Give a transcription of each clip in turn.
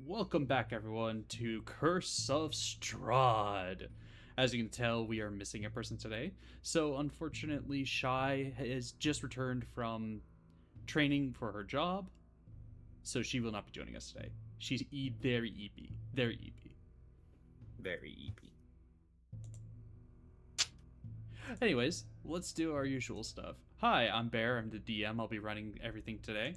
Welcome back, everyone, to Curse of Strahd. As you can tell, we are missing a person today. So, unfortunately, Shy has just returned from training for her job, so she will not be joining us today. She's very EP. Very EP. Very EP. Anyways, let's do our usual stuff. Hi, I'm Bear. I'm the DM. I'll be running everything today.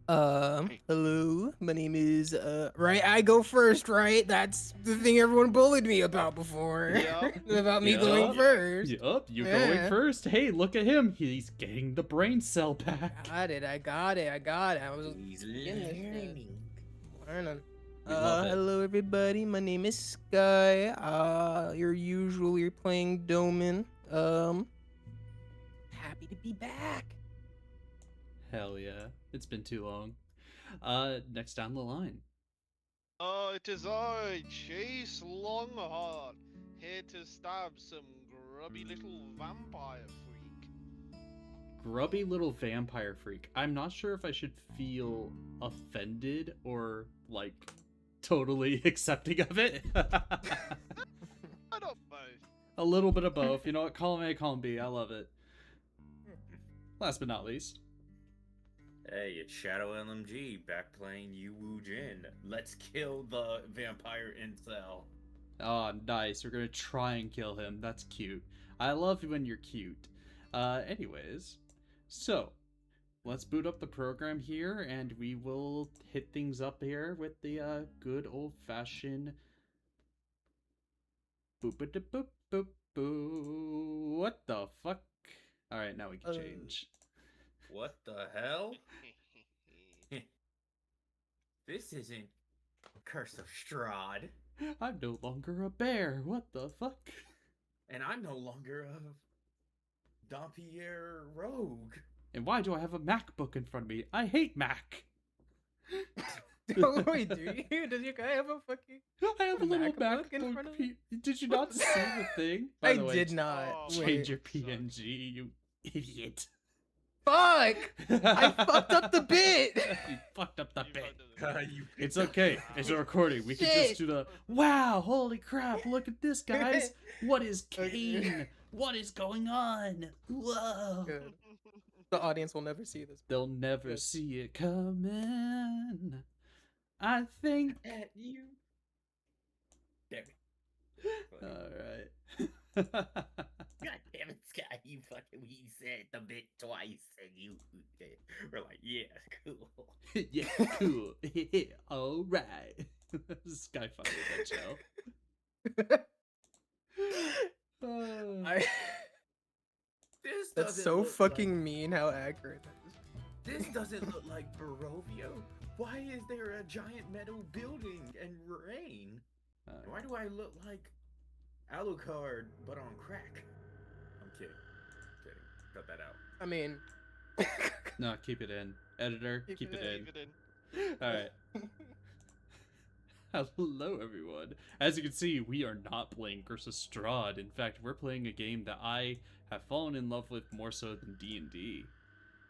Hello. My name is right. I go first, right? That's the thing everyone bullied me about before. Yup. About me Yup. going first. Yup, you Yeah. going first. Hey, look at him. He's getting the brain cell back. I got it. I was He's getting this shit. learning. Learning. We love it. Hello everybody. My name is Sky. You're usually playing Doman. Happy to be back. Hell yeah. It's been too long. Next down the line. It is I, Chase Longhorn, here to stab some grubby little vampire freak. Grubby little vampire freak. I'm not sure if I should feel offended or, like, totally accepting of it. I don't both. A little bit of both. You know what? Column A, column B. I love it. Last but not least. Hey, it's Shadow LMG back playing Yu Wu Jin. Let's kill the vampire incel. Oh, nice. We're gonna try and kill him. That's cute. I love when you're cute. Anyways. So, let's boot up the program here, and we will hit things up here with the good old-fashioned boop-a-da-boop boop boo. What the fuck? Alright, now we can change. What the hell? This isn't Curse of Strahd. I'm no longer a bear. What the fuck? And I'm no longer a Dampierre rogue. And why do I have a MacBook in front of me? I hate Mac. Oh, wait, do you? Does your guy have a fucking? I have a little MacBook MacBook in front of me? Did you not see the thing? By I the way, did not. Oh, change Wait. your PNG, you idiot. Fuck! I fucked up the bit. You fucked up the You bit. fucked it. It's okay. It's a recording. We can just Shit. do the wow, holy crap, look at this, guys. What is Okay. CAIN? What is going on? Whoa. Good. The audience will never see this. They'll never Good. see it coming. I think. At you. Damn it. Alright. God damn it, Sky, you fucking, he said the bit twice and you were like, yeah, cool. Yeah, cool. Alright. This guy fucking with that show. I, This that's doesn't so look fucking like, mean how accurate that is. this doesn't look like Barovia. Why is there a giant metal building and rain? Why do I look like Alucard but on crack? I'm kidding. Cut that out. I mean, No, keep it in. Editor, Keep keep it it Leave in. it in. Alright. Hello, everyone. As you can see, we are not playing Curse of Strahd. In fact, we're playing a game that I have fallen in love with more so than D&D.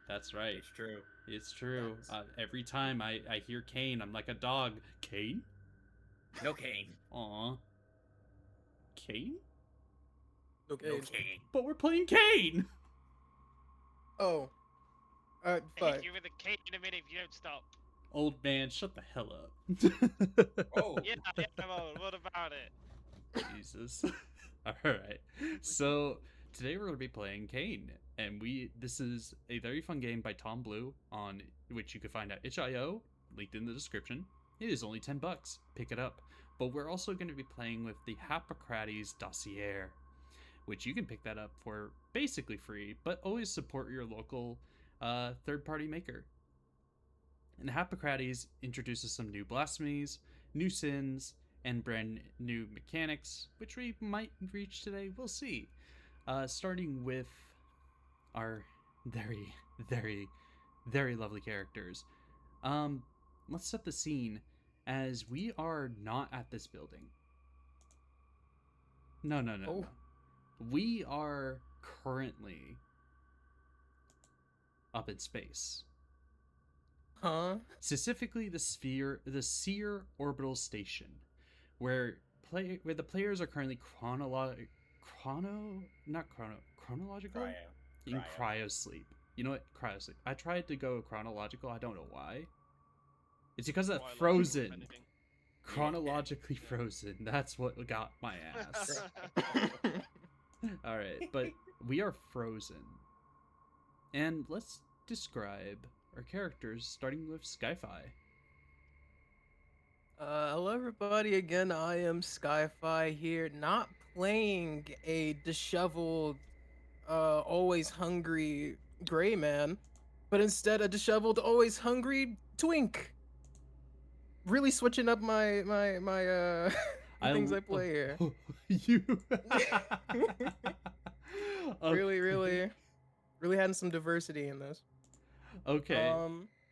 That's right. It's true. It's true. That's- Every time I hear CAIN, I'm like a dog. CAIN? No cane. Aw. CAIN? okay. No cane. But we're playing CAIN! Oh. I'll Fuck. hit you with a cane in a minute if you don't stop. Old man, shut the hell up. Oh. Yeah, well, what about it? Jesus. Alright. So today we're gonna be playing CAIN. And this is a very fun game by Tom Blue, on which you can find at itch.io, linked in the description. It is only $10. Pick it up. But we're also going to be playing with the Hippocrates Dossier, which you can pick that up for basically free, but always support your local third-party maker. And Hippocrates introduces some new blasphemies, new sins, and brand new mechanics, which we might reach today. We'll see. Starting with our very, very, very lovely characters. Let's set the scene, as we are not at this building. No. Oh. We are currently up in space. Huh? Specifically, the Seer Orbital Station, where the players are currently chronological in cryo sleep. You know what? Cryo sleep. I tried to go chronological. I don't know why. It's because of Biological, if frozen. anything. Chronologically frozen. That's what got my ass. All right, but we are frozen. And let's describe our characters, starting with Skyfi. Hello everybody again. I am Skyfi here, not playing a disheveled, always hungry gray man, but instead a disheveled, always hungry twink. Really switching up my the things I play here. You. Really, really having some diversity in this. Okay.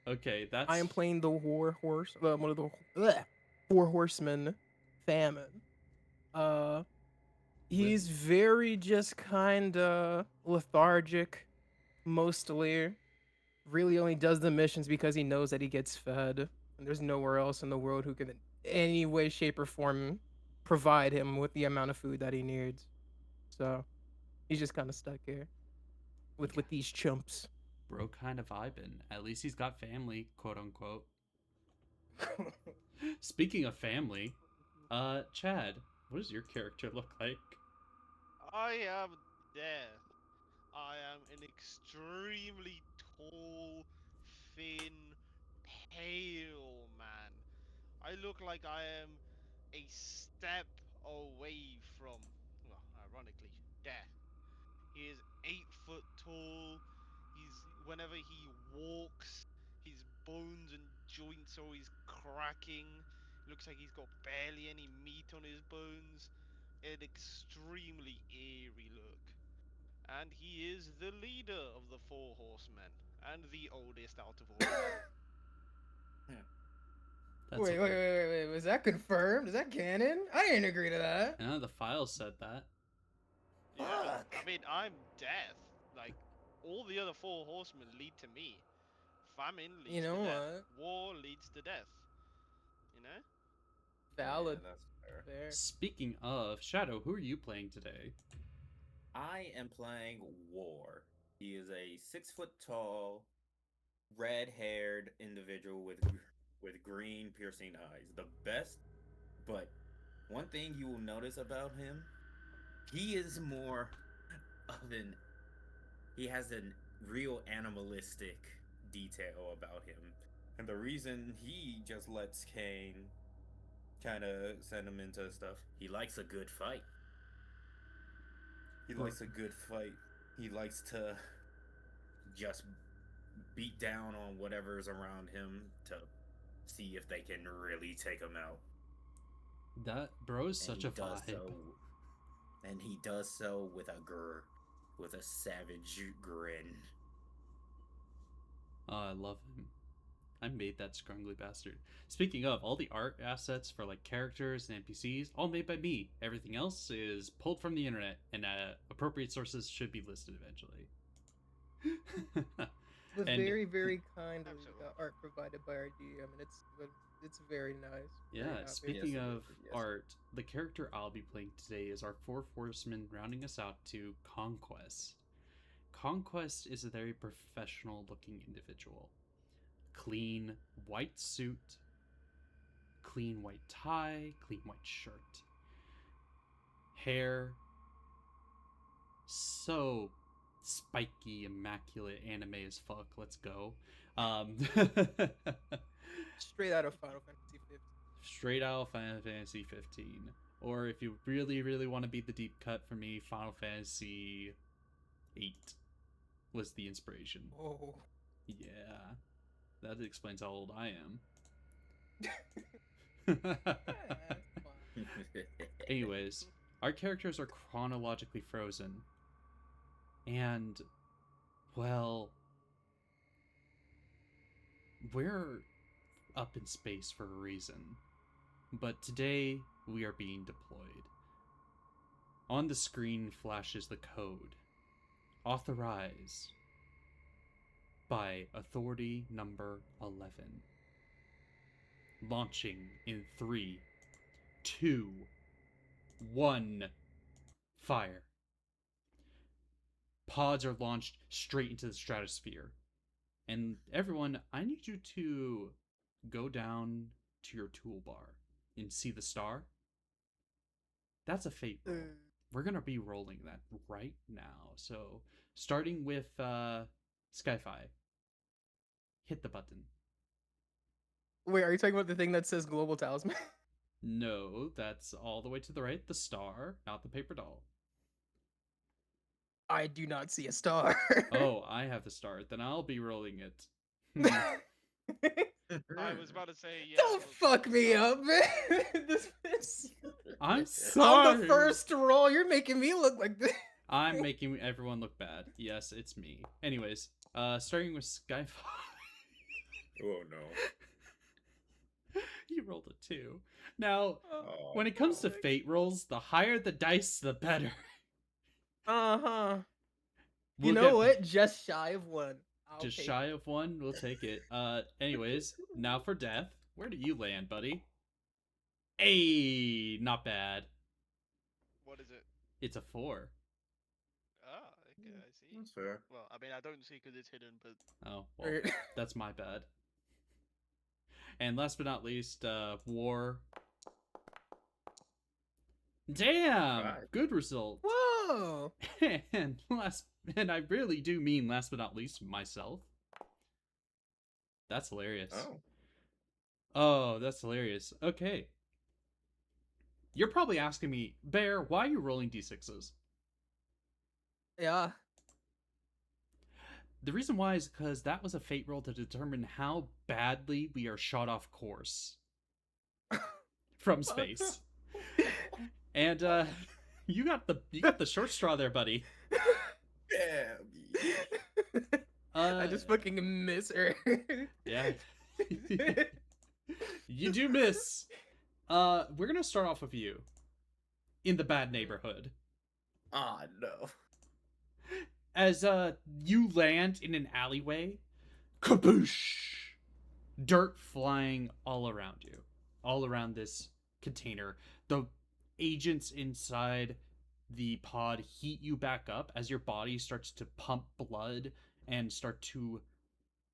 Okay, I am that's playing the one of the four horsemen, famine. Uh, he's very just kind of lethargic, mostly. Really only does the missions because he knows that he gets fed, and there's nowhere else in the world who can, in any way, shape, or form, provide him with the amount of food that he needs. So he's just kind of stuck here with these chumps. bro kind of vibing. At least he's got family, quote unquote. Speaking of family, Chad, what does your character look like? I am death. I am an extremely tall, thin, pale man. I look like I am a step away from, well, ironically, death. He is 8 foot tall. Whenever he walks, his bones and joints are always cracking. Looks like he's got barely any meat on his bones. An extremely eerie look. And he is the leader of the four horsemen and the oldest out of all of them. That's Wait. Was that confirmed? Is that canon? I didn't agree to that. Yeah, the file said that. Yeah, Fuck. I mean, I'm death. Like, all the other four horsemen lead to me. Famine You leads know to death. what? War leads to death. You know? Valid. Yeah, that's fair. Fair. Speaking of Shadow, who are you playing today? I am playing War. He is a 6 foot tall, red-haired individual with green piercing eyes. The best, but one thing you will notice about him, he is more of an he has a real animalistic detail about him. And the reason he just lets CAIN kind of send him into stuff, he likes a good fight. He likes a good fight. He likes to just beat down on whatever's around him to see if they can really take him out. That bro is such a vibe. And he does so with a savage grin. Oh, I love him. I made that scrungly bastard. Speaking of, all the art assets for like characters and NPCs, all made by me. Everything else is pulled from the internet, and appropriate sources should be listed eventually. The And- very kind of Absolutely. art provided by our DM, and it's very nice. Very Yeah, happy. speaking Yes, it of is. Yes. art, the character I'll be playing today is our four horsemen, rounding us out to Conquest. Conquest is a very professional looking individual. Clean white suit, clean white tie, clean white shirt. Hair so spiky, immaculate, anime as fuck. Let's go. Straight out of Final Fantasy 15. Straight out of Final Fantasy 15. Or if you really want to be the deep cut for me, Final Fantasy 8 was the inspiration. Oh. Yeah. That explains how old I am. Anyways, our characters are chronologically frozen. And, well, we're up in space for a reason. But today, we are being deployed. On the screen flashes the code. Authorize. by authority number 11. Launching in 3, 2, 1. Fire. Pods are launched straight into the stratosphere. And everyone, I need you to go down to your toolbar and see the star. That's a fate roll. We're going to be rolling that right now. So, starting with Skyfi. Hit the button. Wait, are you talking about the thing that says Global Talisman? No, that's all the way to the right. The star, not the paper doll. I do not see a star. Oh, I have the star. Then I'll be rolling it. I was about to say, yeah. Don't fuck me up, man. I'm I'm sorry. the first roll. You're making me look like this. I'm making everyone look bad. Yes, it's me. Anyways, starting with Skyfall. Oh no. You rolled a 2. Now, Oh, when it comes to no. fate rolls, the higher the dice, the better. Uh-huh. We'll You know get- what? Just shy of 1. I'll Just take shy it. of 1, we'll take it. Anyways, now for death. Where do you land, buddy? Hey, not bad. What is it? It's a 4. Ah, okay, I see. that's fair. Well, I mean, I don't see because it's hidden, but Oh, well, Right. that's my bad. And last but not least, war. Damn! Right. Good result. Whoa! And I really do mean last but not least, myself. That's hilarious. Oh. Oh, that's hilarious. Okay. You're probably asking me, Bear, why are you rolling d6s? Yeah. The reason why is because that was a fate roll to determine how badly we are shot off course from space. And you got the short straw there, buddy. Damn. I just fucking miss her. Yeah. You do miss. We're gonna start off with you in the bad neighborhood. Ah, no. As you land in an alleyway, kaboosh! Dirt flying all around you, all around this container. The agents inside the pod heat you back up as your body starts to pump blood and start to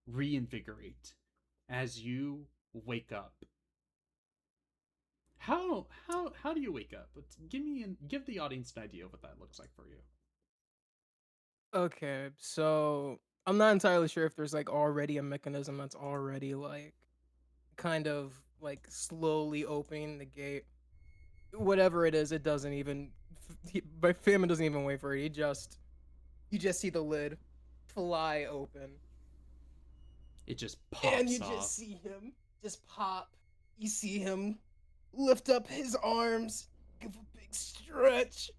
reinvigorate as you wake up. How do you wake up? Give the audience an idea of what that looks like for you. Okay, so I'm not entirely sure if there's like already a mechanism that's already like kind of like slowly opening the gate. Whatever it is, it doesn't even. But Famine doesn't even wait for it. You just see the lid fly open, It just pops and you off. just see him just pop. You see him lift up his arms, give a big stretch.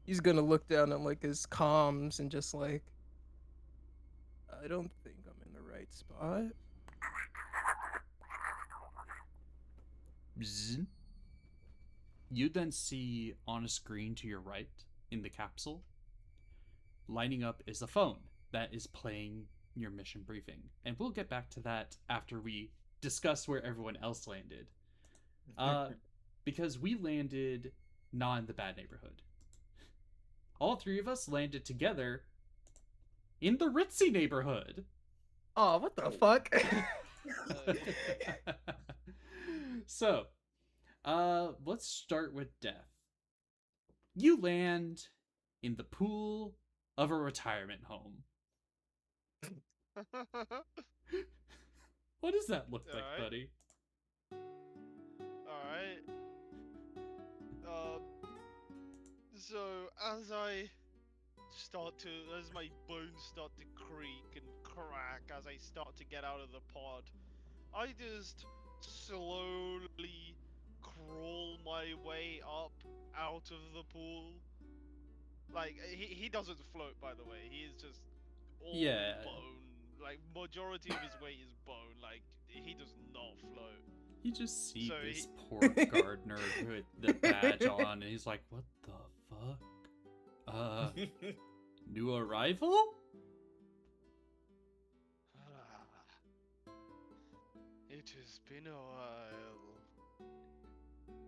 He's gonna look down at like his comms and just like, I don't think I'm in the right spot. Bzzz. You then see on a screen to your right in the capsule, lining up is a phone that is playing your mission briefing. And we'll get back to that after we discuss where everyone else landed. Because we landed not in the bad neighborhood. All 3 of us landed together in the ritzy neighborhood. Oh, what the fuck? So, let's start with death. You land in the pool of a retirement home. What does that look like, Alright. buddy? Alright. So as my bones start to creak and crack as I start to get out of the pod, I just slowly crawl my way up out of the pool. Like, he doesn't float, by the way. He is just all Yeah. bone. Like, majority of his weight is bone. Like, he does not float. You just see So this poor gardener with the badge on, and he's like, "What the fuck? New arrival?" It has been a while.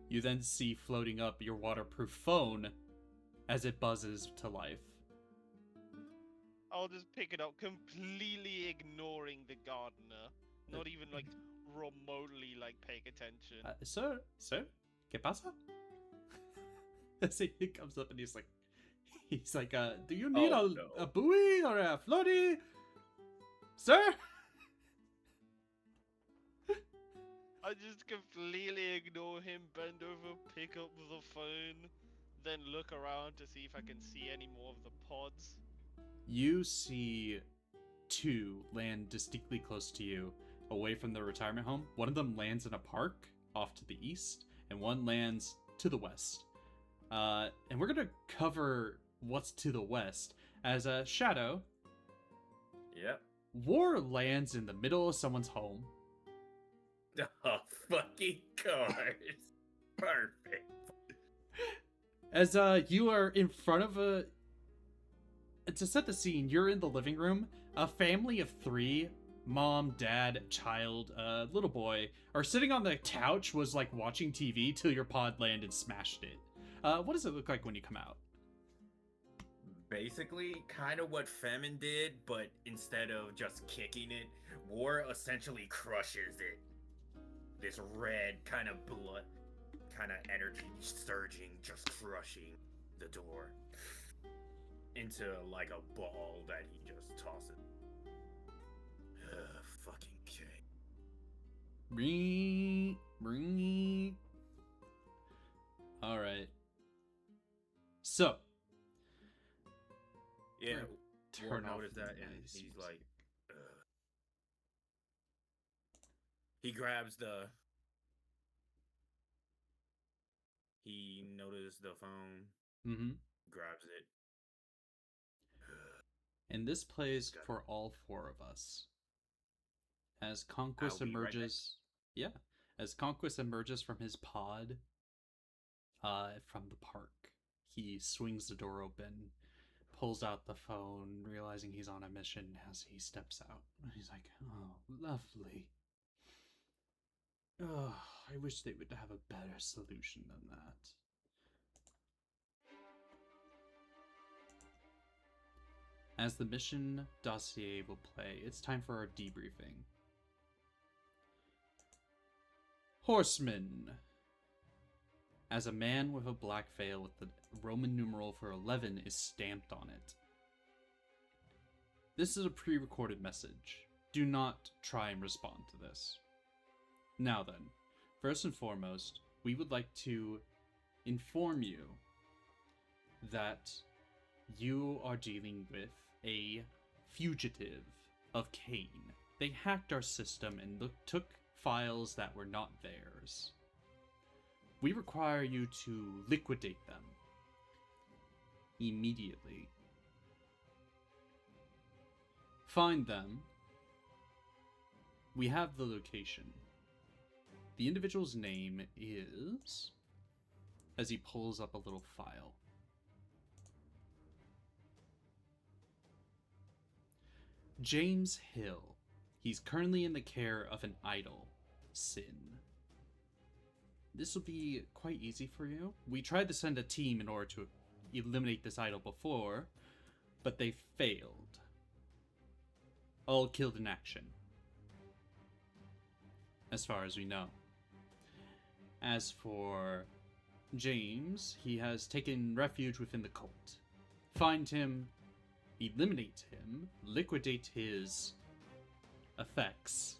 You then see floating up your waterproof phone as it buzzes to life. I'll just pick it up, completely ignoring the gardener. Not even like remotely like paying attention. Sir, ¿qué pasa? As he comes up and he's like, do you need a buoy or a floaty, sir? I just completely ignore him, bend over, pick up the phone, then look around to see if I can see any more of the pods. You see two land distinctly close to you, away from the retirement home. One of them lands in a park off to the east, and one lands to the west. And we're gonna cover what's to the west as a Shadow. Yep. War lands in the middle of someone's home. Oh, fucking course. Perfect. As you are in front of a... To set the scene, you're in the living room. A family of 3, mom, dad, child, little boy, are sitting on the couch, was like watching TV till your pod landed and smashed it. What does it look like when you come out? Basically, kind of what Femin did, but instead of just kicking it, War essentially crushes it. This red kind of blood, kind of energy surging, just crushing the door into like a ball that he just tosses. Fucking K. Bring. All right. So. Yeah. War Turn off noticed that, and noise he's music. like, he grabs the. He noticed the phone. Mm-hmm. Grabs it. And this plays Got it. for all 4 of us. As Conquest I'll be right emerges, as Conquest emerges from his pod, from the park, he swings the door open, pulls out the phone, realizing he's on a mission as he steps out. He's like, "Oh, lovely. Oh, I wish they would have a better solution than that." As the mission dossier will play, it's time for our debriefing. Horseman. As a man with a black veil with the Roman numeral for 11 is stamped on it. This is a pre-recorded message. Do not try and respond to this. Now then, first and foremost, we would like to inform you that you are dealing with a fugitive of CAIN. They hacked our system and took files that were not theirs. We require you to liquidate them immediately. Find them. We have the location. The individual's name is... As he pulls up a little file. James Hill. He's currently in the care of an idol, Sin. This will be quite easy for you. We tried to send a team in order to eliminate this idol before, but they failed. All killed in action. As far as we know. As for James, he has taken refuge within the cult. Find him, eliminate him, liquidate his effects,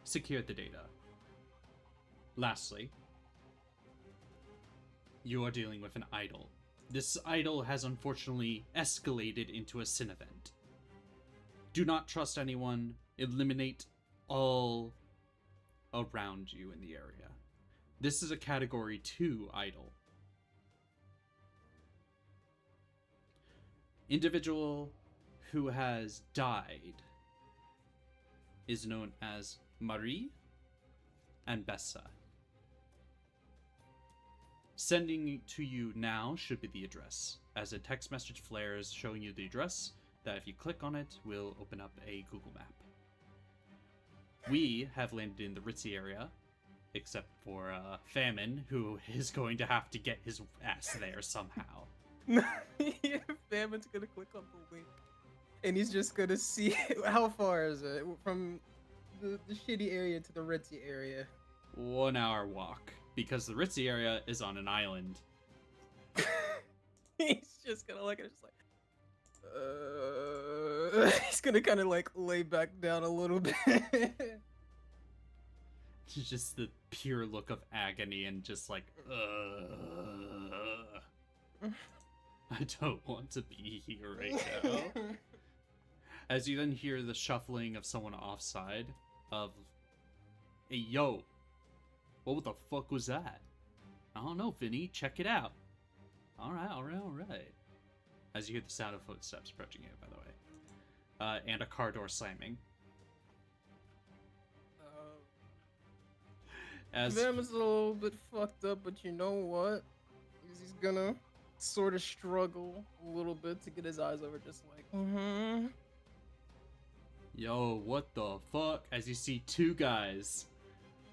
secure the data. Lastly, you are dealing with an idol. This idol has unfortunately escalated into a sin event. Do not trust anyone. Eliminate all around you in the area. This is a Category 2 idol. Individual who has died is known as Marie. and Bessa. Sending to you now should be the address, as a text message flares showing you the address that if you click on it will open up a Google map. We have landed in the ritzy area, except for Famine, who is going to have to get his ass there somehow. Yeah, Famine's gonna click on the link, and he's just gonna see how far is it from the shitty area to the ritzy area. 1 hour walk, because the ritzy area is on an island. He's just gonna look at it, just like, he's gonna kind of like lay back down a little bit. Just the pure look of agony and just like, I don't want to be here right now. As you then hear the shuffling of someone offside of, hey, yo, what the fuck was that? I don't know, Vinny, check it out. All right. As you hear the sound of footsteps approaching you, by the way. And a car door slamming. Them is a little bit fucked up, but you know what? He's gonna sort of struggle a little bit to get his eyes over, just like, Yo, what the fuck? As you see two guys,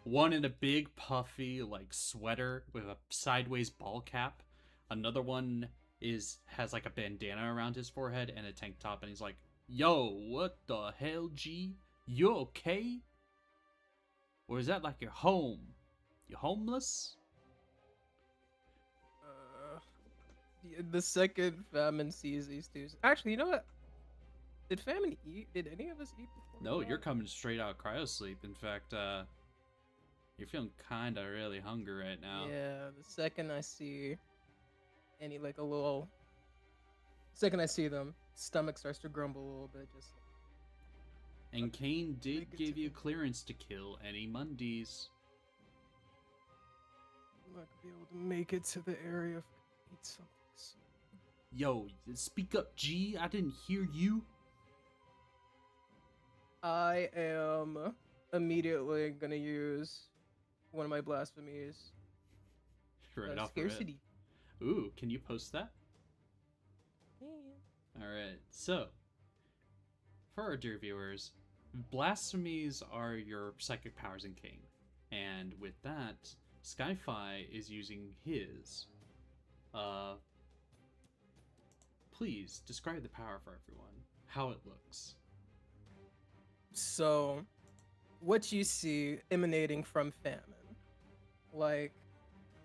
one in a big puffy like sweater with a sideways ball cap, another one has like a bandana around his forehead and a tank top, and he's like, yo, what the hell, G? You okay? Or is that like your home? You homeless? The second Famine sees these two. Actually, you know what? Did Famine eat? Did any of us eat before? No, you're coming straight out of cryo sleep. In fact, you're feeling kinda really hungry right now. Yeah, the second I see any like a little, second I see them, stomach starts to grumble a little bit, just. And CAIN did Make it give to you me. clearance to kill any Mundies. I'm not gonna be able to make it to the area if I eat something soon. Yo, speak up, G. I didn't hear you. I am immediately gonna use one of my blasphemies. Right off the rip. Scarcity. Ooh, can you post that? Alright, so, for our dear viewers, blasphemies are your psychic powers in CAIN. And with that, Skyfi is using his. Please, describe the power for everyone. How it looks. So, what you see emanating from Famine, like,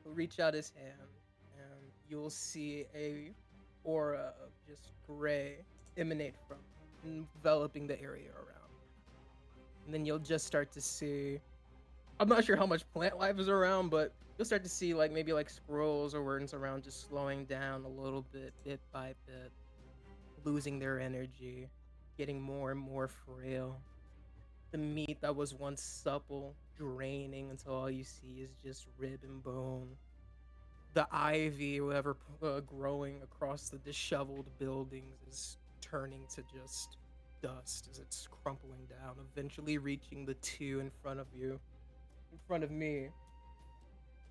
he'll reach out his hand, and you'll see a aura of just gray emanate from, enveloping the area around. And then you'll just start to see, I'm not sure how much plant life is around, but you'll start to see like maybe like squirrels or rodents around just slowing down a little bit by bit, losing their energy, getting more and more frail. The meat that was once supple, draining until all you see is just rib and bone. The ivy, whatever, growing across the disheveled buildings is turning to just dust as it's crumpling down, eventually reaching the two in front of you, in front of me,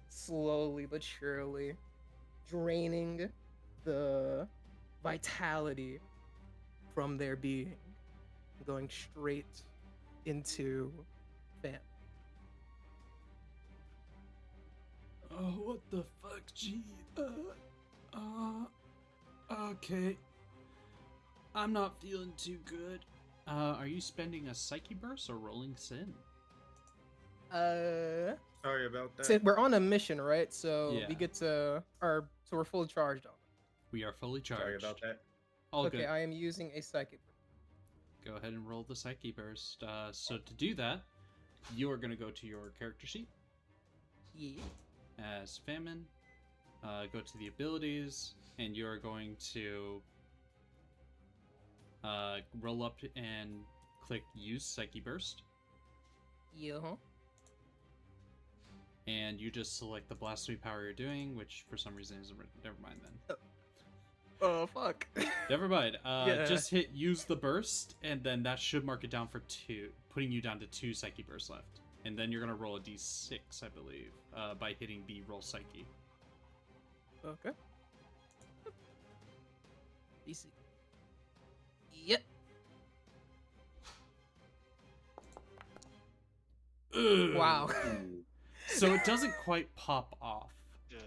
slowly but surely, draining the vitality from their being, going straight into Fam. Oh, what the fuck, G? Okay. I'm not feeling too good. Are you spending a Psyche Burst or Rolling Sin? Sorry about that. So we're on a mission, right? So Yeah. we get to so we're fully charged on it. We are fully charged. Sorry about that. All Okay, good. I am using a psychic. Go ahead and roll the Psyche Burst. So to do that, you are going to go to your character sheet Yeah. as Famine, go to the abilities, and you are going to roll up and click Use Psyche Burst, Yeah. and you just select the blasphemy power you're doing, which for some reason isn't. Never mind then. Oh fuck. Never mind. Yeah. Just hit Use the Burst, and then that should mark it down for 2, putting you down to 2 Psyche Bursts left. And then you're gonna roll a d6, I believe, by hitting B, roll Psyche. Okay. DC. Yep. Wow. So it doesn't quite pop off. Yeah.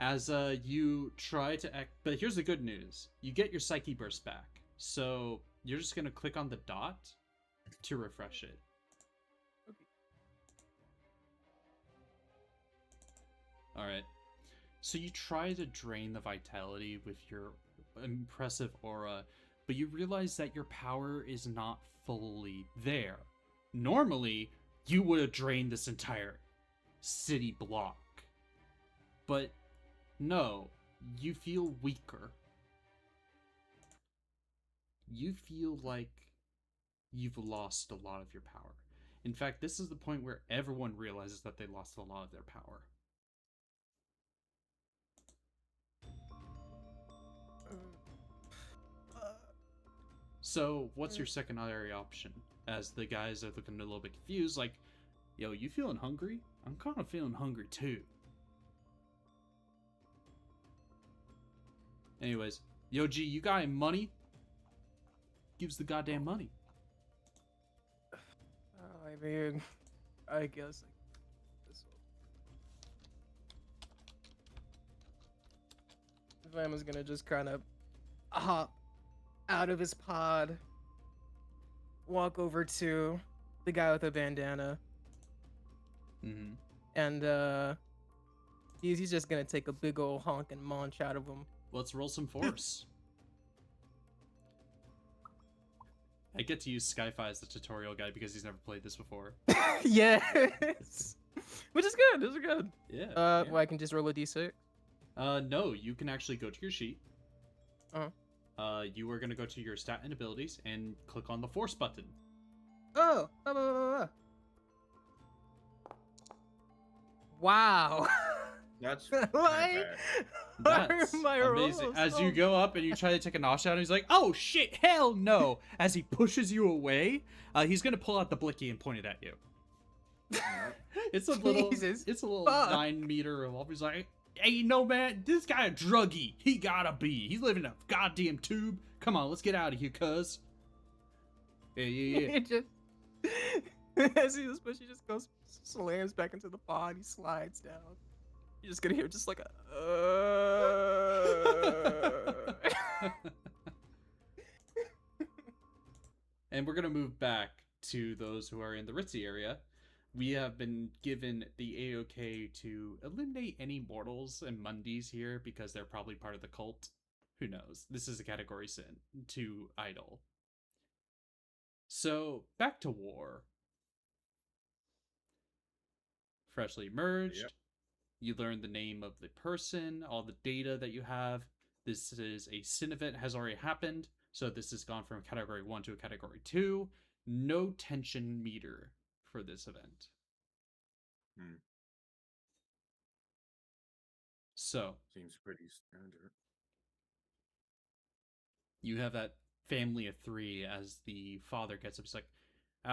As you try to act, but here's the good news: you get your Psyche burst back. So you're just gonna click on the dot to refresh it. All right. So you try to drain the vitality with your impressive aura, but you realize that your power is not fully there. Normally, you would have drained this entire city block. But no, you feel weaker. You feel like you've lost a lot of your power. In fact, this is the point where everyone realizes that they lost a lot of their power. So, what's your secondary option? As the guys are looking a little bit confused, like, yo, you feeling hungry? I'm kind of feeling hungry too. Anyways, yo, G, you got any money? Gives the goddamn money. I mean, I guess this one. Vam is gonna just kind of hop out of his pod, walk over to the guy with the bandana, and he's just gonna take a big old honk and munch out of him. Let's roll some force. I get to use Skyfi as the tutorial guide because he's never played this before. Yes, which is good. This is good. Yeah. Well, I can just roll a d6. No, you can actually go to your sheet. Uh-huh. You are gonna go to your stat and abilities and click on the force button. Oh. Wow. That's Why? That's My amazing. rolls As so- you go up and you try to take a notch out, he's like, "Oh shit, hell no!" As he pushes you away, he's gonna pull out the blicky and point it at you. It's a little, Jesus it's a little fuck. 9-meter revolver. He's like, "Hey, you know, man, this guy a druggie. He gotta be. He's living in a goddamn tube. Come on, let's get out of here, cuz." Yeah. It just as he was pushing, he just goes slams back into the pod. He slides down. You're just gonna hear just like a. And we're gonna move back to those who are in the Ritzy area. We have been given the AOK to eliminate any mortals and Mundies here because they're probably part of the cult. Who knows? This is a category sin to idol. So, back to war. Freshly merged. Yep. You learn the name of the person, all the data that you have. This is a sin event has already happened. So this has gone from category 1 to a category 2. No tension meter for this event. So seems pretty standard. You have that family of 3 as the father gets up. He's like,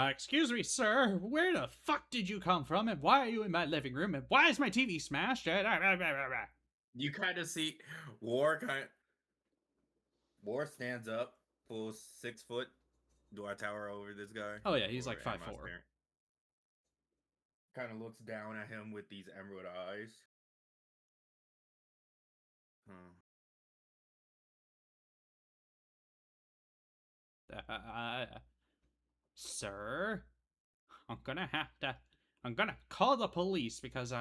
excuse me, sir, where the fuck did you come from? And why are you in my living room? And why is my TV smashed? You kind of see War stands up, full 6 foot. Do I tower over this guy? Oh yeah, he's like Or am 5'4". I staring? Kind of looks down at him with these emerald eyes. Sir, I'm gonna call the police because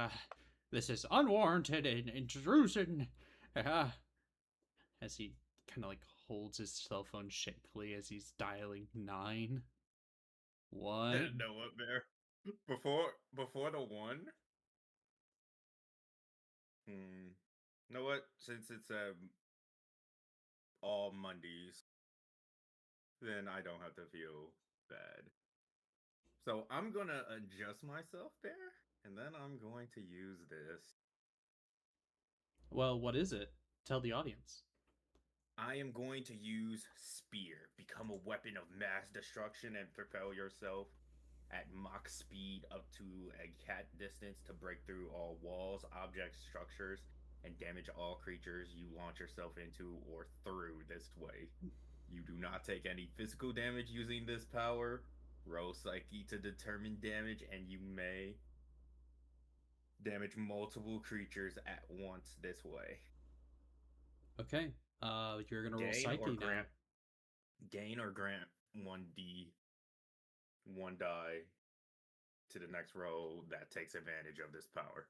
this is unwarranted and intrusion. As he kind of like holds his cell phone shakily as he's dialing 911. No, up there. Before the 1. You know what? Since it's all Mondays, then I don't have to feel bad. So I'm gonna adjust myself there, and then I'm going to use this. Well, what is it? Tell the audience. I am going to use Spear. Become a weapon of mass destruction and propel yourself at Mach speed up to a cat distance to break through all walls, objects, structures, and damage all creatures you launch yourself into or through this way. You do not take any physical damage using this power. Roll Psyche to determine damage, and you may damage multiple creatures at once this way. Okay. You're gonna roll Gain Psyche or now. grant. Gain or grant 1 die to the next roll that takes advantage of this power.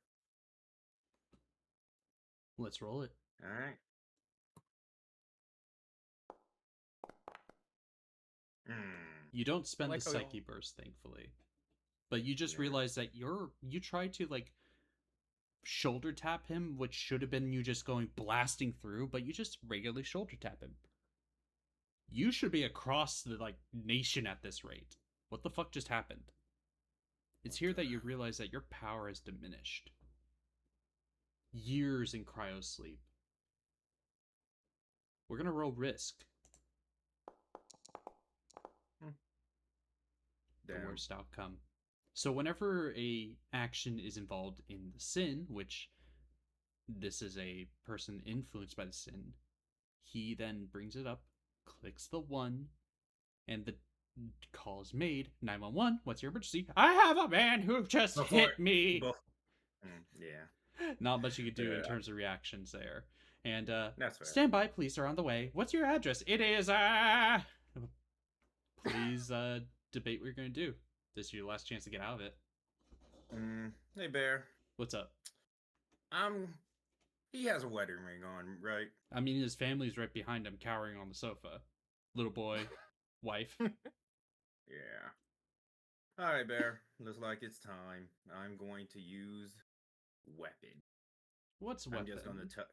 Let's roll it. All right. You don't spend like the how Psyche burst, thankfully, but you just Yeah. realize that you tried to like shoulder tap him, which should have been you just going blasting through, but you just regularly shoulder tap him. You should be across the like nation at this rate. What the fuck just happened? It's here that you realize that your power has diminished. Years in cryosleep. We're gonna roll risk. The Damn. worst outcome. So whenever a action is involved in the sin, which this is a person influenced by the sin, he then brings it up, clicks the 1, and the call is made. 911, what's your emergency? I have a man who just hit me. Yeah. Not much you could do in Yeah. terms of reactions there. And That's fair. stand by, police are on the way. What's your address? It is please debate what you're gonna do. This is your last chance to get out of it. Hey, Bear. What's up? He has a wedding ring on, right? I mean, his family's right behind him, cowering on the sofa. Little boy, wife. Yeah. All right, Bear. Looks like it's time. I'm going to use weapon. What's I'm weapon? just going to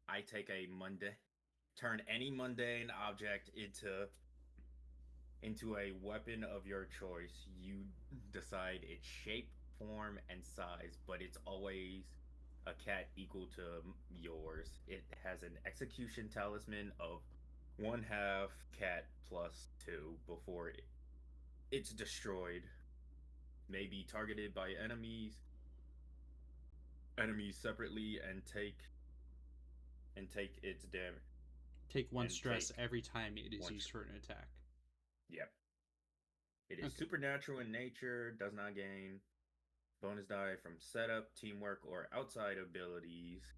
I take turn any mundane object into a weapon of your choice. You decide its shape, form, and size, but it's always a cat equal to yours. It has an execution talisman of 1/2 cat plus 2 before it's destroyed. May be targeted by enemies separately and take its damage. Take 1 and stress take every time it is 1 used for an attack. Yep. It is Okay. supernatural in nature, does not gain bonus die from setup, teamwork, or outside abilities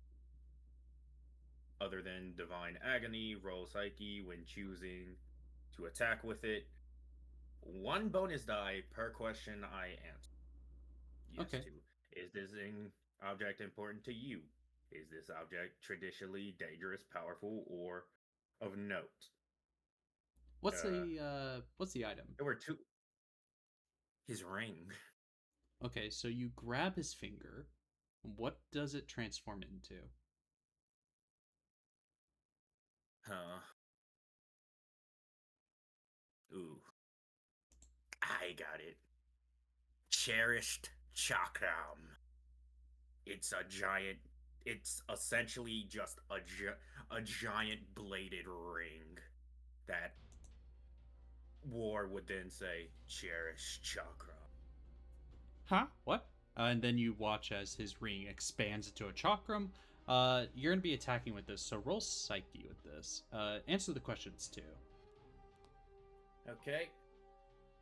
other than divine agony. Roll Psyche when choosing to attack with it. 1 bonus die per question I answer. Yes Okay. to. Is this object important to you? Is this object traditionally dangerous, powerful, or of note? What's the item? There were 2. His ring. Okay, so you grab his finger. What does it transform into? Huh. Ooh. I got it. Cherished Chakram. It's essentially just a giant bladed ring that War would then say, Cherished Chakram. Huh? What? And then you watch as his ring expands into a chakram. You're gonna be attacking with this, so roll Psyche with this. Answer the questions too. Okay.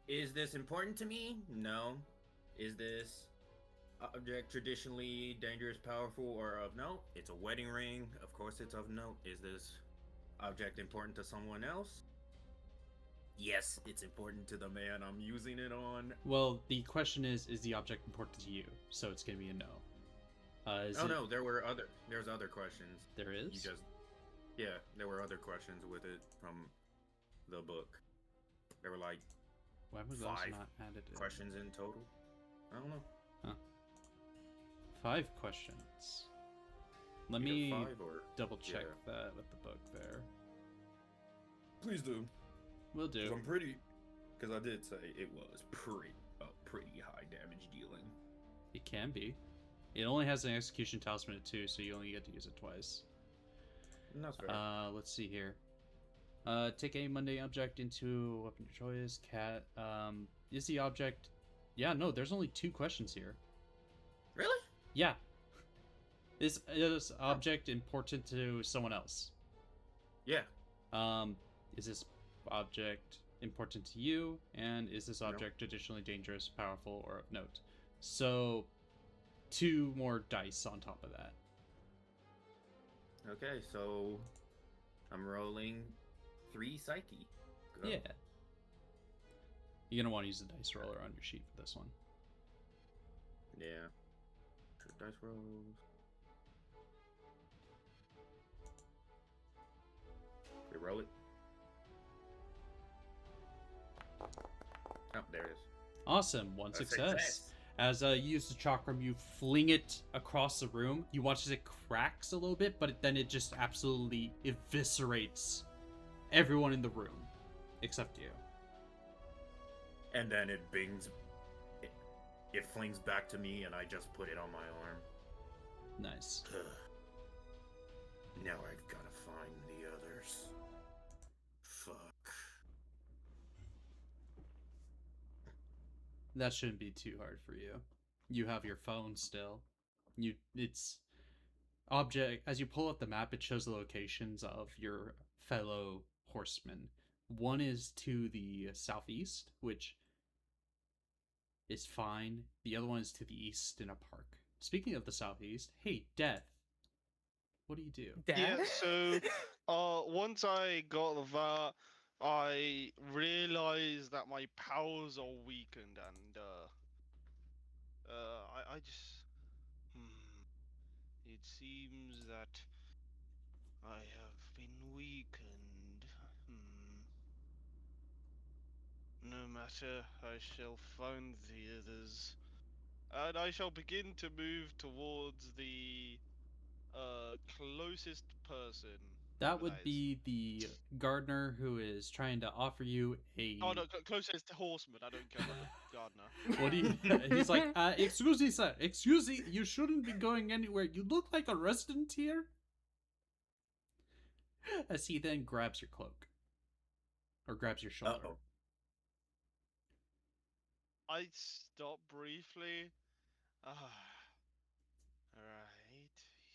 Is this important to me? No. Is this object traditionally dangerous, powerful, or of note? It's a wedding ring. Of course it's of note. Is this object important to someone else? Yes, it's important to the man I'm using it on. Well, the question is the object important to you? So it's gonna be a no. No, there's other questions. There is? There were other questions with it from the book. There were like Why were those 5 not added in? questions in total. I don't know. Huh. 5 questions. Let Either me 5 or double check that with the book there. Please do. Will do. Because I did say it was pretty high damage dealing. It can be. It only has an execution talisman at 2, so you only get to use it twice. That's fair. Let's see here. Take a mundane object into a weapon of choice. Cat. Is the object... Yeah, no, there's only 2 questions here. Really? Yeah. Is this object important to someone else? Yeah. Is this object important to you? And is this No. object additionally dangerous, powerful, or of note? So, 2 more dice on top of that. Okay, so I'm rolling 3 psyche. Go. Yeah. You're gonna want to use the dice roller on your sheet for this one. Yeah. 2 dice rolls. Reroll it. Oh, there it is. Awesome, 1 A success. As you use the chakram, you fling it across the room. You watch as it cracks a little bit, but then it just absolutely eviscerates everyone in the room, except you. And then it bings. It flings back to me, and I just put it on my arm. Nice. Now I've gotta find the others. Fuck. That shouldn't be too hard for you. You have your phone still. It's object as you pull up the map, it shows the locations of your fellow horsemen. One is to the southeast, which is fine. The other one is to the east in a park. Speaking of the southeast, hey, Death. What do you do? Yeah, Dad? so once I got that, I realized that my powers are weakened, and I just it seems that I have been weakened. No matter, I shall find the others, and I shall begin to move towards the closest person. That whoever would is. be the gardener who is trying to offer you a... Oh no, closest to Horseman. I don't care about the gardener. What do you... He's like, excuse me, sir. Excuse me, you shouldn't be going anywhere. You look like a resident here. As he then grabs your cloak. Or grabs your shoulder. Uh-oh. I stop briefly. Right,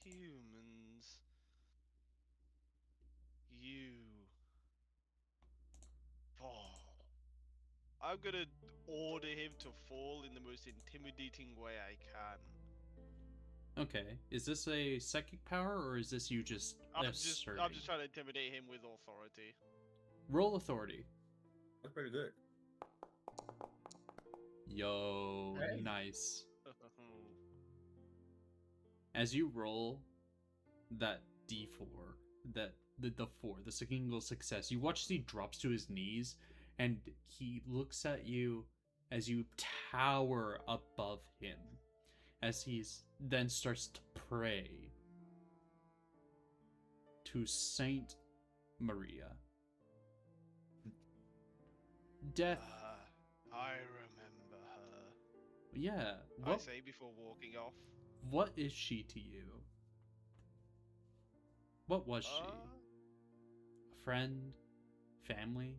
humans. You fall. I'm gonna order him to fall in the most intimidating way I can. Okay, is this a psychic power, or is this you just I'm asserting? just trying to intimidate him with authority. Roll authority. That's pretty good. Yo, Hey. nice. As you roll that d4, the 4, the single success, you watch as he drops to his knees, and he looks at you as you tower above him, as he's then starts to pray to Saint Maria. Death. I remember her. Yeah. I say before walking off. What is she to you? What was she? A friend? Family?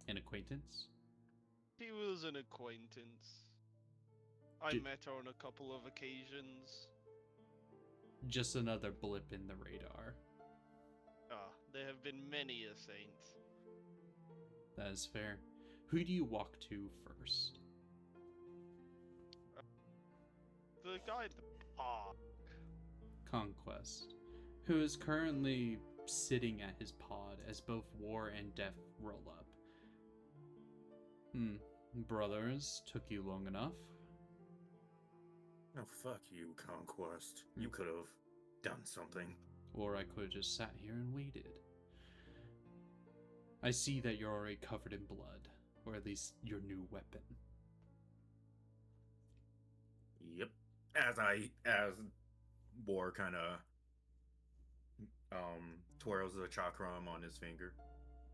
An acquaintance? She was an acquaintance. I Did- met her on a couple of occasions. Just another blip in the radar. There have been many a saint. That is fair. Who do you walk to first? The guy at the park. Conquest, who is currently sitting at his pod as both War and Death roll up. Brothers, took you long enough. Oh, fuck you, Conquest. You could have done something. Or I could have just sat here and waited. I see that you're already covered in blood, or at least your new weapon. Yep. As War kind of twirls the chakram on his finger,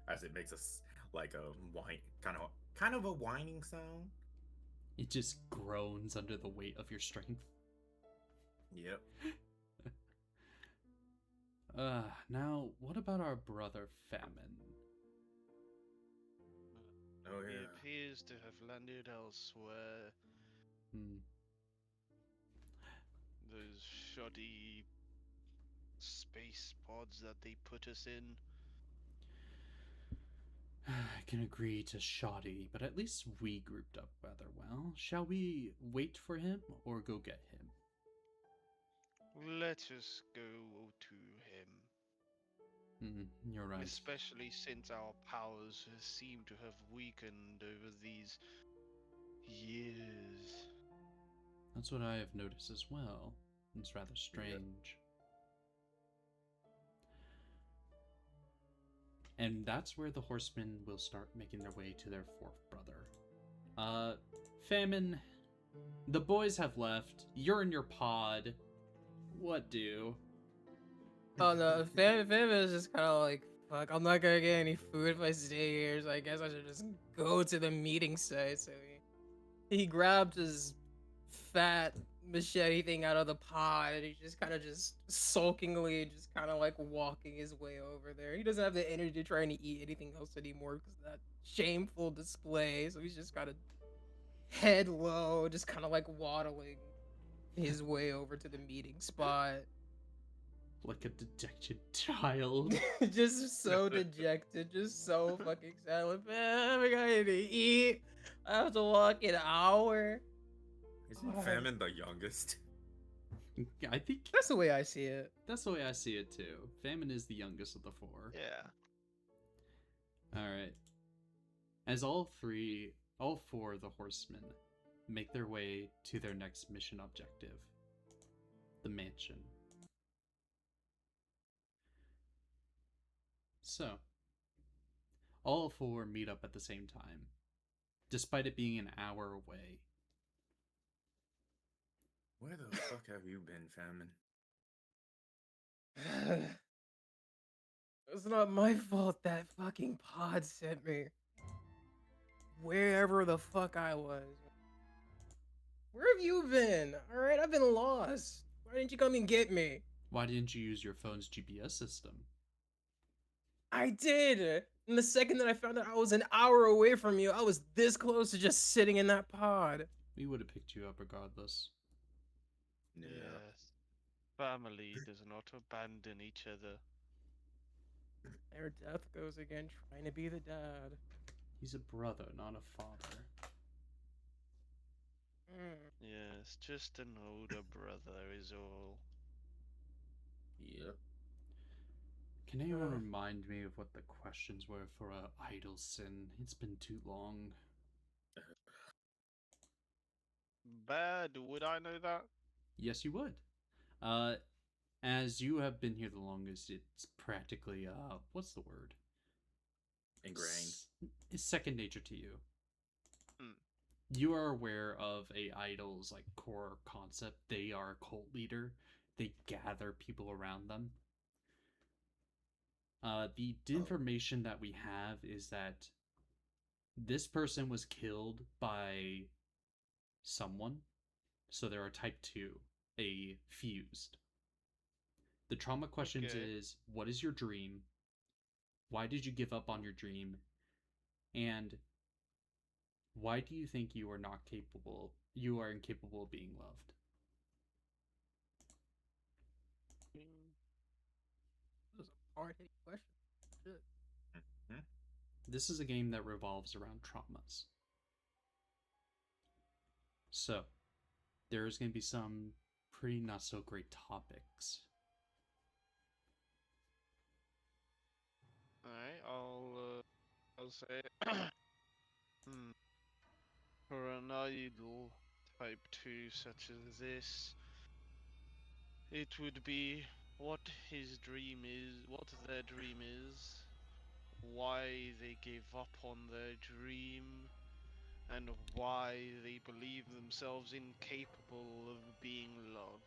as it makes like a whine, kind of a whining sound. It just groans under the weight of your strength. Yep. Now, what about our brother Famine? Oh He yeah. appears to have landed elsewhere. Hmm. Those shoddy space pods that they put us in. I can agree to shoddy, but at least we grouped up rather well. Shall we wait for him or go get him? Let us go to him. You're right. Especially since our powers seem to have weakened over these years. That's what I have noticed as well. It's rather strange. And that's where the horsemen will start making their way to their fourth brother. Famine, the boys have left. You're in your pod. What do? Oh no, Fam is just kind of like, fuck, I'm not gonna get any food if I stay here, so I guess I should just go to the meeting site. So he grabbed his fat machete thing out of the pod and he's just kind of just sulkingly just kind of like walking his way over there. He doesn't have the energy to try and eat anything else anymore because of that shameful display. So he's just kind of head low, just kind of like waddling his way over to the meeting spot. Like a dejected child. Just so dejected, just so fucking sad. Like, man, I got to eat. I have to walk an hour. Isn't Famine the youngest? I think That's the way I see it. that's the way I see it too. Famine is the youngest of the four. Yeah. Alright. As all four of the horsemen make their way to their next mission objective, the mansion. So, all four meet up at the same time, despite it being an hour away. Where the fuck have you been, Famine? It's not my fault that fucking pod sent me. Wherever the fuck I was. Where have you been? Alright, I've been lost. Why didn't you come and get me? Why didn't you use your phone's GPS system? I did! And the second that I found out I was an hour away from you, I was this close to just sitting in that pod. We would have picked you up regardless. Yeah. Yes. Family does not abandon each other. There Death goes again, trying to be the dad. He's a brother, not a father. Yes, just an older brother is all. Yep. Can anyone remind me of what the questions were for idle sin? It's been too long. Bad, would I know that? Yes, you would. As you have been here the longest, it's practically what's the word? Ingrained. It's second nature to you. Hmm. You are aware of a idol's like core concept. They are a cult leader. They gather people around them. The information that we have is that this person was killed by someone. So they're a type 2, a fused. The trauma questions is, what is your dream? Why did you give up on your dream? And why do you think you are incapable of being loved? That was a hard-hitting question. Shit. Hmm? This is a game that revolves around traumas. So, there's going to be some pretty not so great topics. Alright, I'll say For an idol type 2 such as this, it would be what his dream is, what their dream is, why they gave up on their dream, and why they believe themselves incapable of being loved.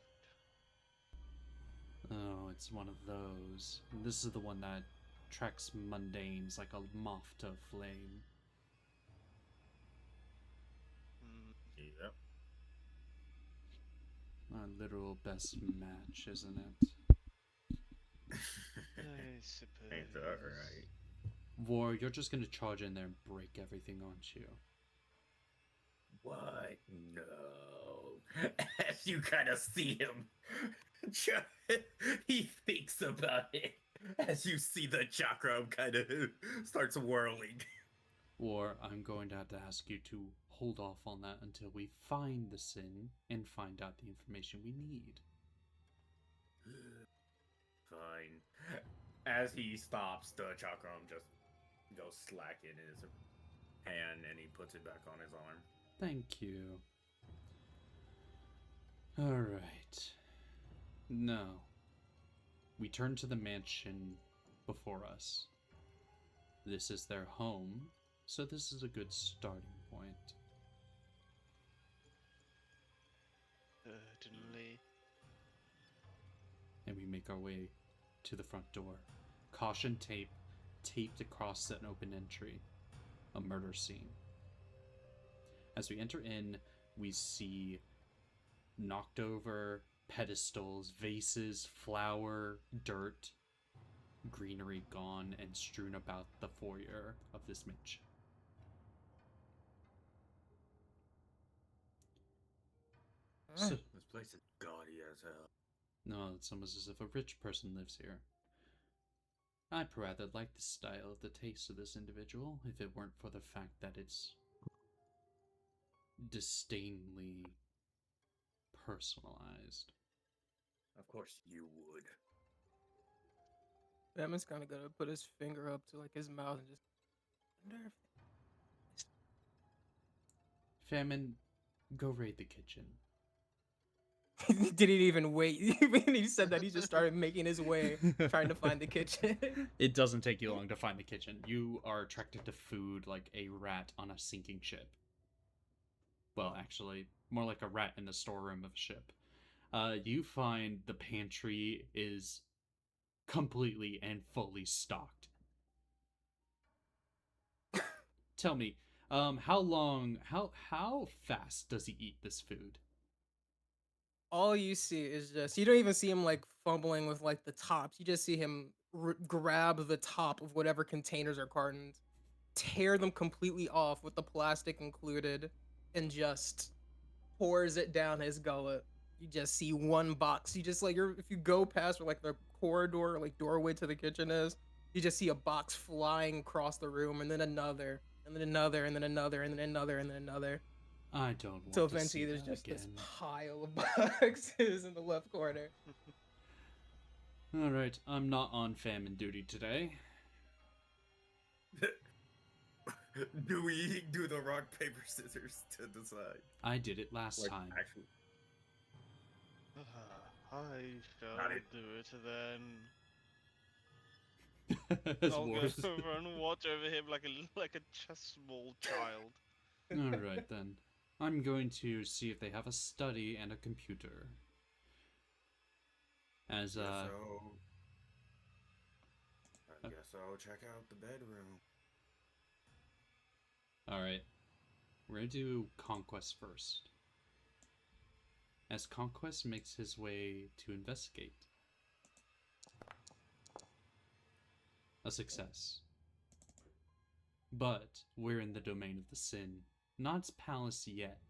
Oh, it's one of those. This is the one that tracks mundanes like a moth to a flame. Yep. A literal best match, isn't it? I suppose. Ain't that right? War, you're just gonna charge in there and break everything, aren't you? What? No. As you kind of see him, he thinks about it. As you see the chakra kind of starts whirling. Or I'm going to have to ask you to hold off on that until we find the sin and find out the information we need. Fine. As he stops, the chakram just goes slack in his hand and he puts it back on his arm. Thank you. Alright. Now, we turn to the mansion before us. This is their home, so this is a good starting point. Certainly. And we make our way to the front door. Caution tape taped across an open entry. A murder scene. As we enter in, we see knocked over pedestals, vases, flour, dirt, greenery gone and strewn about the foyer of this mansion. So, This place is gaudy as hell. no, it's almost as if a rich person lives here. I'd rather like the style of the taste of this individual if it weren't for the fact that it's disdainly personalized. Of course you would. Batman's kind of gonna put his finger up to like his mouth and just. Famine, go raid the kitchen. Didn't even wait. When he said that, he just started making his way, trying to find the kitchen. It doesn't take you long to find the kitchen. You are attracted to food like a rat on a sinking ship. Well, actually, more like a rat in the storeroom of a ship. You find the pantry is completely and fully stocked. Tell me, how fast does he eat this food? All you see is just, you don't even see him like fumbling with like the tops. You just see him grab the top of whatever containers or cartons, tear them completely off with the plastic included, and just pours it down his gullet. You just see one box. You just like, if you go past where like the corridor or like doorway to the kitchen is, you just see a box flying across the room, and then another, and then another, and then another, and then another, and then another. I don't want So to eventually see there's that just again. this pile of boxes in the left corner. Alright, I'm not on famine duty today. Do we do the rock, paper, scissors to decide? I did it last time. Actually, I shall Got it. do it then. As I'll go Wars. over and watch over him like a small child. Alright then. I'm going to see if they have a study and a computer. As I guess I'll check out the bedroom. Alright. We're gonna do Conquest first. As Conquest makes his way to investigate. A success. But we're in the domain of the sin. Not its palace yet.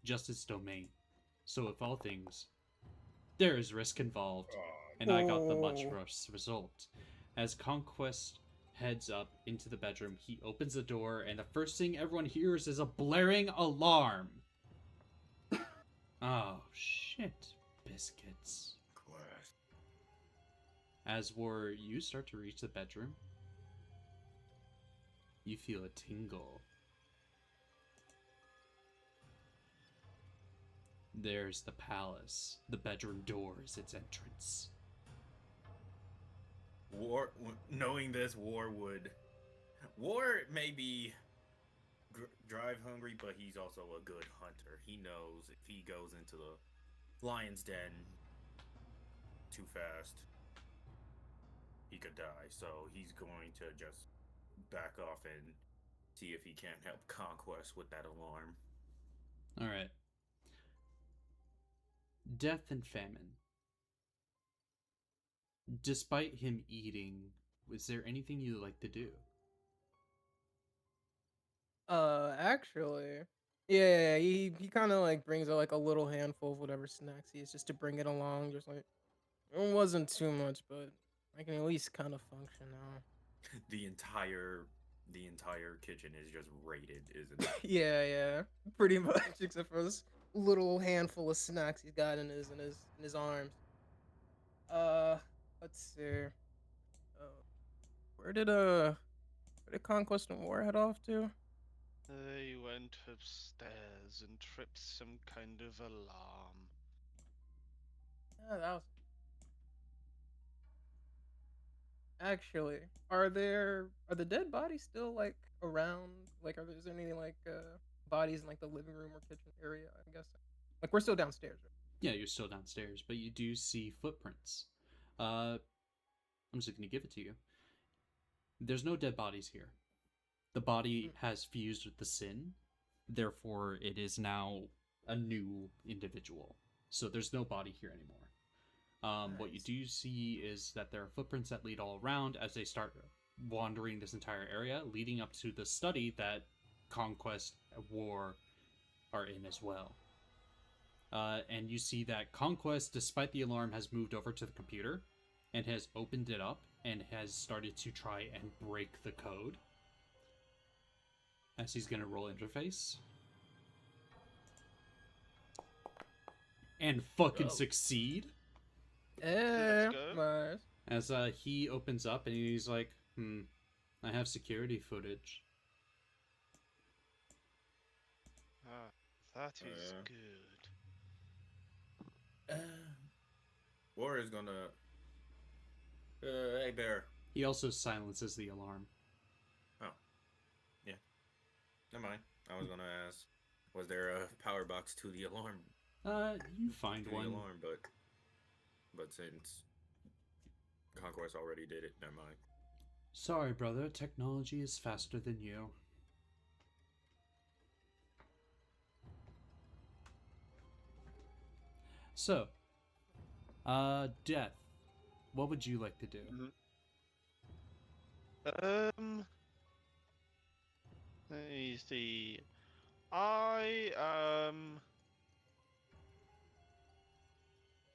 Just its domain. So if all things, there is risk involved. And I got the much worse result. As Conquest heads up into the bedroom, he opens the door, and the first thing everyone hears is a blaring alarm. Oh, shit, biscuits. As you start to reach the bedroom, you feel a tingle. There's the palace. The bedroom door is its entrance. Knowing this, War may be drive hungry, but he's also a good hunter. He knows if he goes into the lion's den too fast, he could die. So he's going to just back off and see if he can't help Conquest with that alarm. Alright. Death and famine. Despite him eating is there anything you'd like to do? Actually, yeah, he kind of like brings out like a little handful of whatever snacks he is just to bring it along. Just like it wasn't too much, but I can at least kind of function now. The entire kitchen is just raided, isn't it? Yeah, pretty much, except for this little handful of snacks he's got in his arms. Uh, let's see. Uh, where did Conquest and War head off to? They went upstairs and tripped some kind of alarm. Yeah, that was actually. Are the dead bodies still like around? Like, is there any like bodies in like the living room or kitchen area? I guess. Like we're still downstairs, right? Yeah, you're still downstairs, but you do see footprints. I'm just gonna give it to you. There's no dead bodies here. The body has fused with the sin, therefore it is now a new individual. So there's no body here anymore. What you Nice. do see is that there are footprints that lead all around as they start wandering this entire area, leading up to the study that Conquest War are in as well. And you see that Conquest, despite the alarm, has moved over to the computer and has opened it up and has started to try and break the code. As he's going to roll interface. And fucking succeed. Yeah, Let's go. nice. As he opens up and he's like, I have security footage. Ah, that is Yeah. good. War is gonna. Hey, Bear. He also silences the alarm. Oh. Yeah. Never mind. I was gonna ask, was there a power box to the alarm? You find To one. the alarm, but since Conquest already did it, never mind. Sorry, brother. Technology is faster than you. So, Death. What would you like to do? Let me see. I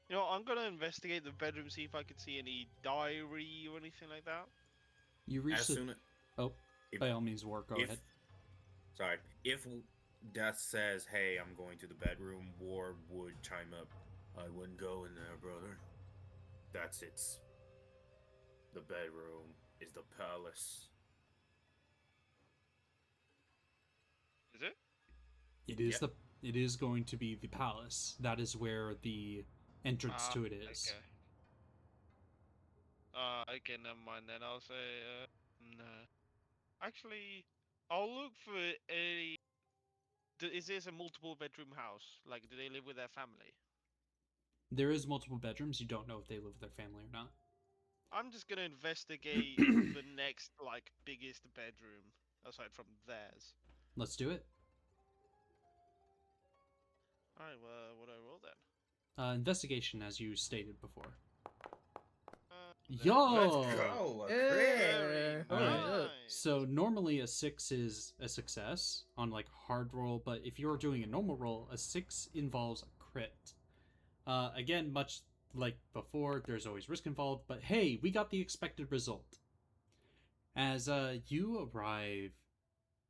you know, I'm gonna investigate the bedroom, see if I can see any diary or anything like that. You reach As the. soon as Oh, if, by all means, War. Go if ahead. sorry, if Death says, "Hey, I'm going to the bedroom," War would chime up. I wouldn't go in there, brother. That's it's. The bedroom is the palace. Is it? It is Yep. It is going to be the palace. That is where the entrance to it is. Okay. Okay, never mind then. I'll say, no. Actually, I'll look for a. Is this a multiple bedroom house? Like, do they live with their family? There is multiple bedrooms. You don't know if they live with their family or not. I'm just gonna investigate the next, like, biggest bedroom aside from theirs. Let's do it. Alright, well, what do I roll then? Investigation, as you stated before. There Yo! Let's go. Very Yeah. Alright. nice. So normally a 6 is a success on like hard roll, but if you're doing a normal roll, a 6 involves a crit. Again, much like before, there's always risk involved, but hey, we got the expected result. As you arrive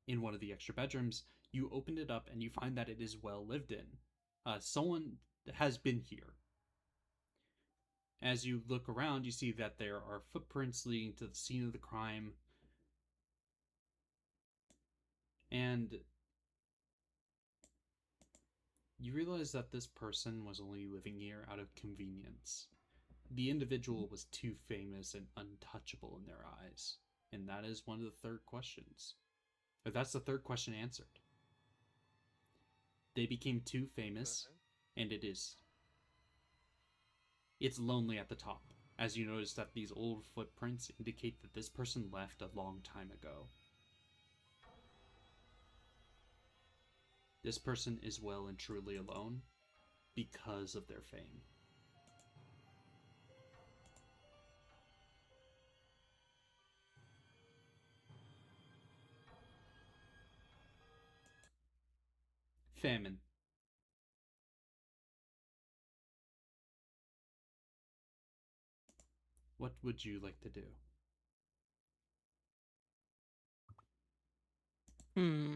in one of the extra bedrooms, you open it up and you find that it is well lived in. Someone has been here. As you look around, you see that there are footprints leading to the scene of the crime. And you realize that this person was only living here out of convenience. The individual was too famous and untouchable in their eyes. And that is one of the third questions. Or that's the third question answered. They became too famous, and it's lonely at the top, as you notice that these old footprints indicate that this person left a long time ago. This person is well and truly alone because of their fame. Famine. What would you like to do? Hmm.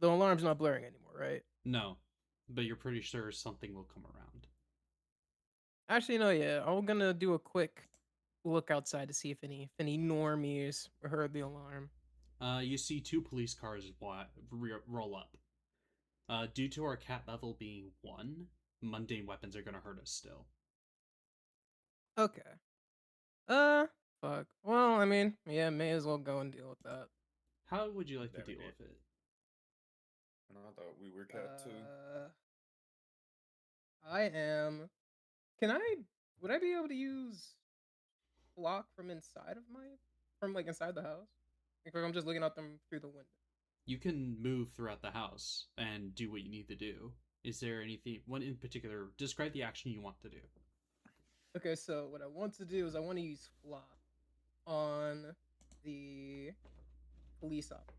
The alarm's not blaring anymore, right? No, but you're pretty sure something will come around. Actually, no. Yeah, I'm gonna do a quick look outside to see if any normies heard the alarm. You see two police cars roll up. Due to our cat level being 1, mundane weapons are going to hurt us still. Okay. Uh, fuck. Well, I mean, yeah, may as well go and deal with that. How would you like to Damn deal it. with it? And I thought we were cat too. I am. Can I? Would I be able to use block from inside of from like inside the house? Like I'm just looking at them through the window. You can move throughout the house and do what you need to do. Is there anything, one in particular, describe the action you want to do? Okay, so what I want to do is I want to use flock on the police officer.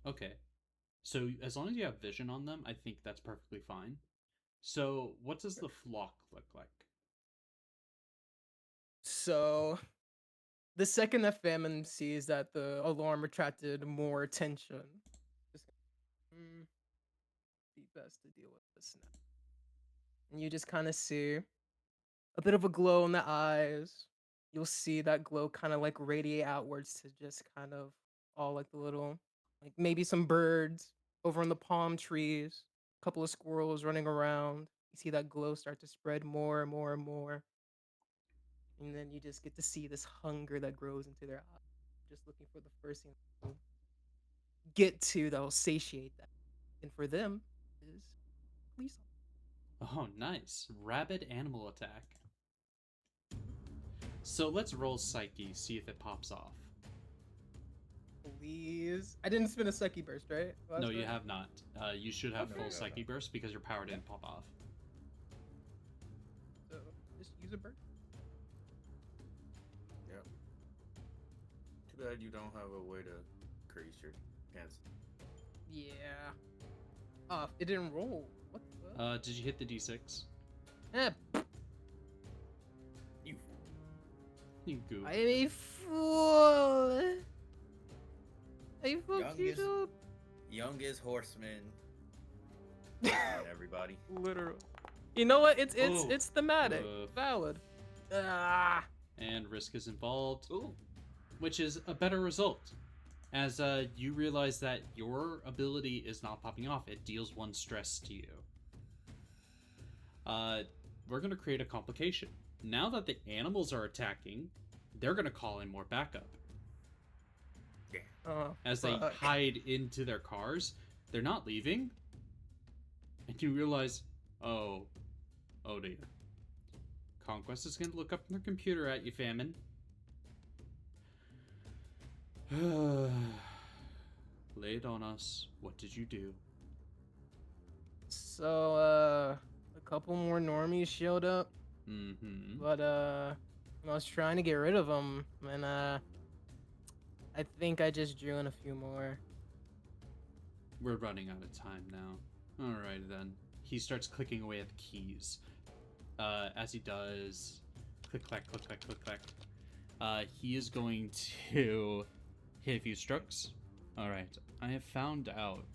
Okay. So as long as you have vision on them, I think that's perfectly fine. So what does the flock look like? So the second that Famine sees that the alarm attracted more attention, just be best to deal with this now. And you just kind of see a bit of a glow in the eyes. You'll see that glow kind of like radiate outwards to just kind of all like the little, like maybe some birds over in the palm trees, a couple of squirrels running around. You see that glow start to spread more and more and more. And then you just get to see this hunger that grows into their eyes, just looking for the first thing to get to that will satiate that. And for them is police. Oh, nice. Rabid animal attack. So let's roll Psyche, see if it pops off. Please. I didn't spin a Psyche burst, right? No, you have not. You should have Okay. full Psyche burst because your power didn't pop off. So just use a burst. Yep. Too bad you don't have a way to increase your chance. Yeah. It didn't roll. What the? Did you hit the d6? Eh, You You goof. I am a fool. I fucked you Youngest- up. youngest horseman. Everybody. Literal. You know what? It's Oh. it's thematic. Oof. Valid. Ah. And risk is involved, Ooh. which is a better result. As you realize that your ability is not popping off, it deals 1 stress to you. We're going to create a complication. Now that the animals are attacking, they're going to call in more backup. As they fuck. hide into their cars, they're not leaving. And you realize, oh dear. Conquest is going to look up on their computer at you, Famine. Lay it on us. What did you do? So a couple more normies showed up, Mm-hmm. but I was trying to get rid of them, and I think I just drew in a few more. We're running out of time now. Alright then. He starts clicking away at the keys. As he does, click clack, click clack, click clack. He is going to hit a few strokes. Alright, I have found out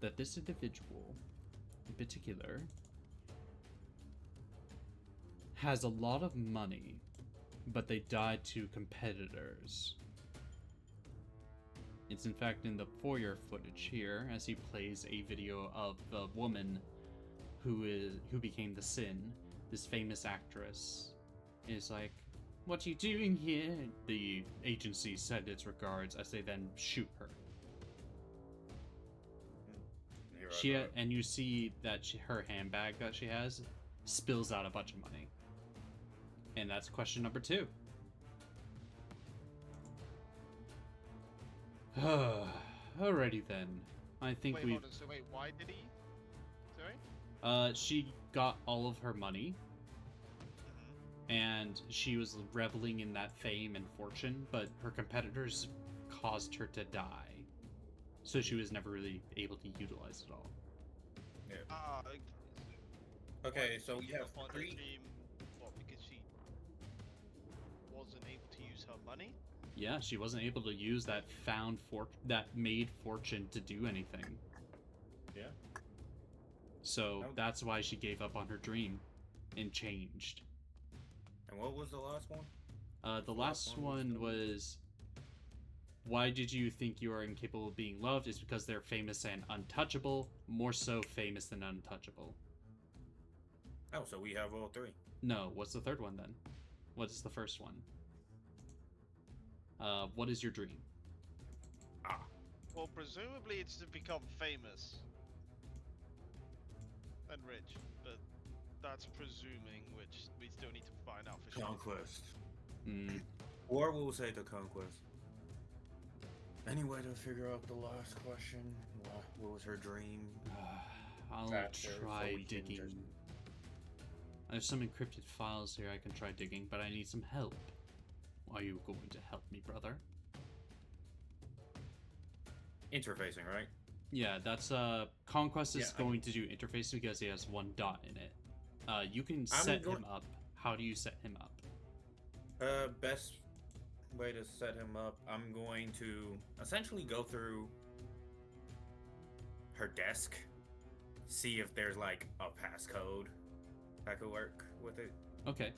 that this individual in particular has a lot of money, but they died to competitors. It's in fact in the foyer footage here as he plays a video of the woman who became the Sin, this famous actress, is like, "What are you doing here?" The agency said its regards as they then shoot her. And you see that her handbag that she has spills out a bunch of money. And that's question number 2. Alrighty then. I think Wait, we've... hold on. So wait, why did he? Sorry? She got all of her money, and she was reveling in that fame and fortune, but her competitors caused her to die. so she was never really able to utilize it all. Ah, Okay, why so did we she give have up on her 3. dream? What, because she wasn't able to use her money? Yeah, she wasn't able to use that made fortune to do anything. Yeah. So that's why she gave up on her dream and changed. And what was the last one? The last one was, why did you think you are incapable of being loved? It's because they're famous and untouchable, more so famous than untouchable. Oh, so we have all 3. No, what's the third one then? What is the first one? What is your dream? Well, presumably it's to become famous and rich, but that's presuming, which we still need to find out for sure. Conquest. Mm. Or we'll say the conquest. Any way to figure out the last question? What was her dream? I'll Faster, try so we can digging. just- I have some encrypted files here I can try digging, but I need some help. Are you going to help me, brother? Interfacing, right? Yeah, that's Conquest is Yeah, going to do interface because he has 1 dot in it. You can set him up. How do you set him up? Best way to set him up, I'm going to essentially go through her desk, see if there's like a passcode that could work with it. Okay.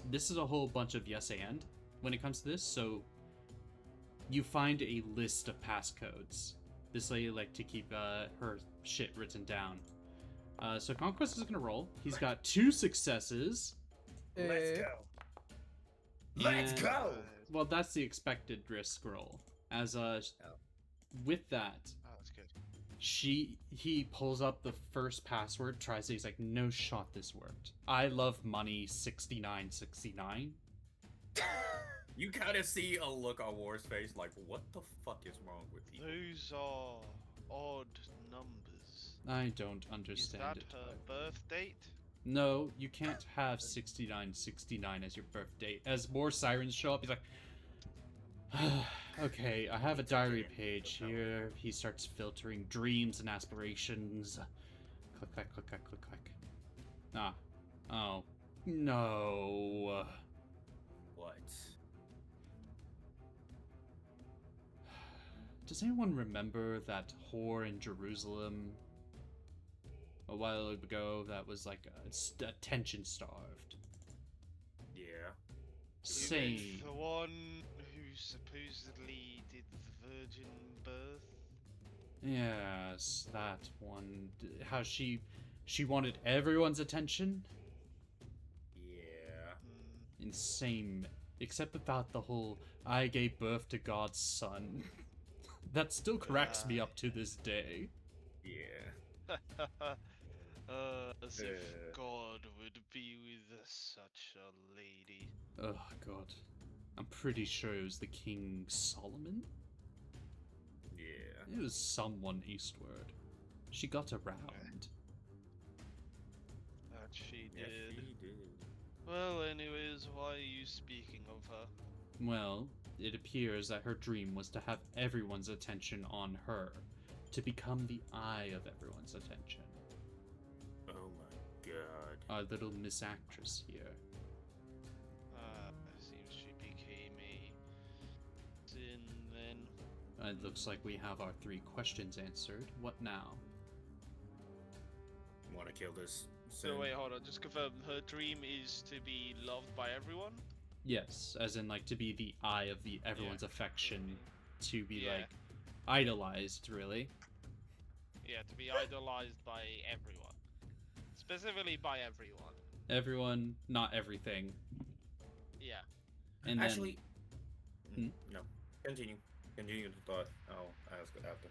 This is a whole bunch of yes and when it comes to this, so you find a list of passcodes. This lady like to keep her shit written down. So Conquest is gonna roll. He's got 2 successes. Let's go. Let's And- go. Well, that's the expected risk roll. As with that, Oh, that's good. he pulls up the first password, tries it. He's like, no shot this worked. I love money 6969. You kind of see a look on War's face like, what the fuck is wrong with people? Those are odd numbers. I don't Is understand that it. her birth date? No, you can't have 6969 as your birth date. As more sirens show up, he's like, okay, I have a diary page here. He starts filtering dreams and aspirations. Click, click, click, click, click, click. Ah. Oh. No. What? Does anyone remember that whore in Jerusalem a while ago that was like attention starved? Yeah. Say, The one who supposedly did the virgin birth? yes, that one. How she wanted everyone's attention? Yeah. Hmm. Insane. Except about the whole I gave birth to God's son. That still cracks me up to this day. Yeah. As if God would be with such a lady. Oh god. I'm pretty sure it was the King Solomon? Yeah. It was someone eastward. She got around. That she Yes, did. he did. Well, anyways, why are you speaking of her? Well, it appears that her dream was to have everyone's attention on her, to become the eye of everyone's attention. Oh my god. Our little Miss Actress here. Seems she became a sin then. It looks like we have our 3 questions answered. What now? Want to kill this? So wait, hold on. Just confirm. Her dream is to be loved by everyone. Yes, as in like to be the eye of the everyone's affection, to be Yeah. like idolized, really. Yeah, to be idolized by everyone. Specifically by everyone. Everyone, not everything. Yeah. And then, Actually, Hmm? no. Continue. Continue the thought. I'll ask it after.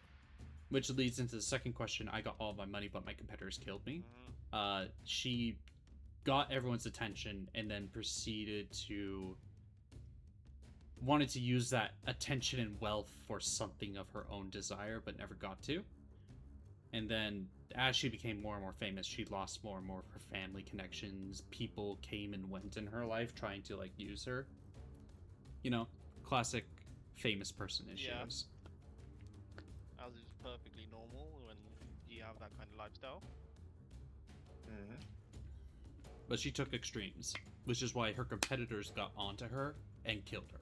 which leads into the second question. I got all my money, but my competitors killed me. Mhm. She got everyone's attention and then proceeded to wanted to use that attention and wealth for something of her own desire, but never got to. And then as she became more and more famous, she lost more and more of her family connections. People came and went in her life trying to like use her. You know, classic famous person issues. as is perfectly normal when you have that kind of lifestyle. Mm-hmm. But she took extremes, which is why her competitors got onto her and killed her.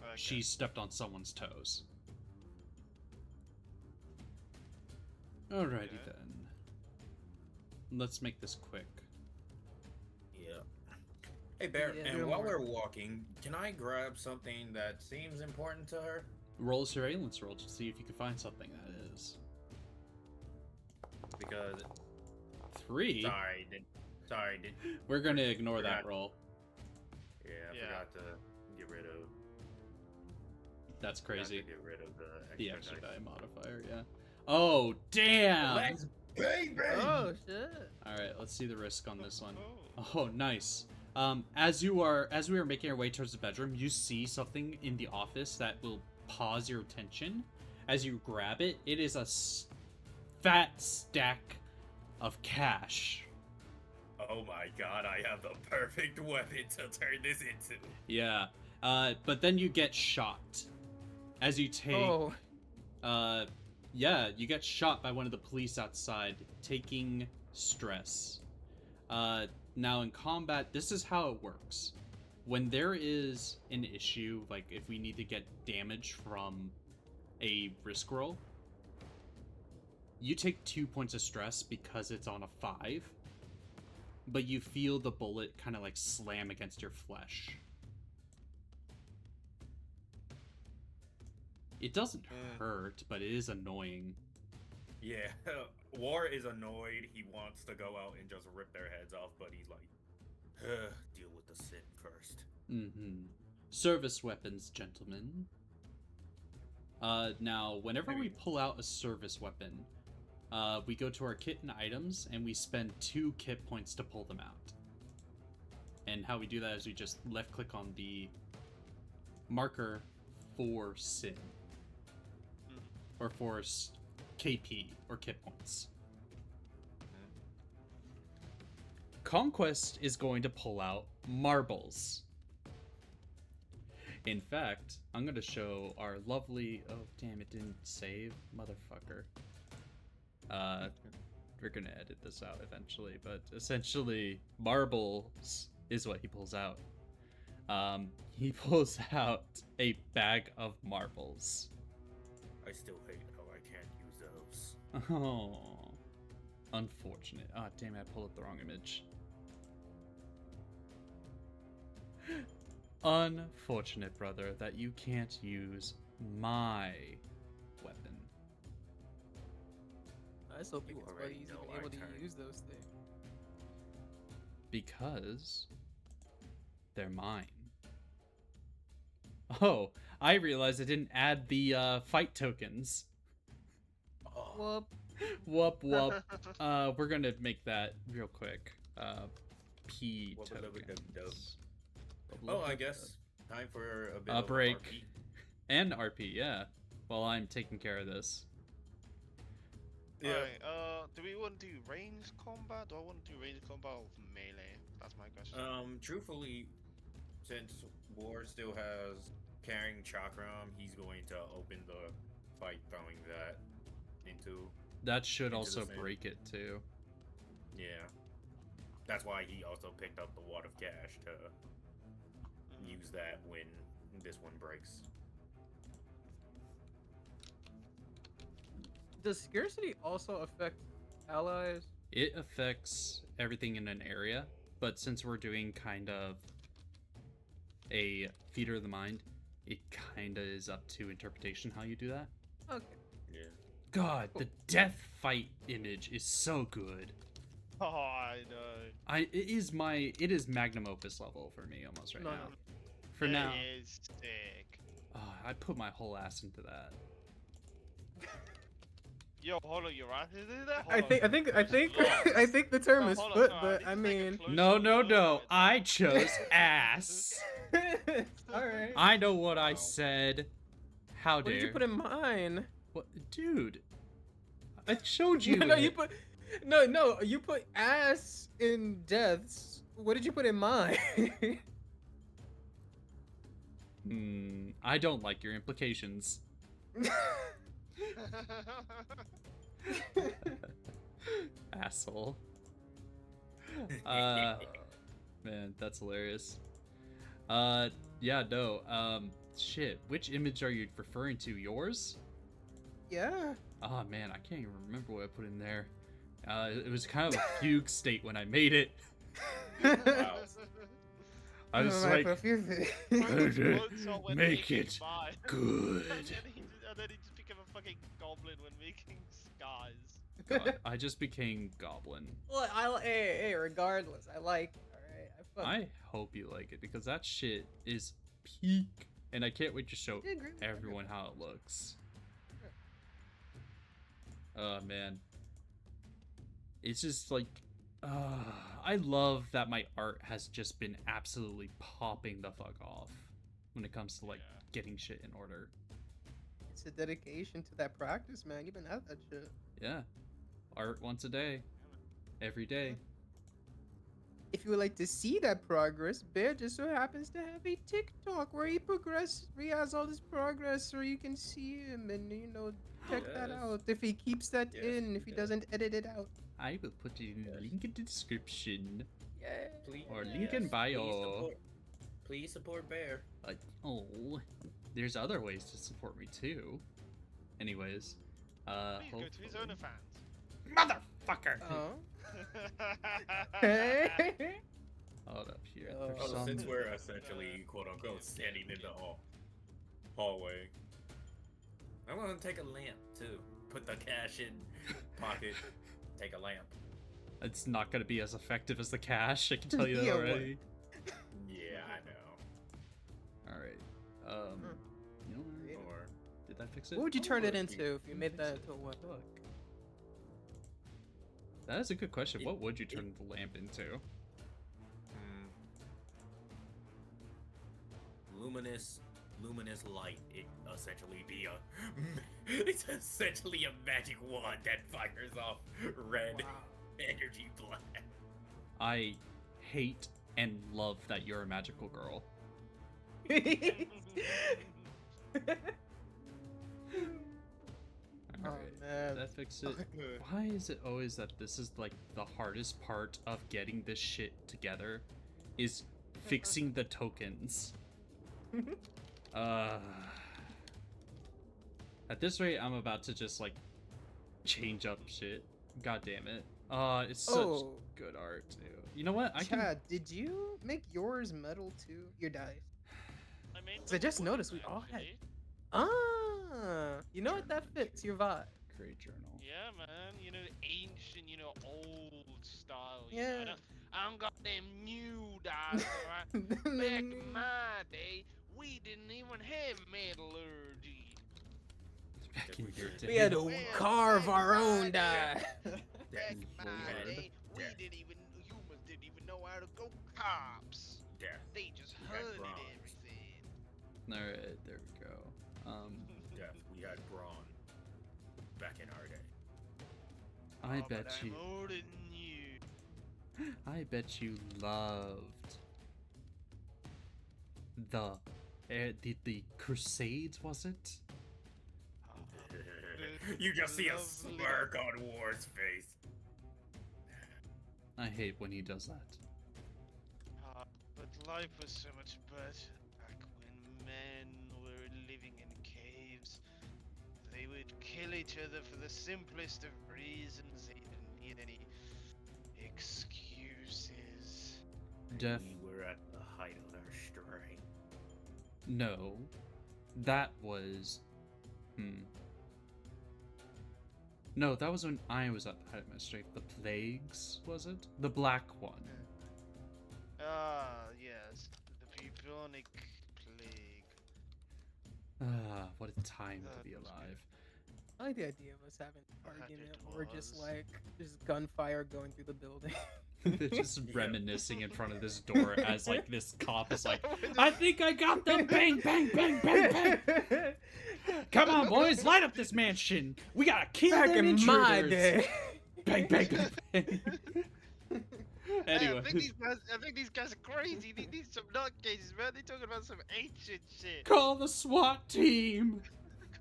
Okay. She stepped on someone's toes. Alrighty Okay. then. Let's make this quick. Yeah. Hey, Bear, Yeah, and do while more. we're walking, can I grab something that seems important to her? Roll a surveillance roll to see if you can find something that is. Because 3? sorry, We're gonna ignore that Forgot. roll. yeah, I Yeah. forgot to get rid of. That's forgot crazy. to get rid of The extra die modifier, yeah. Oh, damn! Let's baby. Oh shit. Alright, let's see the risk on this one. Oh. Oh, nice. As we are making our way towards the bedroom, you see something in the office that will pause your attention. As you grab it, it is a fat stack of cash. Oh my god, I have the perfect weapon to turn this into. Yeah. But then you get shot. As you take... Oh. Yeah, you get shot by one of the police outside, taking stress. Now in combat, this is how it works. When there is an issue, like if we need to get damage from a risk roll, you take 2 points of stress because it's on a 5, but you feel the bullet kind of like slam against your flesh. It doesn't hurt, but it is annoying. Yeah, War is annoyed. He wants to go out and just rip their heads off, but he's like, deal with the sin first. Mm-hmm. Service weapons, gentlemen. Now, whenever we pull out a service weapon, we go to our kit and items, and we spend 2 kit points to pull them out. And how we do that is we just left-click on the marker for sin. Or for KP, or kit points. Conquest is going to pull out marbles. In fact, I'm going to show our lovely... Oh, damn, it didn't save. Motherfucker. We're going to edit this out eventually, but essentially, marbles is what he pulls out. He pulls out a bag of marbles. I still hate how I can't use those. Oh, unfortunate. Ah, damn it, I pulled up the wrong image. Unfortunate, brother, that you can't use my weapon. I just hope you You explain already he's know even our able to turn. use those things. Because they're mine. Oh, I realized I didn't add the fight tokens. Oh, Whoop. Whoop whoop. We're gonna make that real quick. P Whoop, whoop, whoop, tokens. oh, I guess time for a bit A of break. RP. And RP, yeah. While I'm taking care of this. Yeah. Alright, do we want to do ranged combat? Do I want to do ranged combat or melee? That's my question. Truthfully, since War still has carrying chakram, he's going to open the fight, throwing that into. That should Into also the same. break it too. Yeah. That's why he also picked up the wad of cash to use that when this one breaks. Does scarcity also affect allies? It affects everything in an area, but since we're doing kind of a theater of the mind, it kind of is up to interpretation how you do that. Okay. Yeah. God, the death fight image is so good. Oh, I know. It is magnum opus level for me almost right No, now. no. For now, It is sick. I put my whole ass into that. Yo, hold on, your ass is in there? I think the term is Hold on, foot, sorry, but need I to take a mean. closer No, look at I chose ass. Alright. I know what I Wow. said. How What dare? did you put in mine? What, dude? I showed you. No, it. you put. No, you put ass in deaths. What did you put in mine? I don't like your implications. Asshole. Man, that's hilarious. Yeah, no. Shit. Which image are you referring to? Yours? Yeah. Oh man, I can't even remember what I put in there. It was kind of a fugue state when I made it. Wow. I was My like, perfume. make it good. And then he just became a fucking goblin when making skies. God, I just became Goblin. Well, hey, regardless, I like it. All right, I hope you like it because that shit is peak, and I can't wait to show everyone how it looks. Oh man, it's just like, I love that my art has just been absolutely popping the fuck off when it comes to like getting shit in order. It's a dedication to that practice, man. You've been at that shit. Yeah, art once a day, every day. If you would like to see that progress, Bear just so happens to have a TikTok where he has all this progress, so you can see him and check that out. If he keeps that in, if he doesn't edit it out. I will put it in the link in the description. Yeah. Please, Or link in bio. Please support Bear. Oh, there's other ways to support me too. Anyways, Please go to his hopefully- OnlyFans. Motherfucker! Oh. Hey. Hold up here. Oh, There's Oh, since some- we're essentially quote unquote standing in the hallway, I'm gonna take a lamp too. Put the cash in pocket. Take a lamp. It's not gonna be as effective as the cash. I can tell you that Yeah, what? already. Yeah, I know. All right. You know what? Or Did that fix it? What would you turn it Or- into if you made that into a what? Fuck. That is a good question. What would you turn the lamp into? luminous light. It essentially be it's essentially a magic wand that fires off red energy blast. I hate and love that you're a magical girl. Oh Alright, man. that fixed it. Why is it always that this is like the hardest part of getting this shit together? Is fixing the tokens. At this rate, I'm about to just like change up shit. God damn it. It's such good art too. You know what? Chad, did you make yours metal too? Your dice. I mean, So I just noticed we all had. You know what? That fits your vibe. Create journal. Yeah, man. You know, ancient, old style. Yeah. I don't got them new dice, right? Back in my day, we didn't even have metallurgy. Back in your day. We had to carve our own die. Back in my day, humans didn't even know how to go cops. Yeah. They just We had hunted bronze. everything. Alright, there we go. Yeah, we had brawn back in our day. I Oh, but bet I'm you. older than you. I bet you loved the Crusades, was it? You just see a Lovely. smirk on War's face. I hate when he does that. But life was so much better back when men were living in caves. They would kill each other for the simplest of reasons. They didn't need any excuses. Def. We were at the height of our strength. No. That was. No, that was when I was at the height of my strength. The plagues, was it? The black one. Yes. The bubonic plague. What a time to That be was good. alive. I like the idea of us having an argument it where we're just was. like, there's gunfire going through the building. They're just reminiscing in front of this door as like this cop is like, I think I got them. Bang, bang, bang, bang, bang. Come on, boys, light up this mansion. We gotta kill Back them in my intruders. day. Bang, bang, bang, bang. Anyway, I think these guys are crazy. They need some nutcases, man. They're talking about some ancient shit. call the SWAT team.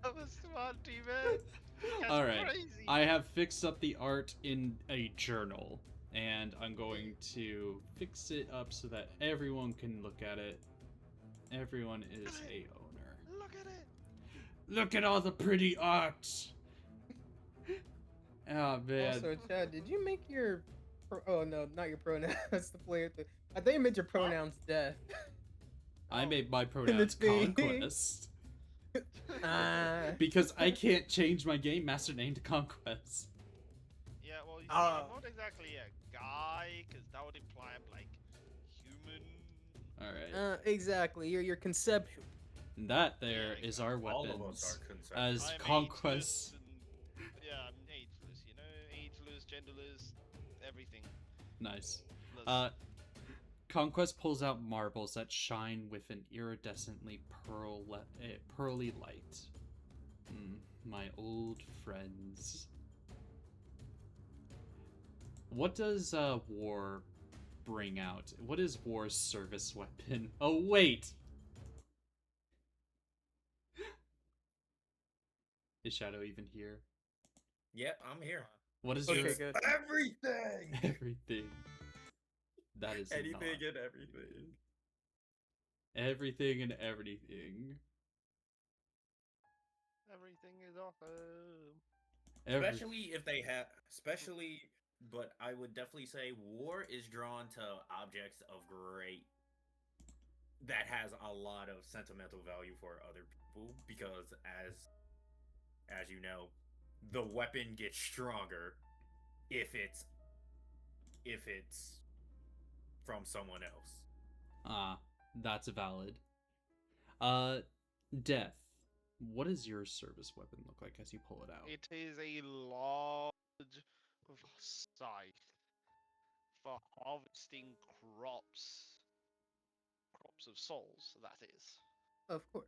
Come on, SWAT team, man. That's All right. crazy. I have fixed up the art in a journal, and I'm going to fix it up so that everyone can look at it. Everyone is a owner. Look at it. Look at all the pretty art. Oh man. Also, Chad, did you make your? Oh no, not your pronouns. That's the player thing. I think you made your pronouns death. I made my And pronouns it's me. Conquest. Ah. Because I can't change my game master name to Conquest. Yeah, well, you see, Ah. I'm not exactly a guy, because that would imply I'm like human. Alright. Exactly. You're conceptual. And that there Yeah, is our All weapons. of us are conceptual. As I'm Conquest. ageless and, yeah, I'm ageless, you know? Ageless, genderless, everything. Nice. Less. Conquest pulls out marbles that shine with an iridescently pearly light. My old friends. What does war bring out? What is war's service weapon? Oh wait! Is Shadow even here? Yep, I'm here. What is Okay, your good. Everything. everything? That is Anything not. and everything. Everything and everything. Everything is awesome. Especially if they have, but I would definitely say war is drawn to objects of great, that has a lot of sentimental value for other people, because as you know, the weapon gets stronger if it's from someone else. That's valid. Death. What does your service weapon look like as you pull it out? It is a large scythe for harvesting crops. Crops of souls, that is. Of course.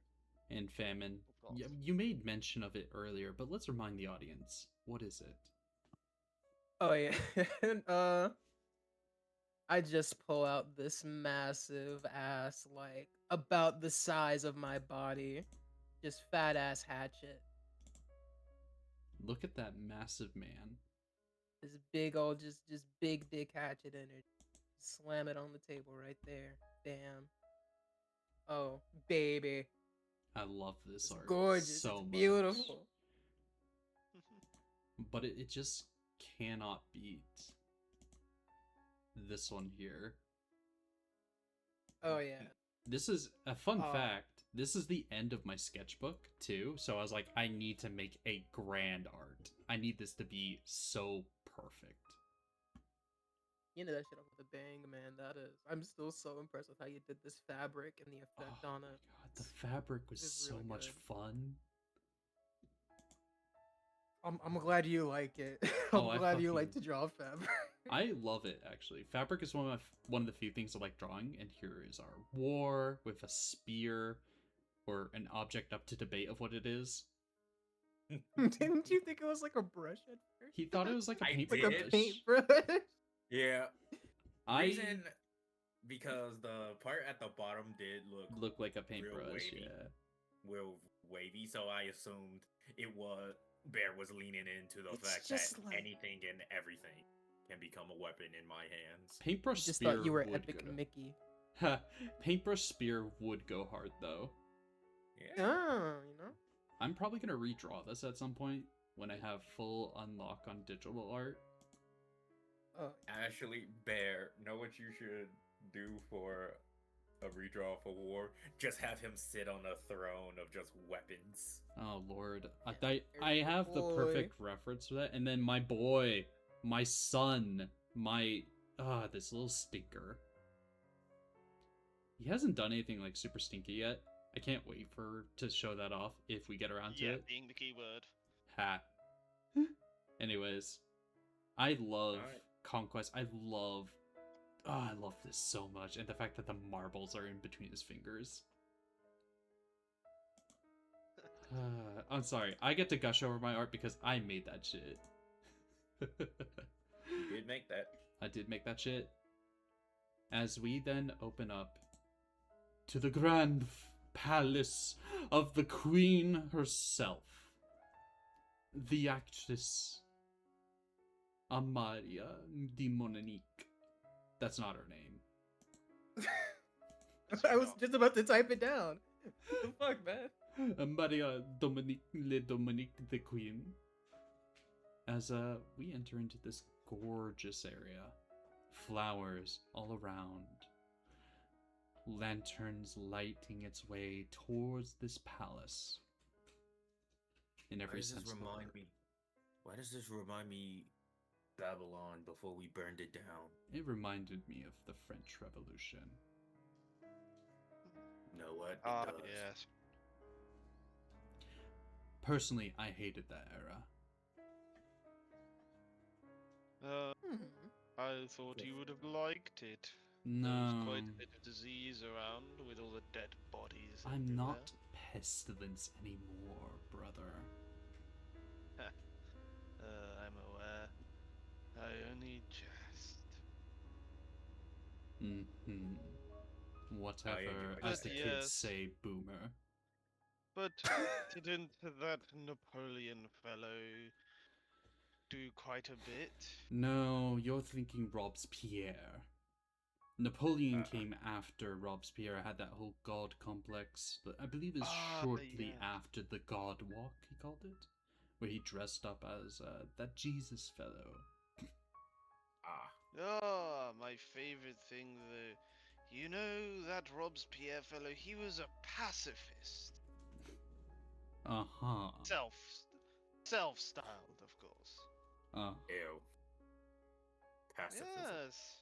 And famine. Of course. You made mention of it earlier, but let's remind the audience. What is it? Oh yeah. I just pull out this massive ass, like about the size of my body, just fat ass hatchet. Look at that massive man. This big old, just big dick hatchet in it. Slam it on the table right there. Damn. Oh baby, I love this it's art gorgeous. so It's much. beautiful. But it just cannot beat this one here. Oh yeah. This is a fun Oh. fact. This is the end of my sketchbook too, so I was like, I need to make a grand art. I need this to be so perfect. You know that shit off with a bang, man. That is. I'm still so impressed with how you did this fabric and the effect on it. God, the fabric was It's so really much good. fun. I'm glad you like it. I'm Oh, I glad you like to fucking- draw fabric. I love it actually. Fabric is one of the few things I like drawing, and here is our war with a spear or an object up to debate of what it is. Didn't you think it was like a brush at first? He thought it was like a I paintbrush. Like did. a paintbrush. Yeah. I Reason, because the part at the bottom did look like a paintbrush, wavy. yeah. real wavy, so I assumed Bear was leaning into the It's fact just that like- anything and everything can become a weapon in my hands. Paintbrush Just spear thought you were would epic go. Mickey. Paintbrush spear would go hard though. Yeah. Oh, you know. I'm probably gonna redraw this at some point when I have full unlock on digital art. Oh, Actually, Bear, know what you should do for a redraw for war? Just have him sit on a throne of just weapons. Oh lord, I There's the have the boy. perfect reference for that, and then my boy, my son, my this little stinker. He hasn't done anything like super stinky yet. I can't wait to show that off if we get around to Yeah, it. being the key word. Ha. Anyways, I love Alright. Conquest. I love this so much, and the fact that the marbles are in between his fingers. I'm sorry, I get to gush over my art because I made that shit. You did make that. I did make that shit. As we then open up to the grand palace of the queen herself. the actress Amalia de Monique. That's not her name. I was just about to type it down. What the fuck, man? Maria Dominique the Queen. As we enter into this gorgeous area, flowers all around, lanterns lighting its way towards this palace. In every sense of the word. Why does this remind me Babylon before we burned it down? It reminded me of the French Revolution. You know what? It Ah, does. yes. Personally, I hated that era. I thought you would have liked it. No, There was quite a bit of disease around with all the dead bodies. I'm everywhere. not pestilence anymore, brother. I'm aware. I only jest. Whatever, But as the kids yes. say, boomer. But didn't that Napoleon fellow do quite a bit? No, you're thinking Robespierre. Napoleon came after Robespierre had that whole god complex, that I believe is shortly after the God Walk, he called it, where he dressed up as that Jesus fellow. Oh, my favorite thing though. You know that Robespierre fellow, he was a pacifist. Uh-huh. Self-styled, of course. Ew. Pacifism. Yes.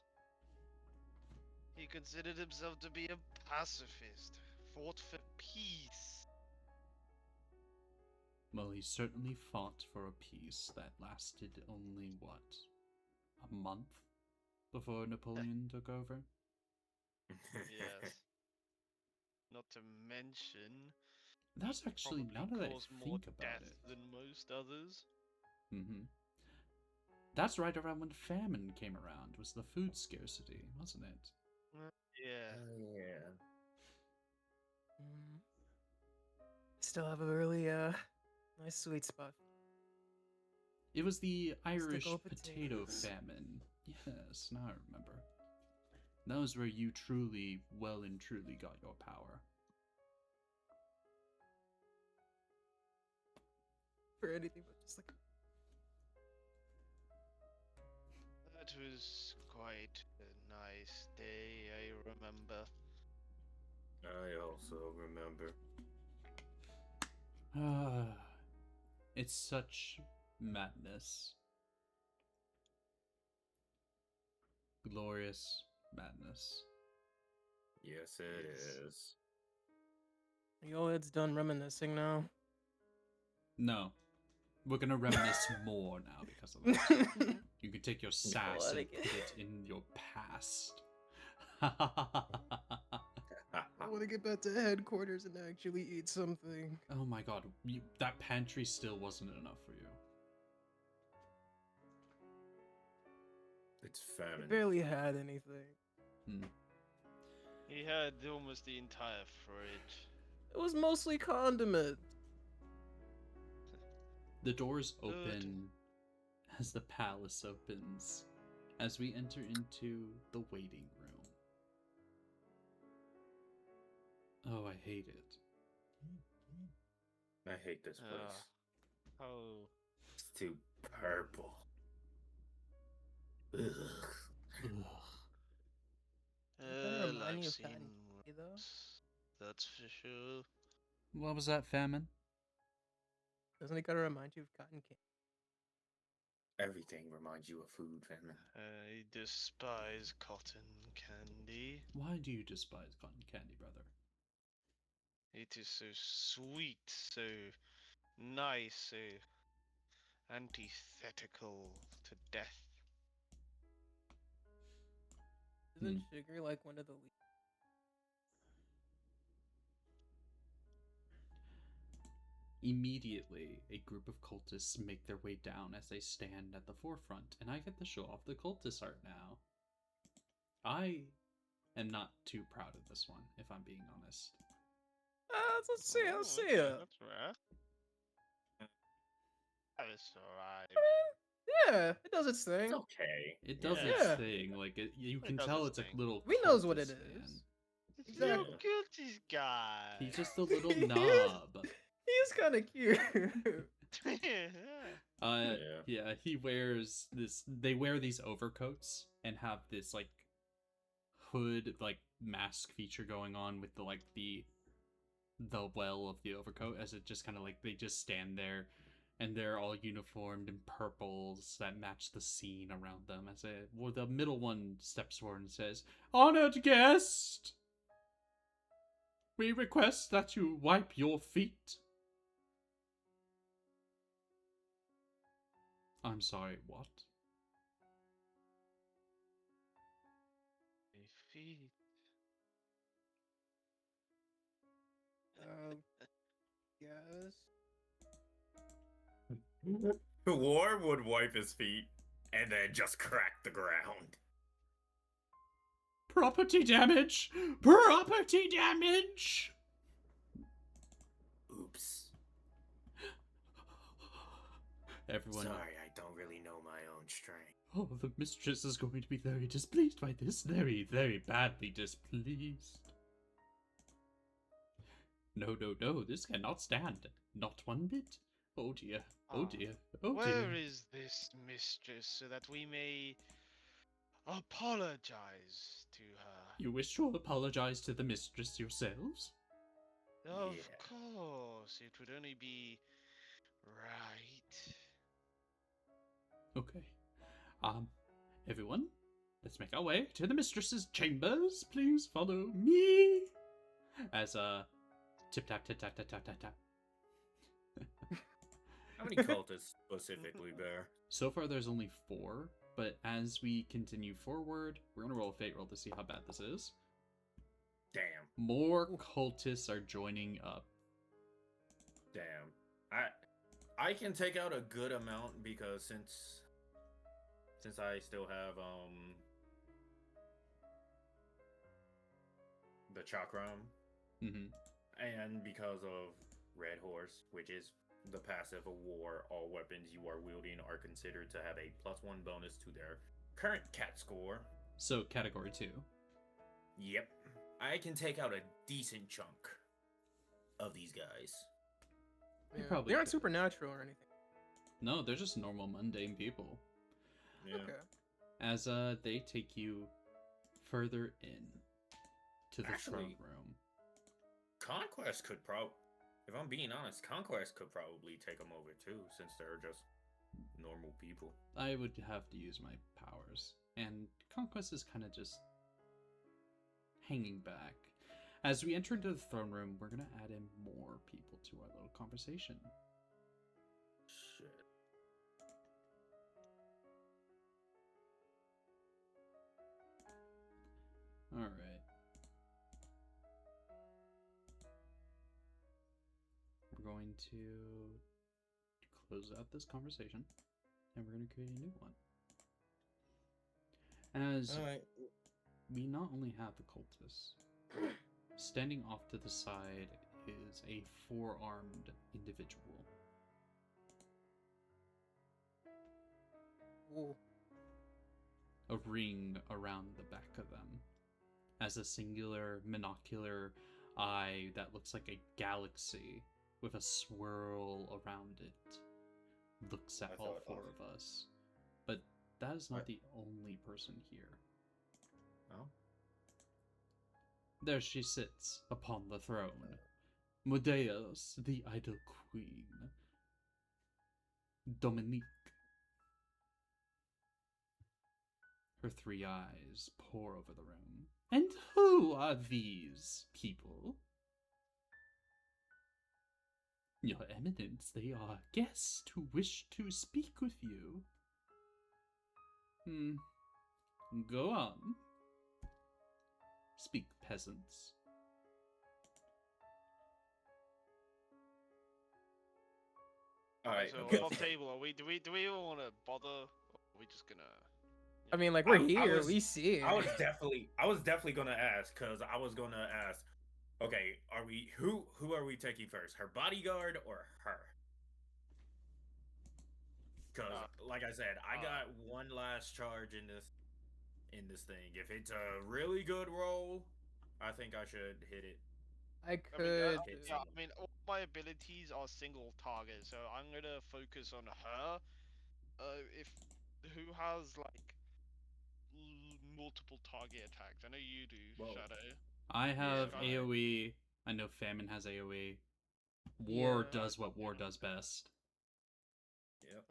He considered himself to be a pacifist, fought for peace. Well, he certainly fought for a peace that lasted only, what, a month before Napoleon took over? Yes. Not to mention, That's actually, now that I caused more think about death it. than most others. That's right around when famine came around, was the food scarcity, wasn't it? Yeah. Yeah. Still have a really nice sweet spot. It was the Irish old potato potatoes. famine. Yes, now I remember. That was where you truly, well and truly got your power. For anything but just like... That was quite a nice day, I remember. I also remember. It's such madness. Glorious madness. Yes, it is. Yo, it's done reminiscing now. No. We're gonna reminisce more now because of that. You can take your sass and put it in your past. I want to get back to headquarters and actually eat something. Oh my god, that pantry still wasn't enough for you. It's I famine. barely had anything. He had almost the entire fridge. It was mostly condiment. The doors open as the palace opens, as we enter into the waiting room. Oh, I hate it. I hate this place. Oh. It's too purple. Ugh. Remind you of I've cotton seen candy, though? worse, that's for sure. What was that, famine? Doesn't it gotta remind you of cotton candy? Everything reminds you of food, famine. I despise cotton candy. Why do you despise cotton candy, brother? It is so sweet, so nice, so antithetical to death. Isn't sugar like one of the least? Immediately, a group of cultists make their way down as they stand at the forefront, and I get to show off the cultist art now. I am not too proud of this one, if I'm being honest. Let's see, let's see Okay, it. that's rare. it's alright. Yeah, it does its thing. It's okay. It does Yeah. its Yeah. thing. Like you It can does tell its it's a thing. little. We knows what cultist, it is. man. It's Exactly. so cute, this guy. He's just a little knob. He's kind of cute. Yeah. Yeah, he wears this. They wear these overcoats and have this like hood, like mask feature going on with the well of the overcoat, as it just kind of like they just stand there, and they're all uniformed in purples that match the scene around them. As the middle one steps forward and says, "Honored guest, we request that you wipe your feet." I'm sorry, what? My feet. Yes. War would wipe his feet and then just crack the ground. Property damage! Property damage! Oops. Everyone. Sorry, I don't really know my own strength. Oh, the mistress is going to be very displeased by this. Very, very badly displeased. No, no, no, this cannot stand. Not one bit. Oh dear, oh dear, oh dear. Where is this mistress so that we may apologize to her? You wish to apologize to the mistress yourselves? Of Yeah. course, it would only be right. Okay. Everyone, let's make our way to the mistress's chambers. Please follow me. As tip tap tip tap tap tap tap tap. How many cultists specifically, Bear? So far, there's only 4, but as we continue forward, we're gonna roll a fate roll to see how bad this is. Damn. More cultists are joining up. Damn. I can take out a good amount because since I still have the chakram, Mm-hmm. and because of Red Horse, which is the passive of war, all weapons you are wielding are considered to have a +1 bonus to their current cat score. So category 2. Yep. I can take out a decent chunk of these guys. You Yeah. probably They aren't could. supernatural or anything. No, they're just normal mundane people. Yeah. Okay. As they take you further in to the throne Actually- room. Conquest could if I'm being honest, Conquest could probably take them over too, since they're just normal people. I would have to use my powers, and Conquest is kind of just hanging back. As we enter into the throne room, we're gonna add in more people to our little conversation. Shit. All right. We're going to close out this conversation, and we're going to create a new one. As Alright. we not only have the cultists, standing off to the side is a 4-armed individual. Ooh. A ring around the back of them, as a singular monocular eye that looks like a galaxy with a swirl around it looks at I all thought 4 of- of us. But that is not What? the only person here. Oh? There she sits upon the throne. Modeus, the idol queen. Dominique. Her 3 eyes pour over the room. And who are these people? Your Eminence, they are guests who wish to speak with you. Go on. Speak, peasants. Alright. So okay. on table, do we even want to bother? Or are we just gonna? I mean, like, we're I here. was- We see it. I was definitely gonna ask, because I was gonna ask, okay, who are we taking first? Her bodyguard or her? Because, like I said, I got one last charge in this thing. If it's a really good roll, I think I should hit it. I I could. mean, all my abilities are single target, so I'm gonna focus on her. If who has like multiple target attacks? I know you do, Whoa. Shadow. I have Yeah. AoE. I know Famine has AoE. War does what War does best. Yep.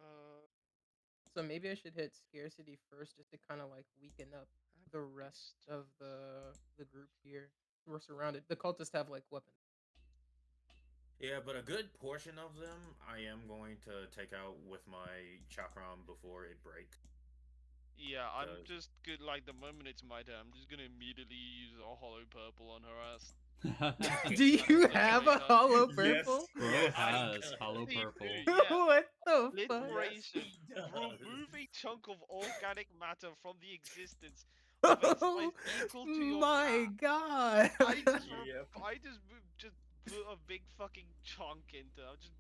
So maybe I should hit scarcity first, just to kind of like weaken up the rest of the group here. We're surrounded. The cultists have like weapons. Yeah, but a good portion of them I am going to take out with my chakram before it breaks. Yeah, I'm just good. Like the moment it's my turn, I'm just gonna immediately use a hollow purple on her ass. Do you have a hollow purple? Bro Yes, has he hollow does. purple. Yeah. What the fuck? Liberation. Yes, he does. Remove a chunk of organic matter from the existence of a size equal to your My palm. god! Yep. I just put a big fucking chunk into. Just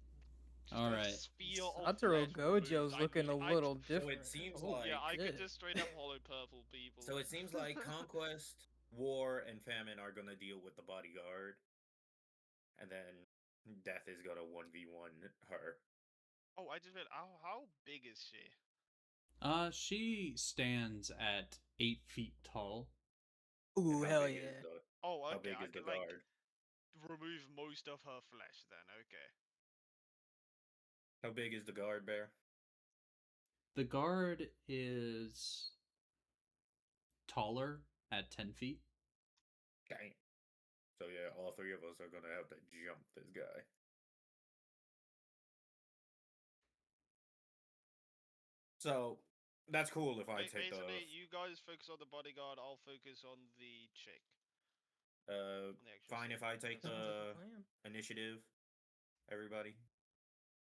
All a right. sphere of Satoru flesh Gojo's removed. looking a little different. it seems Holy like- Yeah, I could shit. just straight up hollow purple people. So it seems like Conquest, War, and Famine are gonna deal with the bodyguard. And then Death is gonna 1v1 her. Oh, I just read. How big is she? She stands at 8 feet tall. Ooh, How hell big is yeah. Oh, okay. How big I is the can like guard? remove most of her flesh then. Okay. How big is the guard, Bear? The guard is taller at 10 feet. Okay. So yeah, all three of us are gonna have to jump this guy. So that's cool if I take Basically, you guys focus on the bodyguard. I'll focus on the chick. the. The actual Fine chick. if I take Sounds like a the plan. initiative. Everybody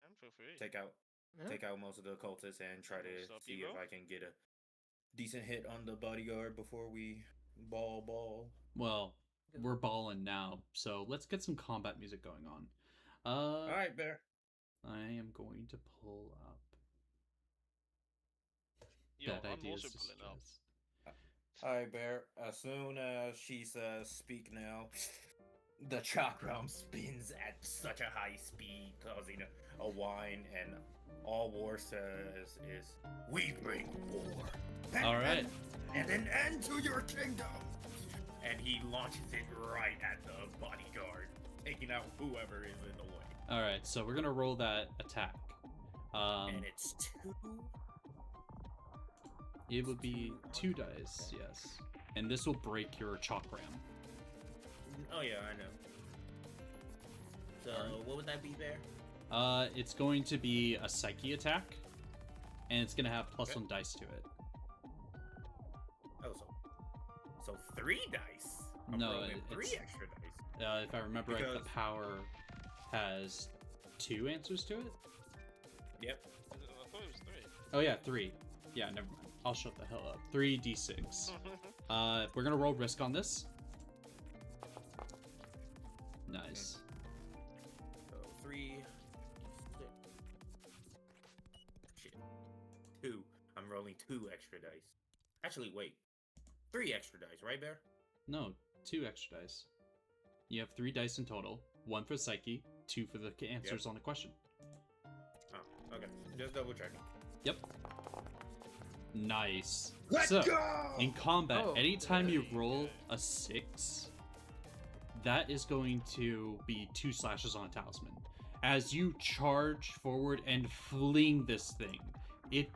And feel free. take out Yeah. take out most of the cultists and try to Stop see you, if bro. I can get a decent hit on the bodyguard before we ball. Well, we're balling now, so let's get some combat music going on. All right, Bear. I am going to pull up. Yo, Bad I'm ideas also to pulling up. stress. All right, Bear. As soon as she says "speak now," the chakram spins at such a high speed, causing a whine, and all War says is, "We bring war." All right. And an end to your kingdom. And he launches it right at the bodyguard, taking out whoever is in the way. All right, so we're gonna roll that attack. And it's 2. It would be 2 dice, yes, and this will break your chakram. Oh yeah, I know. So Alright. what would that be there? It's going to be a psyche attack, and it's gonna have +1 Okay. dice to it. Oh, so 3 dice. I'm No, rolling 3 it's- extra dice. If I remember right, the Because- power has 2 answers to it. Yep. I thought it was 3. Oh yeah, 3. Yeah, never mind. I'll shut the hell up. 3d6. We're gonna roll risk on this. Nice. So 3. Shit. 2. I'm rolling 2 extra dice. Actually, wait. 3 extra dice, right, Bear? No, 2 extra dice. You have 3 dice in total. 1 for psyche, 2 for the answers on the question. Oh, okay. Just double checking. Yep. Nice. Let's So, go! in combat, Oh, anytime you okay. roll a 6, that is going to be 2 slashes on a talisman. As you charge forward and fling this thing,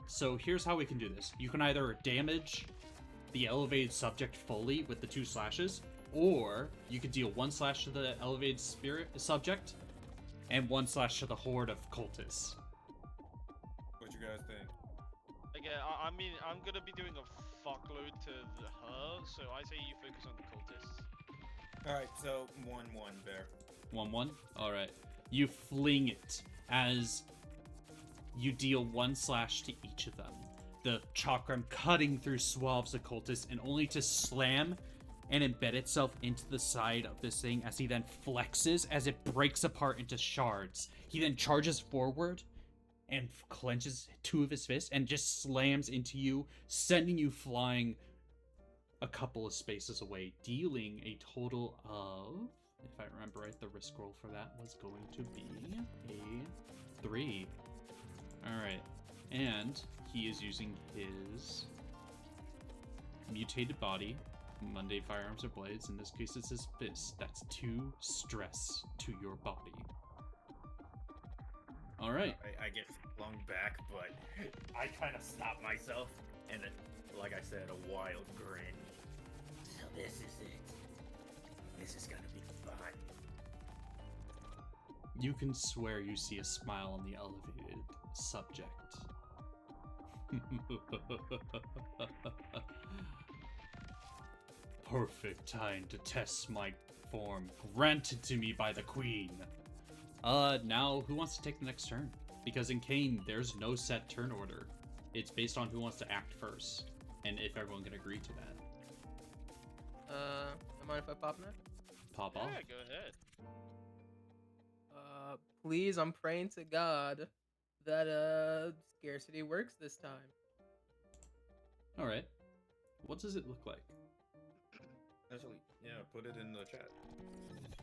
so here's how we can do this. You can either damage the elevated subject fully with the 2 slashes, or you could deal 1 slash to the elevated subject and 1 slash to the horde of cultists. What you guys think? Again, I mean, I'm gonna be doing a fuckload to her, so I say you focus on the cultists. Alright, so 1-1, Bear. 1-1. All right. You fling it as you deal 1 slash to each of them. The chakram cutting through swaths of cultists, and only to slam and embed itself into the side of this thing as he then flexes as it breaks apart into shards. He then charges forward and clenches two of his fists and just slams into you, sending you flying a couple of spaces away, dealing a total of, if I remember right, the risk roll for that was going to be a 3. Alright, and he is using his mutated body, mundane firearms or blades, in this case it's his fist. That's 2 stress to your body. Alright. I get flung back, but I kind of stopped myself, and like I said, a wild grin. So this is it. This is gonna be fun. You can swear you see a smile on the elevated subject. Perfect time to test my form, granted to me by the Queen. Now, who wants to take the next turn? Because in CAIN, there's no set turn order. It's based on who wants to act first, and if everyone can agree to that. Mind if I pop now? Pop off. Yeah, go ahead. Please, I'm praying to God that scarcity works this time. Alright. What does it look like? Actually, yeah, put it in the chat.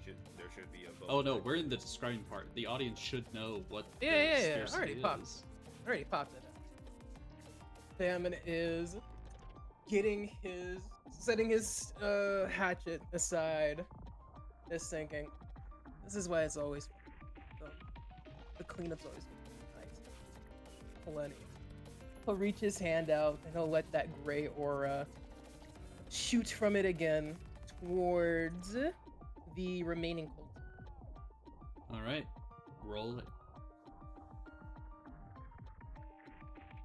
There should be a vote. Oh no, we're in the describing part. The audience should know what the Yeah. scarcity Already is. popped. Already popped it up. Famine is setting his hatchet aside, just thinking, this is why it's always the cleanup's always nice. Plenty. He'll reach his hand out and he'll let that gray aura shoot from it again towards the remaining cult. Alright, roll it.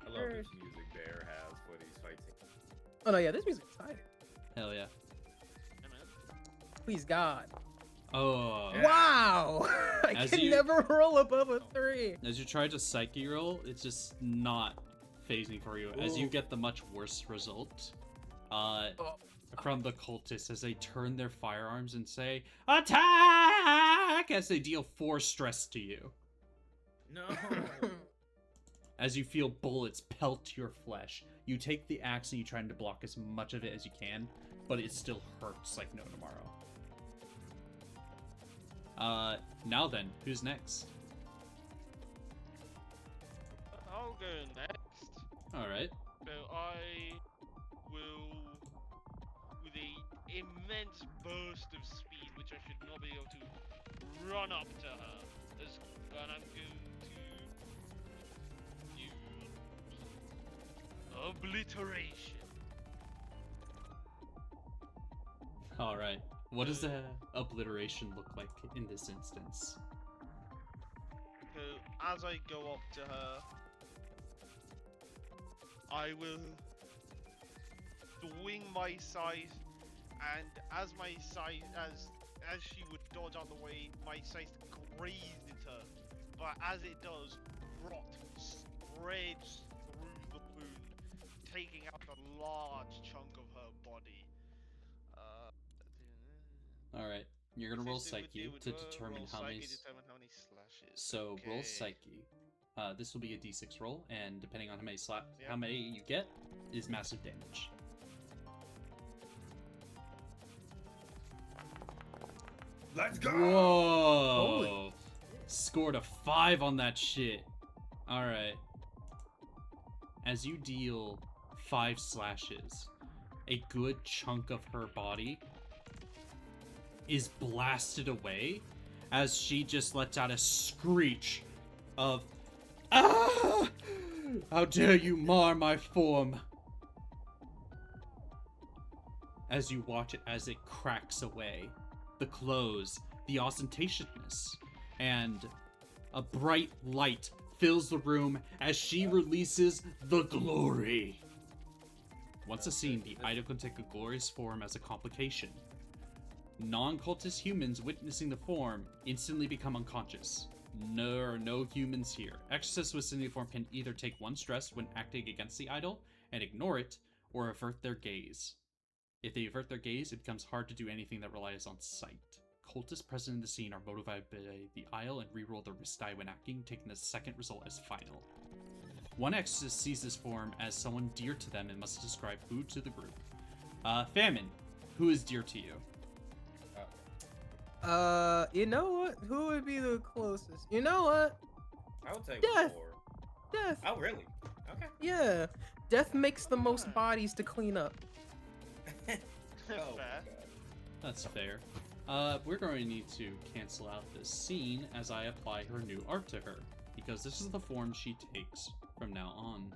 I love this music Bear has for these fights. Oh no, yeah, this music's tight. Hell yeah. Hey, man. Please God. Oh. Yeah. Wow! I As can you- never roll above a 3. As you try to psyche roll, it's just not phasing for you. As you Ooh. get the much worse result, from the cultists as they turn their firearms and say, "Attack!" as they deal 4 stress to you. No. As you feel bullets pelt your flesh, you take the axe and you try to block as much of it as you can, but it still hurts like no tomorrow. Now then, who's next? I'll go next. Alright. So I will, with a immense burst of speed, which I should not be able to run up to her, and I'm going to use obliteration. Alright. What does the obliteration look like in this instance? So as I go up to her, I will swing my scythe, and as she would dodge out the way, my scythe grazes her. But as it does, rot spreads through the wound, taking out a large chunk of her body. Alright. You're gonna roll Assisted with Psyche the- to roll determine how many... Psyche, determine how many slashes. So roll Okay. Psyche. This will be a d6 roll, and depending on how many Yep. how many you get, is massive damage. Let's go. Whoa! Holy Scored a 5 on that shit. Alright. As you deal 5 slashes, a good chunk of her body is blasted away as she just lets out a screech of, "Ah! How dare you mar my form!" As you watch it as it cracks away, the clothes, the ostentatiousness, and a bright light fills the room as she releases the glory. Once a scene, the item can take a glorious form as a complication. Non-cultist humans witnessing the form instantly become unconscious. No humans here. Exorcists within the form can either take 1 stress when acting against the idol and ignore it, or avert their gaze. If they avert their gaze, it becomes hard to do anything that relies on sight. cultists present in the scene are motivated by the Isle and reroll the risk die when acting, taking the second result as final. One exorcist sees this form as someone dear to them and must describe who to the group. Famine, who is dear to you? You know what? Who would be the closest? You know what? I would say Death. War. Death. Oh, really? Okay. Yeah. Death makes the most bodies to clean up. Oh, Fair. God. That's fair. We're going to need to cancel out this scene as I apply her new art to her, because this is the form she takes from now on.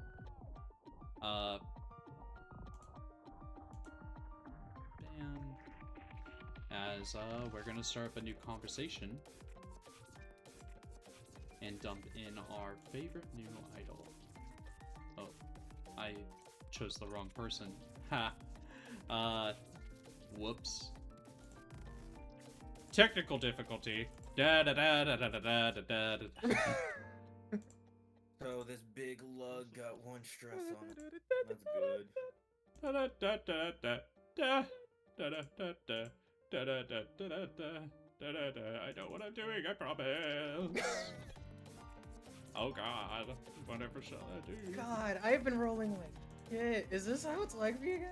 Bam. As, we're gonna start up a new conversation and dump in our favorite new idol. Oh, I chose the wrong person. Ha! Whoops. Technical difficulty. Da da da da da da da da da. So this big lug got one stress on it. That's good. Da da da da da da da da da da. Da, da, da, da, da, da, da, da, da. I know what I'm doing, I promise. Oh god, whatever shall I do? God, I've been rolling like shit. Is this how it's like for you guys?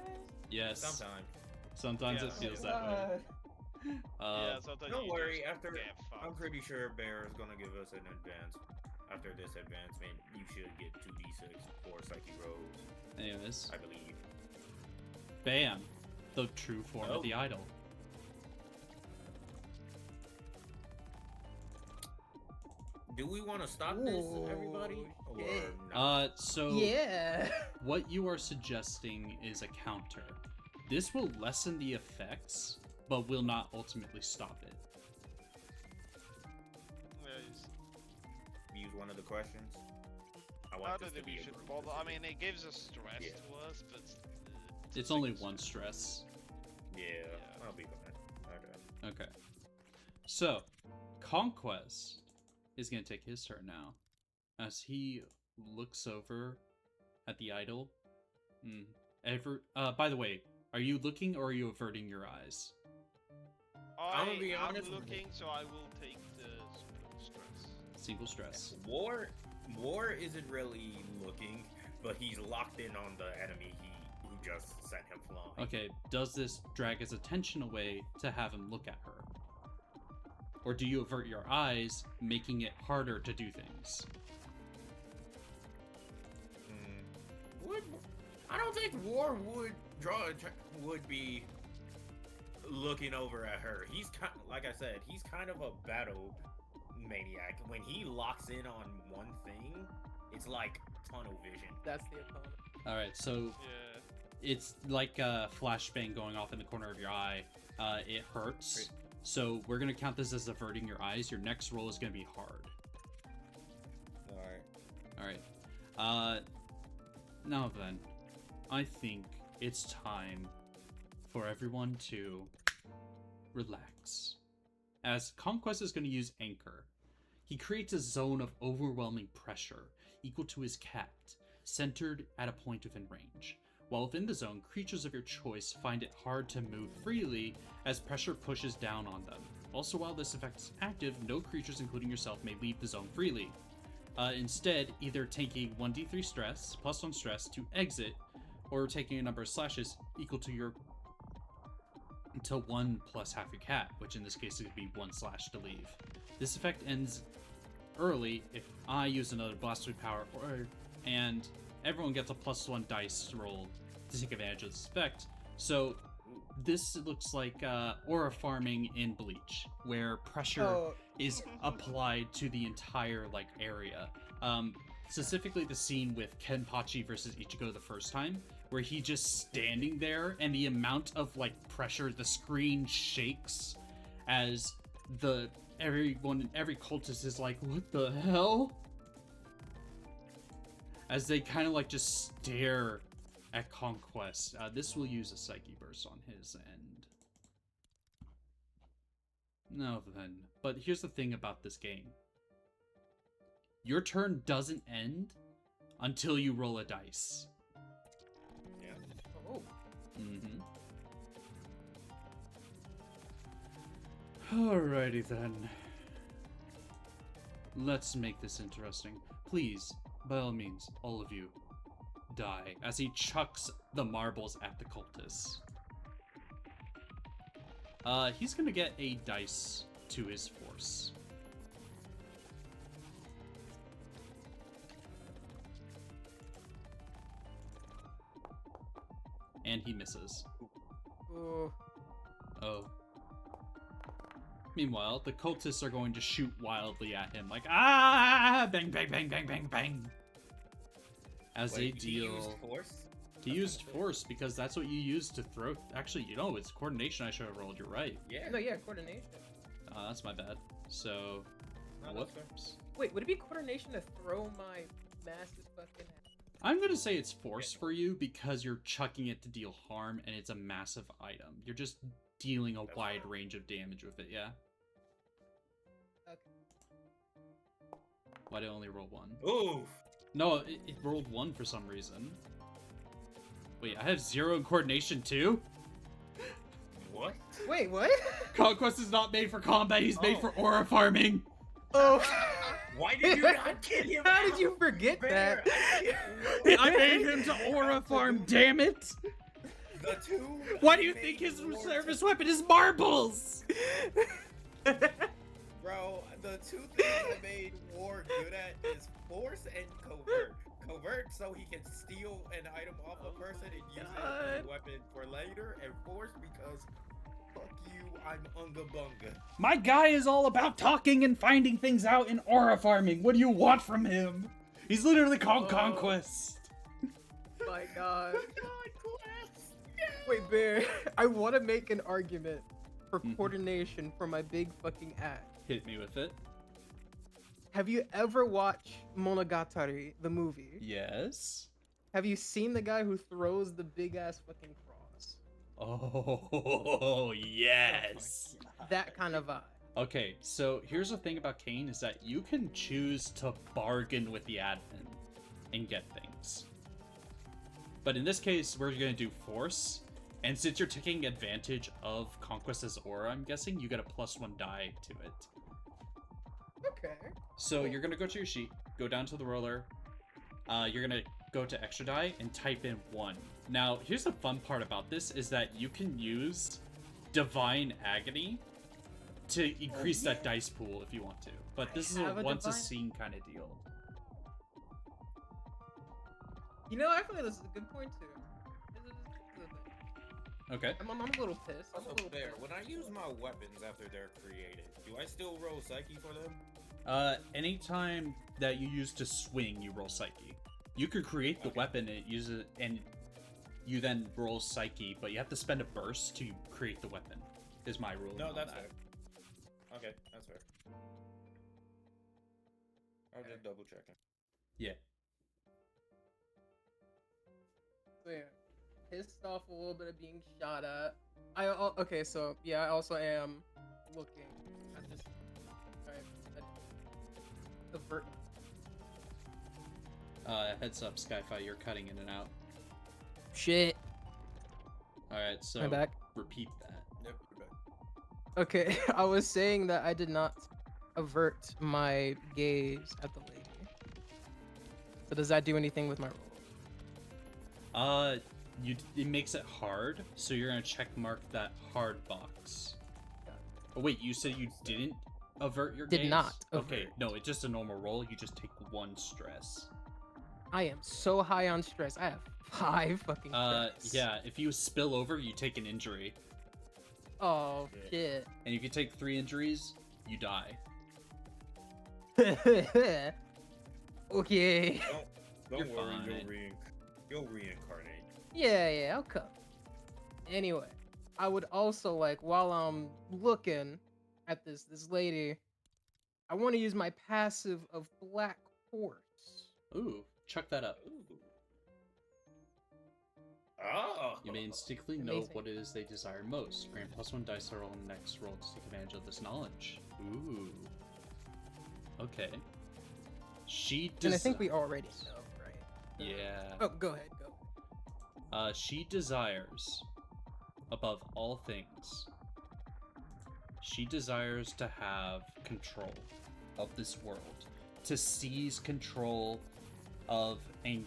Yes. Sometimes. Sometimes Yeah. it feels that way. Yeah, sometimes Don't you worry, just after get I'm fucked. pretty sure Bear is gonna give us an advance. After this advancement, you should get 2d6 for Psyche rolls, Anyways, I believe. bam. The true form Oh. of the idol. Do we want to stop this, everybody? Or yeah. no? So Yeah. what you are suggesting is a counter. This will lessen the effects, but will not ultimately stop it. Yes. Use one of the questions. I I want don't this to think be we a should group bother. I decision. mean, it gives us stress Yeah. to us, but It's only one stress. Yeah, Yeah. I'll be fine. Okay. Okay. So, Conquest is going to take his turn now. As he looks over at the idol. By the way, are you looking or are you averting your eyes? I'm gonna be I'm honest with looking, so I will take the stress. Single stress. War isn't really looking, but he's locked in on the enemy who just sent him flying. Okay, does this drag his attention away to have him look at her? Or do you avert your eyes, making it harder to do things? I don't think War would would be looking over at her. He's kind, like I said, he's kind of a battle maniac. When he locks in on one thing, it's like tunnel vision. That's the opponent. Alright, so Yeah. it's like a flashbang going off in the corner of your eye. It hurts. So we're going to count this as averting your eyes. Your next roll is going to be hard. Alright. Alright. Now then, I think it's time for everyone to relax. As Conquest is going to use Anchor, he creates a zone of overwhelming pressure equal to his cat, centered at a point within range. While within the zone, creatures of your choice find it hard to move freely as pressure pushes down on them. Also, while this effect is active, no creatures, including yourself, may leave the zone freely. Instead, either taking 1d3 stress, plus 1 stress to exit, or taking a number of slashes equal to your until 1 plus half your cat, which in this case would be 1 slash to leave. This effect ends early if I use another blasphemy power, and everyone gets a +1 dice roll to take advantage of this effect. So this looks like aura farming in Bleach, where pressure is applied to the entire area. Specifically the scene with Kenpachi versus Ichigo the first time, where he just standing there and the amount of pressure, the screen shakes as every cultist is like, what the hell? As they kind of just stare at Conquest. This will use a Psyche Burst on his end. No then. But here's the thing about this game. Your turn doesn't end until you roll a dice. Yeah. Oh. Mm-hmm. Alrighty then. Let's make this interesting. Please, by all means, all of you, die as he chucks the marbles at the cultists. He's gonna get a dice to his force. And he misses. Oh. Oh. Meanwhile, the cultists are going to shoot wildly at him, like, ah! Bang, bang, bang, bang, bang, bang! As they deal... He used force? He used force because that's what you use to throw... Actually, you know, it's coordination I should have rolled, you're right. Yeah. No, yeah, coordination. That's my bad. So... No, that's fair. whoops. Wait, would it be coordination to throw my massive fucking... I'm gonna say it's force for you because you're chucking it to deal harm and it's a massive item. You're just dealing a wide range of damage with it, yeah? Okay. Why did it only roll one? Ooh. No, it rolled one for some reason. Wait, I have 0 in coordination too? What? Wait, what? Conquest is not made for combat, he's made Oh. for aura farming! Oh. Why did you not get him? How did you forget that? I made him to aura farm, damn it! The two. Why do you think his service weapon is marbles? Bro, the two things I made War good at is force and covert. Covert so he can steal an item off a person and use it as a weapon for later, and force because fuck you, I'm unga bunga. My guy is all about talking and finding things out in aura farming. What do you want from him? He's literally called Conquest. My god. Wait, Bear, I want to make an argument for coordination for my big fucking act. Hit me with it. Have you ever watched Monogatari, the movie? Yes. Have you seen the guy who throws the big ass fucking cross? Oh, yes. That kind of vibe. Okay, so here's the thing about CAIN is that you can choose to bargain with the admin and get things. But in this case, we're going to do force. And since you're taking advantage of Conquest's aura, I'm guessing you get a +1 die to it. Okay. So you're going to go to your sheet, go down to the roller. You're going to go to extra die and type in 1. Now, here's the fun part about this is that you can use Divine Agony to increase that dice pool if you want to. But this is a once a scene kind of deal. You know, I feel like this is a good point too. Okay. I'm a little pissed. I'm a Also, little Bear, pissed. when I use my weapons after they're created, do I still roll Psyche for them? Anytime that you use to swing, you roll Psyche. You could create the weapon and use it, and you then roll Psyche, but you have to spend a burst to create the weapon. Is my rule. No, that's fair. Okay, that's fair. I'm just double checking. Yeah. So yeah, pissed off a little bit of being shot at. Okay, so yeah, I also am looking at this. Alright, avert. Heads up, Skyfi, you're cutting in and out. Shit. Alright, so I'm back. repeat that. Yep, you're back. Okay, I was saying that I did not avert my gaze at the lady. So does that do anything with my roll? It makes it hard, so you're gonna check mark that hard box. Oh wait, you said you didn't avert your gaze? Did not Okay, avert. no, it's just a normal roll. You just take 1 stress. I am so high on stress. I have 5 fucking stress. Yeah, if you spill over, you take an injury. Oh, shit. And if you take 3 injuries, you die. Okay. Don't You're worry, fine. you'll reincarnate. Yeah, I'll come. Anyway, I would also like, while I'm looking at this lady, I want to use my passive of Black Horse. Ooh, chuck that up. Ooh. Oh. You may instinctively know Amazing. what it is they desire most. Grant +1 dice roll on the next roll to take advantage of this knowledge. Ooh. Okay. She And I think we already know, right? Yeah. Oh, go ahead, go. She desires, above all things, She desires to have control of this world, to seize control of and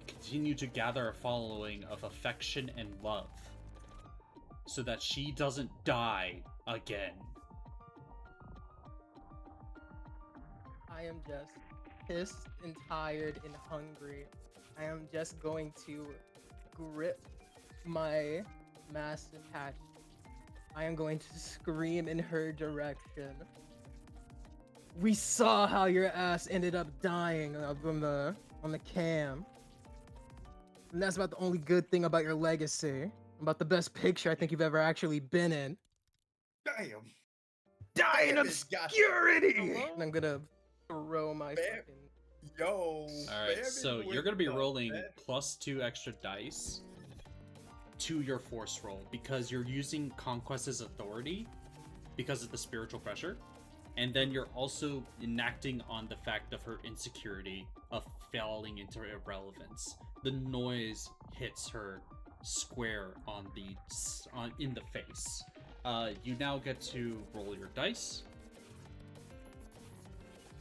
continue to gather a following of affection and love, so that she doesn't die again. I am just pissed and tired and hungry. I am just going to grip my massive hatchet. I am going to scream in her direction. We saw how your ass ended up dying on the cam. And that's about the only good thing about your legacy. About the best picture I think you've ever actually been in. Damn. Die in Damn, this guy- obscurity! Hello? And I'm gonna throw my Bam. fucking... Yo. Alright, Bam so is you're gonna be with rolling the +2 extra dice to your force roll because you're using Conquest's authority because of the spiritual pressure. And then you're also enacting on the fact of her insecurity of falling into irrelevance. The noise hits her square in the face. You now get to roll your dice.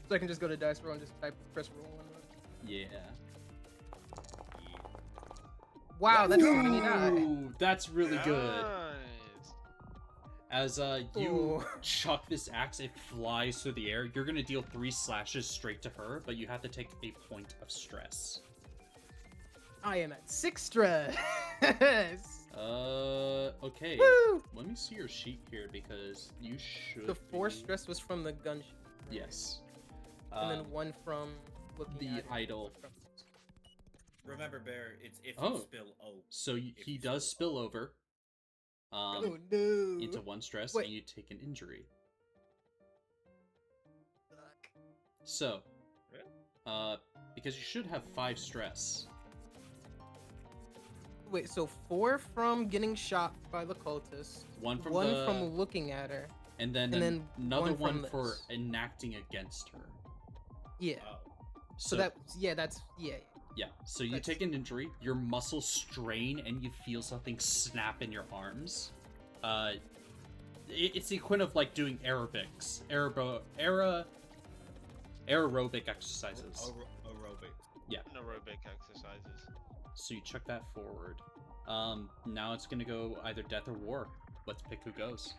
So I can just go to dice roll and just press roll on it. Yeah. Wow, that's Ooh. 29. Ooh, that's really good. Nice. As you Ooh. chuck this axe, it flies through the air. You're gonna deal 3 slashes straight to her, but you have to take a point of stress. I am at 6 stress. Okay. Woo! Let me see your sheet here because you should. The 4 be- stress was from the gunshot. right? Yes. And then 1 from looking the at it. idol. Remember, Bear, it's if Oh. you spill So If he you does spill over Oh no. into 1 stress, Wait. and you take an injury. Fuck. So, because you should have 5 stress. Wait, so 4 from getting shot by the cultist, 1 from 1 the, from looking at her. and then then another one one from for this. enacting against her. Yeah. Oh. So that's yeah. Yeah, so you That's- take an injury, your muscles strain, and you feel something snap in your arms. It's the equivalent of like doing aerobics, aerobic exercises. Aerobics. Aerobic exercises. So you chuck that forward. Now it's gonna go either death or war. Let's pick who goes.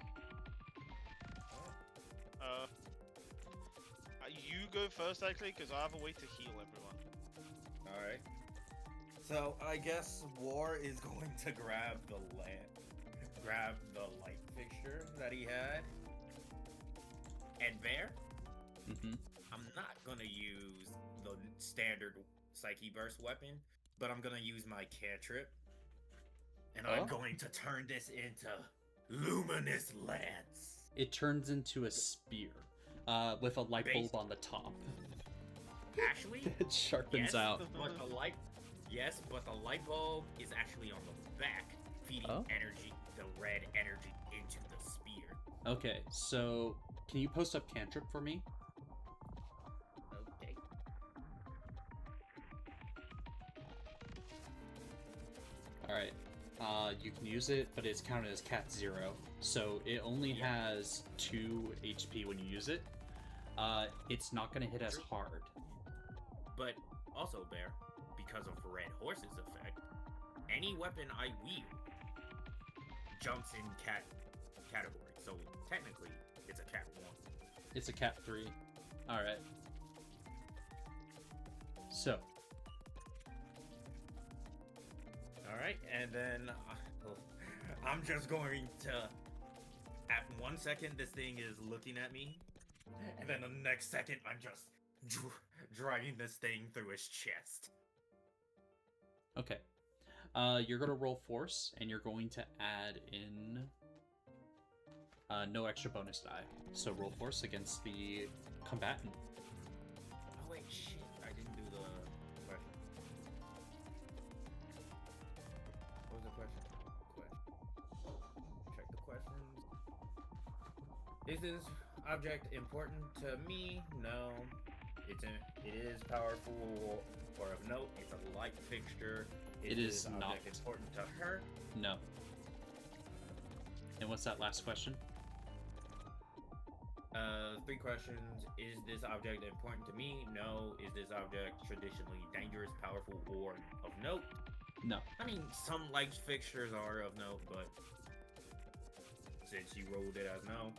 You go first, actually, because I have a way to heal everyone. Alright. So I guess War is going to grab the light fixture that he had. And Bear, Mm-hmm. I'm not gonna use the standard Psyche Burst weapon, but I'm gonna use my cantrip. And Oh. I'm going to turn this into Luminous Lance. It turns into a spear, with a light bulb on the top. Actually, It sharpens yes, out. but the light bulb is actually on the back, feeding Oh. energy, the red energy into the spear. Okay, so can you post up cantrip for me? Okay. Alright. You can use it, but it's counted as cat 0. So it only has 2 HP when you use it. It's not going to hit as hard. But also, Bear, because of Red Horse's effect, any weapon I wield jumps in cat category. So technically, it's a cat 1. It's a cat 3. Alright. So, Alright, and then I'm just going to. At 1 second, this thing is looking at me, and then the next second, I'm just dragging this thing through his chest. okay. You're going to roll force, and you're going to add in no extra bonus die. So roll force against the combatant. Oh wait, shit! I didn't do the question. What was the question? Check the questions. Is this object important to me? No. It is powerful or of note. It's a light fixture. It is this object not. important to her? No. And what's that last question? 3 questions. Is this object important to me? No. Is this object traditionally dangerous, powerful, or of note? No. I mean, some light fixtures are of note, but since you rolled it as no,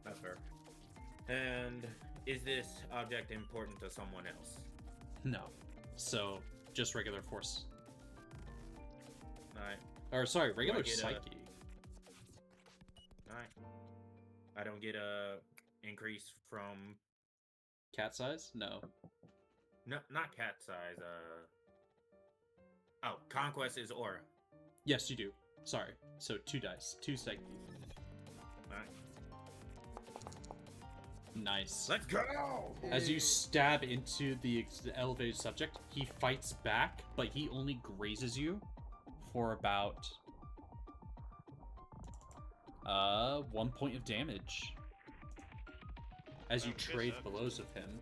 that's fair. And is this object important to someone else? No. So, just regular force. Alright. Or, sorry, regular get a- psyche. Alright. I don't get a increase from... Cat size? No. No, not cat size, Oh, conquest is aura. Yes, you do. Sorry. So, 2 dice. 2 psyche. Alright. Nice. Let's go! As you stab into the elevated subject, he fights back, but he only grazes you for about 1 point of damage as you Okay, trade so- blows with him.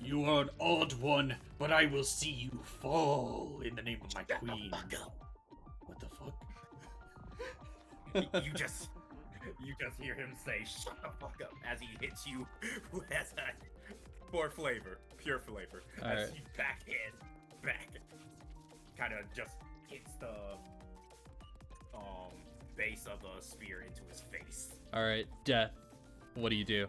You are an odd one, but I will see you fall in the name of my queen. What the fuck? you just hear him say "shut the fuck up" as he hits you with a for flavor, pure flavor. As Alright. he back, kind of just hits the base of the spear into his face. All right, Death. What do you do?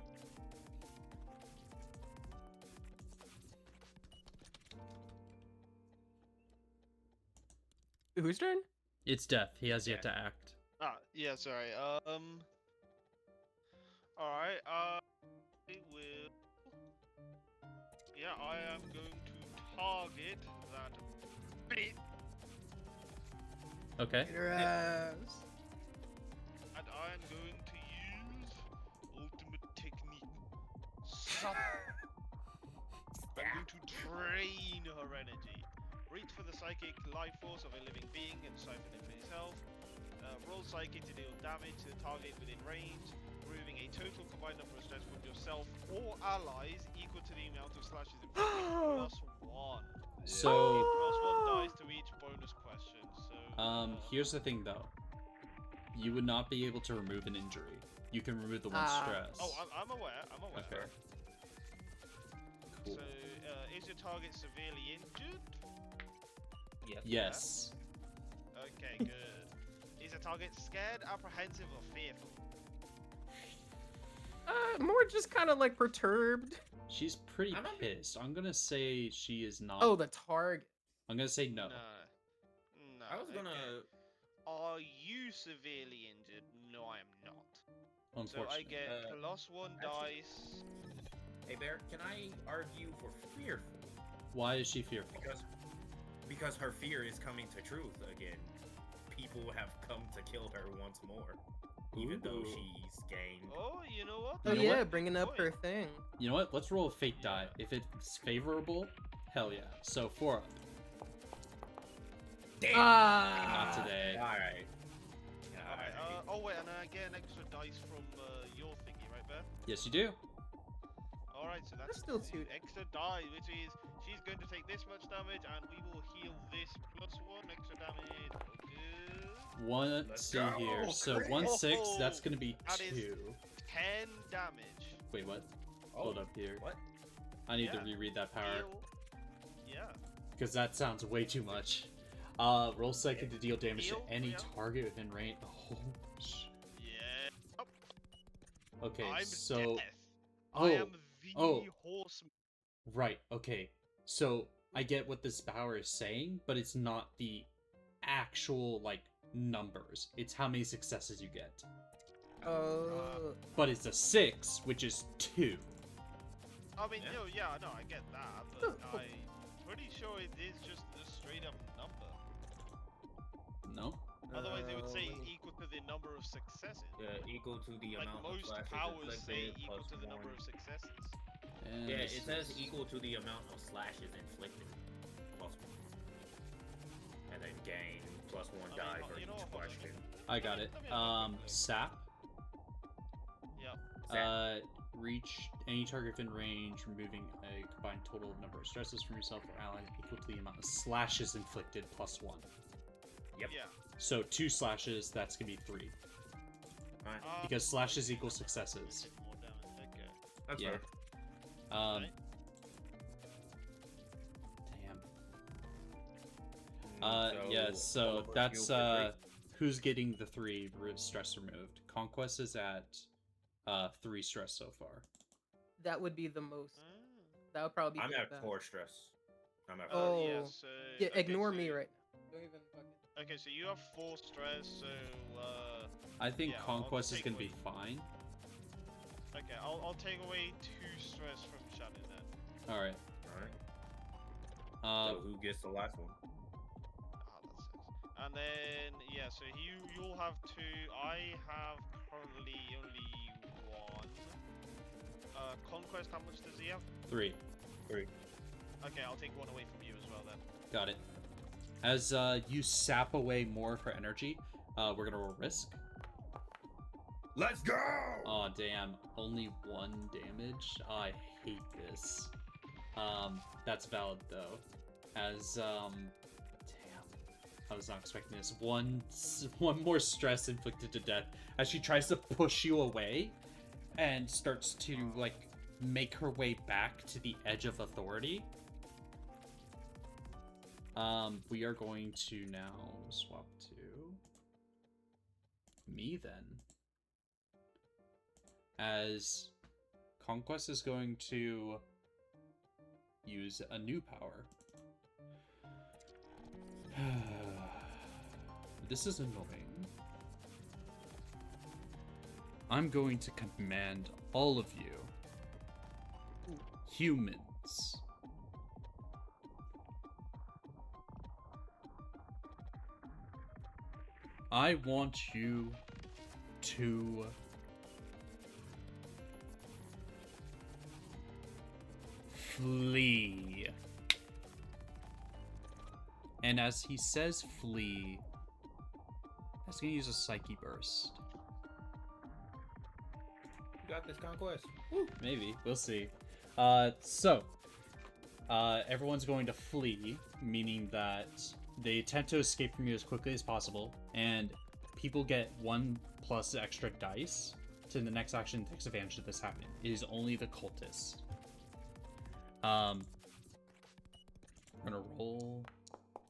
Whose turn? It's Death. He has yet to act. Yeah, sorry. Alright, I will... Yeah, I am going to target that bit, Okay. Get her ass. and I am going to use ultimate technique. Sup. I'm going to drain her energy. Reach for the psychic life force of a living being and siphon it for yourself. Roll psychic to deal damage to the target within range, removing a total combined number of stress from yourself or allies equal to the amount of slashes inflicted plus 1. So, Plus 1 dice to each bonus question. So. here's the thing though. You would not be able to remove an injury. You can remove the one stress. Oh, I'm aware. I'm aware. Okay. Cool. So, is your target severely injured? Yes. Okay, good. Is the target scared, apprehensive, or fearful? More just kind of like perturbed. She's pretty I'm not- pissed. I'm gonna say she is not. Oh, the target. I'm gonna say no. No. I was gonna. okay. Are you severely injured? No, I am not. So I Unfortunately. get plus 1 actually- dice. Hey Bear, can I argue for fearful? Why is she fearful? Because her fear is coming to truth again. People have come to kill her once more, even though Ooh. she's gained. Oh, you know what? Oh You know yeah, what? bringing up her Point. thing. You know what? Let's roll a fate die. If it's favorable, hell yeah. So 4 up. Damn. Not today. All right. Alright, oh wait, and I get an extra dice from your thingy, right, Bear? Yes, you do. Alright, so that's still 2. extra die, which is she's going to take this much damage, and we will heal this plus 1 extra damage. Good. One. Let's See go. here. So 1 6. That's gonna be That is- 2. 10 damage. Wait, what? Oh, Hold up here. What? I need to Yeah. reread that power Heal. Yeah. because that sounds way too much. Roll psychic to deal damage to Heal, any yeah. target within range. Oh, Yeah. okay. I'm So, death. oh, I am the oh. horseman. right. Okay. So I get what this power is saying, but it's not the actual like numbers. It's how many successes you get. But it's a 6, which is 2. I mean, Yeah. no, I get that, but I'm pretty sure it is just a straight up number. No. Otherwise, it would say let me- equal to the number of successes. equal to the Like amount of most slashes powers say inflicted equal plus to the number one. of successes. And Yeah, this it says is- equal to the amount of slashes inflicted plus 1, and then gain plus 1 I mean, die oh, for you know each what, hold on. question. I got it. Let me have a quick look. Sap. Yep. Reach any target within range, removing a combined total number of stresses from yourself or allies equal to the amount of slashes inflicted plus 1. Yep. Yeah. So 2 slashes, that's gonna be 3. Alright. Because slashes equal successes. More damage. Okay. That's Yeah. fair. Damn. Yeah, all so of us that's heal for who's getting the 3 stress removed. Conquest is at 3 stress so far. That would be the most. Ah. That would probably be I'm the at best. 4 stress. I'm at 4. Oh. Yeah, so, Yeah, okay, ignore so, me right now. Don't even fucking. Okay, so you have 4 stress, so I think yeah, I'll Conquest is take gonna be away- fine. okay, I'll take away 2 stress from Shannon then. Alright. Alright. So who gets the last one? Ah, that sucks. And then yeah, so you'll have 2. I have currently only 1. Conquest, how much does he have? 3. 3. Okay, I'll take 1 away from you as well then. Got it. As you sap away more for energy, we're gonna roll risk. Let's go! Aw, damn. Only 1 damage? I hate this. That's valid, though. As, damn. I was not expecting this. One more stress inflicted to death as she tries to push you away and starts to, like, make her way back to the edge of authority. We are going to now swap to me, then. As Conquest is going to use a new power. This is annoying. I'm going to command all of you humans I want you to flee. And as he says flee, I was gonna use a Psyche Burst. You got this, Conquest. Maybe. We'll see. Everyone's going to flee, meaning that they attempt to escape from you as quickly as possible, and people get 1+ extra dice to the next action that takes advantage of this happening. It is only the cultists. I'm gonna roll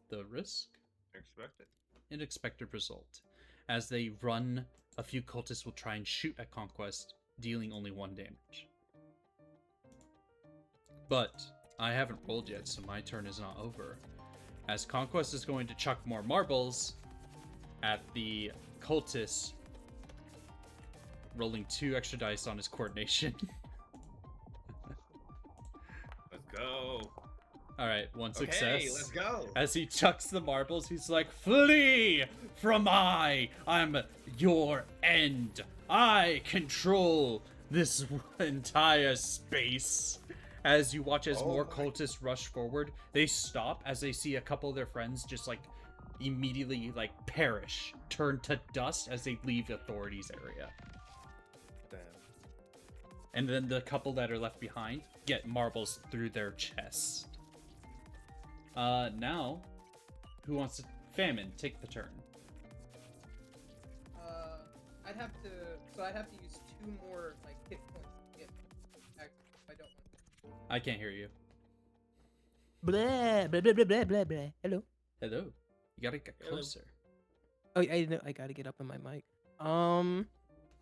the risk. Expected. An expected result. As they run, a few cultists will try and shoot at Conquest, dealing only 1 damage. But I haven't rolled yet, so my turn is not over. As Conquest is going to chuck more marbles at the cultist, rolling 2 extra dice on his coordination. Let's go. Alright, 1 Okay, success. let's go. As he chucks the marbles, he's like, "Flee from I'm your end. I control this entire space." As you watch as more cultists rush forward, they stop as they see a couple of their friends just like immediately like perish, turn to dust as they leave the authorities area. Damn. And then the couple that are left behind get marbles through their chest. Now, who wants to... Famine, take the turn. I'd have to... So I'd have to use 2 more, like, hit points to get back if I don't want to. I can't hear you. Blah, blah, blah, blah, blah, blah, blah. Hello? Hello. You gotta get closer. Oh, I know. I gotta get up on my mic.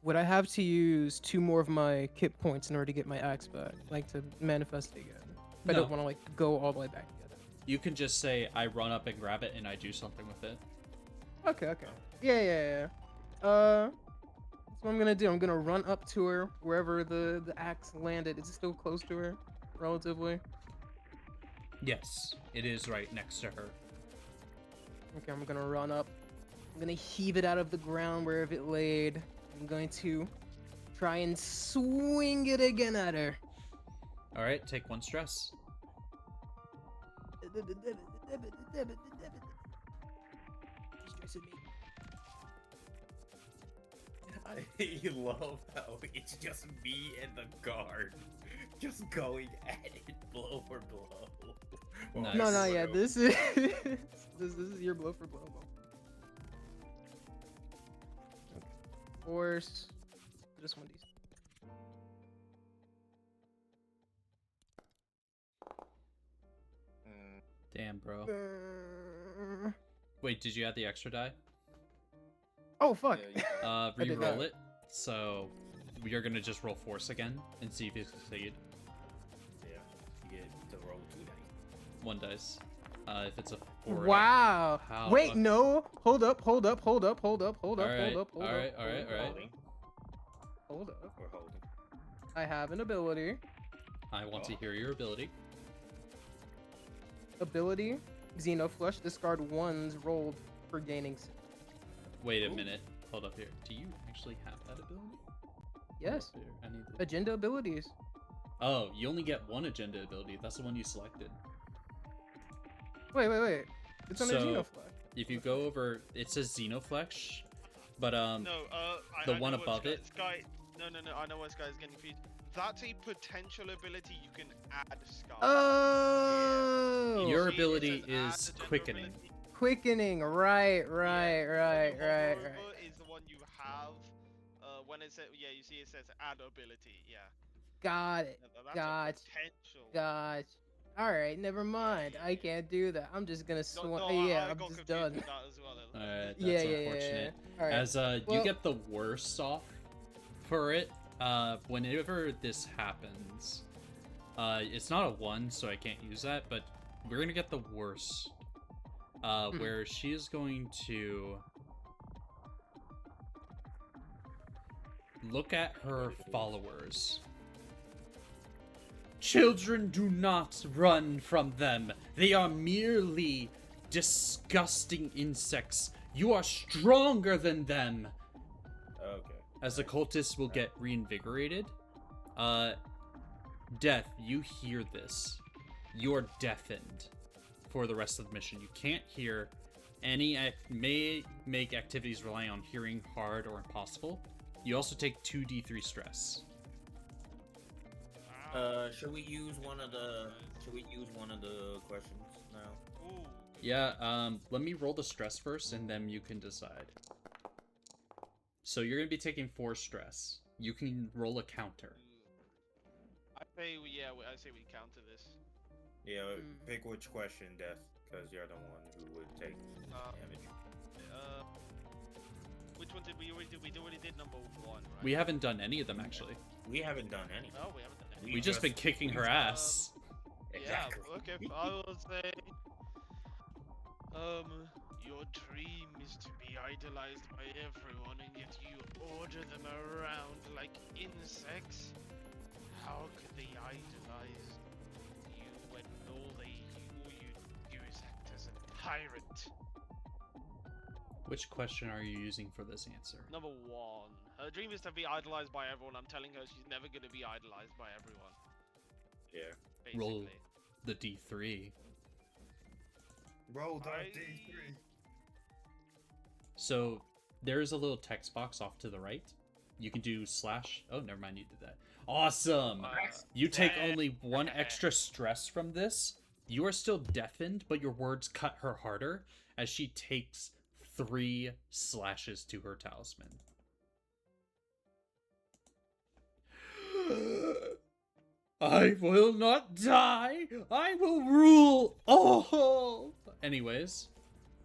Would I have to use 2 more of my kit points in order to get my axe back? Like, to manifest it again? I No. don't want to, like, go all the way back together. You can just say, I run up and grab it and I do something with it. Okay. Yeah. That's what I'm gonna do. I'm gonna run up to her wherever the axe landed. Is it still close to her, relatively? Yes, it is right next to her. Okay, I'm gonna run up. I'm gonna heave it out of the ground wherever it laid. I'm going to try and swing it again at her. Alright, take 1 stress. Stressing me. I love how it's just me and the guard just going at it blow for blow. Nice. No, yeah. This is this is your blow for blow. Force. Just 1d. Damn, bro. Uh, Wait, did you add the extra die? Oh fuck. Yeah, I did Re-roll not. it. So we are gonna just roll force again and see if you succeed. yeah. You get to roll 2 dice. 1 dice. If it's a 4. Wow. How- Wait, no. Hold up. Alright, Alright. Hold up. We're holding. I have an ability. I want to hear your ability. Ability. Xenoflush. Discard ones rolled for gaining 6. Wait a Ooh. minute. Hold up here. Do you actually have that ability? Yes. Hold up here. I need the... Agenda abilities. Oh, you only get 1 agenda ability. That's the one you selected. Wait. It's under So- Xenoflush. If you go over, it says Xenoflex, but No, the I one know what above Sky- it? Sky. No. I know what Sky is getting feed. That's a potential ability you can add, Sky. Oh. Your See, it ability says add is agenda quickening. ability. Quickening. Right. The one you hover over Right. is the one you have. When it says, yeah, you see it says add ability. Yeah. Got it. That's Gotcha. a potential. Gosh. Alright, never mind. yeah, I can't do that. I'm just gonna No, swing. no, yeah, I I'm got just confused done. with that as well. Alright, that's Yeah. unfortunate. Alright. As you Well- get the worst off for it, whenever this happens, it's not a 1, so I can't use that, but we're gonna get the worst. Where she is going to look at her followers. Children, do not run from them. They are merely disgusting insects. You are stronger than them. Okay. As the cultists will get reinvigorated. Death, you hear this. You're deafened for the rest of the mission. You can't hear any may make activities relying on hearing hard or impossible. You also take 2d3 stress. Should we use one of the questions now? Ooh. Yeah, let me roll the stress first and then you can decide. So you're gonna be taking 4 stress. You can roll a counter. I say we counter this. Yeah, pick which question, Death, because you're the one who would take damage. Which one did we already do? We already did number 1, right? We haven't done any of them actually. We haven't done any. No, we haven't done any. We just been kicking her ass. Exactly. Yeah, okay, I will say, your dream is to be idolized by everyone, and yet you order them around like insects? How could they idolize you when all you do is act as a tyrant? Which question are you using for this answer? Number 1. Her dream is to be idolized by everyone. I'm telling her she's never going to be idolized by everyone. Yeah. Basically. Roll the d3. Roll I- D3. So there's a little text box off to the right. You can do slash. Oh, never mind. You did that. Awesome. You take only 1 extra stress from this. You are still deafened, but your words cut her harder as she takes 3 slashes to her talisman. I will not die. I will rule all. Anyways,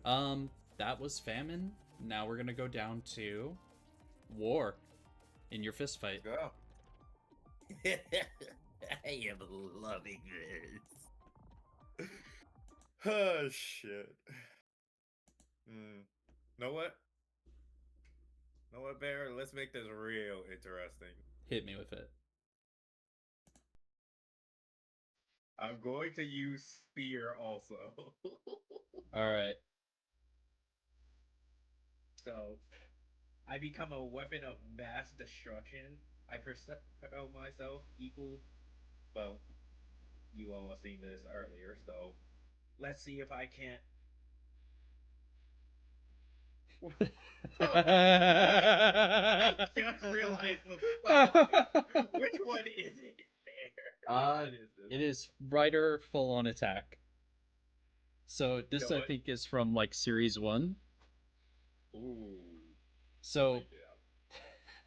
that was famine. Now we're gonna go down to war in your fist fight. Go. I am loving this. Oh shit. Know what? Know what, Bear? Let's make this real interesting. Hit me with it. I'm going to use spear also. All right. So, I become a weapon of mass destruction. I perceive myself equal. Well, you all have seen this earlier, so let's see if I can't. I just realized which one is it? There. It is Rider full on attack. So this Go I it. think is from like series 1. Ooh. So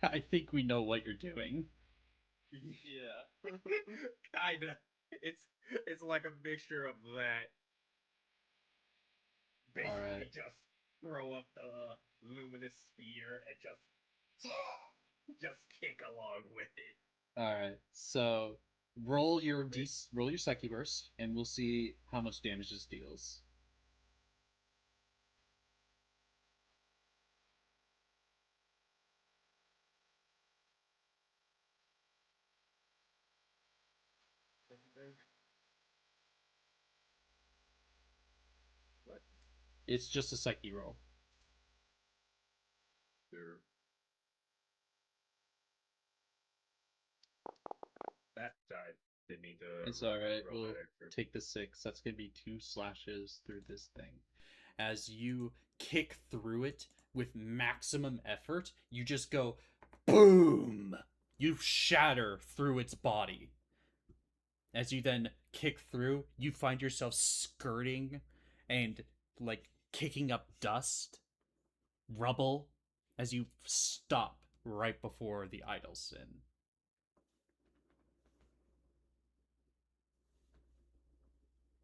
I think we know what you're doing. Yeah. Kinda. It's like a mixture of that. Basically, Alright. just throw up the luminous sphere and just kick along with it. Alright, so roll your roll your Psyche Burst, and we'll see how much damage this deals. What? It's just a Psyche roll. Sure. That side didn't need to. It's alright, roll we'll that extra. take the 6. That's gonna be 2 slashes through this thing. As you kick through it with maximum effort, you just go boom! You shatter through its body. As you then kick through, you find yourself skirting and like kicking up dust, rubble, as you stop right before the idol sin.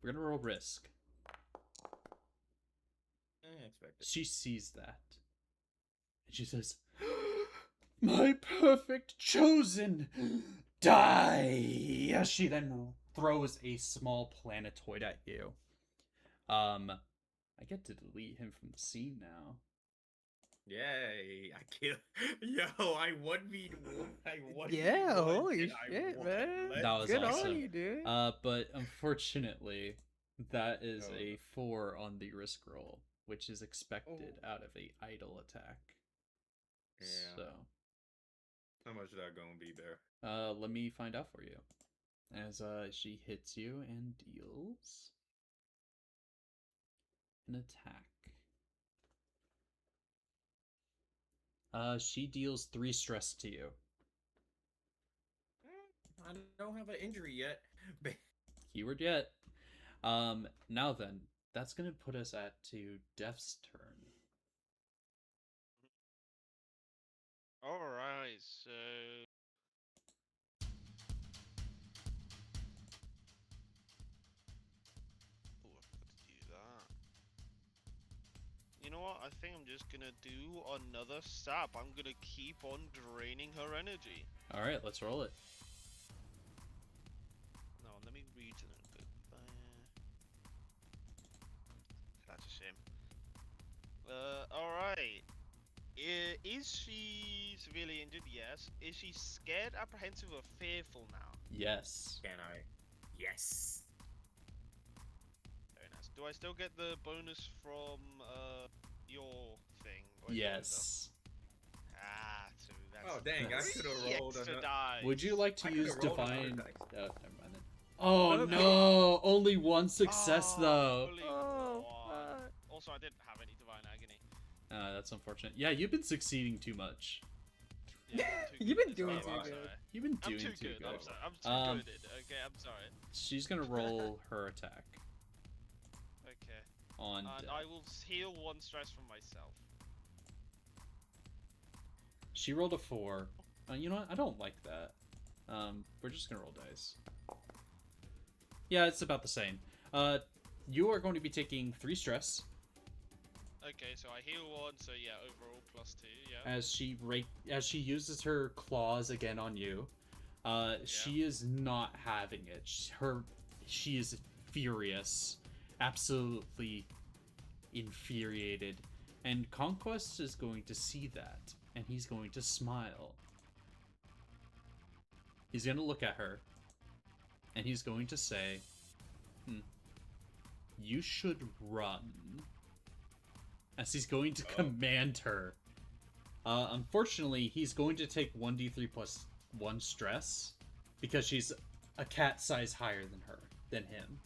We're gonna roll risk. Expected. She sees that. And she says, "My perfect chosen! Die!" As she then throws a small planetoid at you. I get to delete him from the scene now. Yay! I kill. Yo, I 1v1. I 1v1. Yeah, holy and I shit, won. man. Let's That was Good awesome. on you, dude. But unfortunately, that is Oh. a 4 on the risk roll, which is expected out of a idle attack. Yeah. So, How much is that gonna be there? let me find out for you. As she hits you and deals an attack. She deals 3 stress to you. I don't have an injury yet. Keyword yet. Now then, that's gonna put us to Def's turn. Alright, so. Oh, I forgot to do that. You know what? I think I'm just gonna do another sap. I'm gonna keep on draining her energy. Alright, let's roll it. No, let me read to them. That's a shame. Alright. Is she severely injured? Yes. Is she scared, apprehensive, or fearful now? Yes. Can I? Yes. Very nice. Do I still get the bonus from your thing? Or is it Yes. over? Ah, so that's. Oh dang! I could have rolled extra another. dice. Would you like to I use could've rolled another divine? dice. Oh, never mind then. Oh no! Only one success though. Only Oh, one. fuck. Also, I didn't have any divine agony. That's unfortunate. Yeah, you've been succeeding too much. Yeah, I'm too You've good been at doing this too game, I'm good. sorry. You've been I'm doing too too good. good. I'm too Um, good at it. Okay, I'm sorry. She's gonna roll her attack Okay. on. And Def. I will heal 1 stress from myself. She rolled a 4. You know what? I don't like that. We're just gonna roll dice. Yeah, it's about the same. You are going to be taking 3 stress Okay, so I heal 1, so yeah, overall +2, yeah. as she uses her claws again on you. She is not having it. She is furious, absolutely infuriated, and Conquest is going to see that, and he's going to smile. He's going to look at her, and he's going to say, "You should run." As he's going to command her. Unfortunately, he's going to take 1d3 plus 1 stress because she's a cat size higher than him.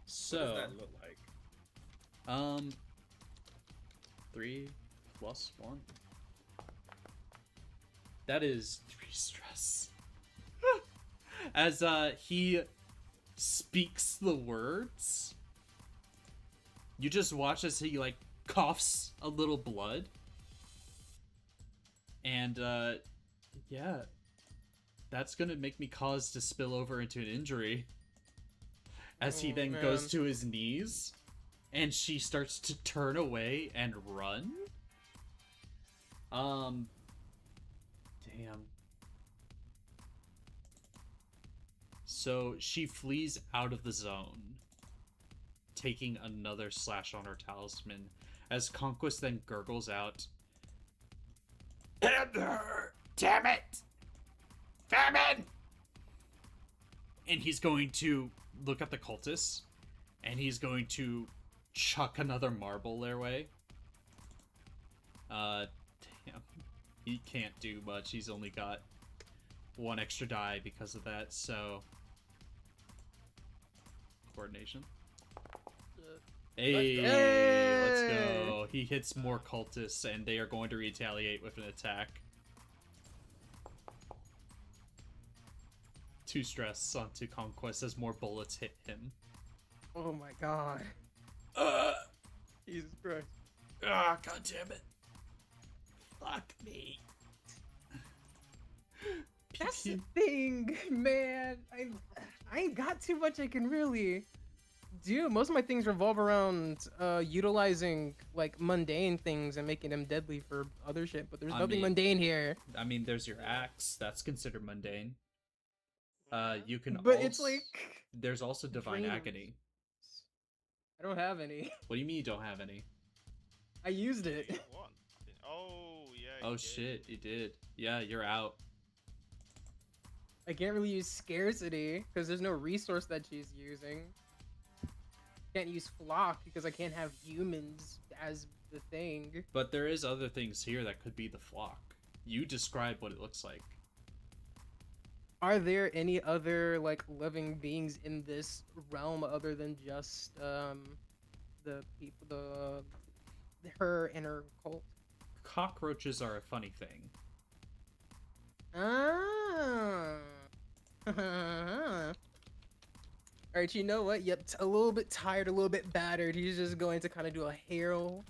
So, What does that look like? 3 plus 1. That is 3 stress. As he speaks the words, you just watch as he like coughs a little blood, And yeah, that's gonna make me cause to spill over into an injury. As he then goes to his knees, and she starts to turn away and run. Damn. So she flees out of the zone, taking another slash on her talisman, as Conquest then gurgles out, "End her! Damn it! Famine!" And he's going to look at the cultists, and he's going to chuck another marble their way. Damn. He can't do much. He's only got one extra die because of that, so... Coordination. Hey, let's go. He hits more cultists, and they are going to retaliate with an attack. 2 stress onto Conquest as more bullets hit him. Oh my god. Jesus Christ. Ah, god damn it. Fuck me. That's the thing, man. I ain't got too much I can really do. Most of my things revolve around utilizing like mundane things and making them deadly for other shit, but there's nothing mundane here. I mean, there's your axe. That's considered mundane. You can But it's like... There's also Divine Agony. I don't have any. What do you mean you don't have any? I used it. Oh, yeah. Oh shit, you did. Yeah, you're out. I can't really use Scarcity, because there's no resource that she's using. Can't use Flock, because I can't have humans as the thing. But there is other things here that could be the flock. You describe what it looks like. Are there any other, like, living beings in this realm other than just, the people, her and her cult? Cockroaches are a funny thing. Ah. Alright, you know what? Yep, a little bit tired, a little bit battered. He's just going to kind of do a Hail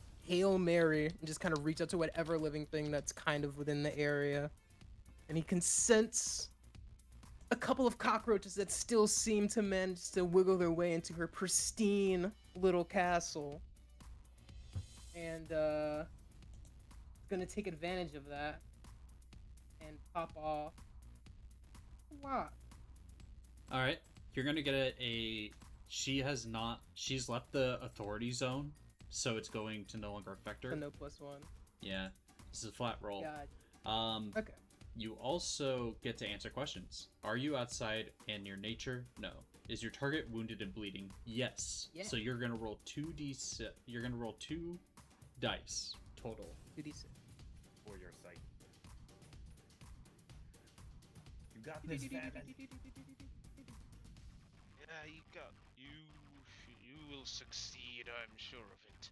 Mary and just kind of reach out to whatever living thing that's kind of within the area. And he can sense a couple of cockroaches that still seem to manage to wiggle their way into her pristine little castle. And, gonna take advantage of that and pop off. What? Alright, you're gonna get she's left the authority zone, so it's going to no longer affect her. So no +1. Yeah, this is a flat roll. God. Okay. You also get to answer questions. Are you outside and near nature? No. Is your target wounded and bleeding? Yes. Yeah. So you're gonna roll 2d6. You're gonna roll 2 dice total. 2d6. For your sight. You got this, Famine. Yeah, you will succeed, I'm sure of it.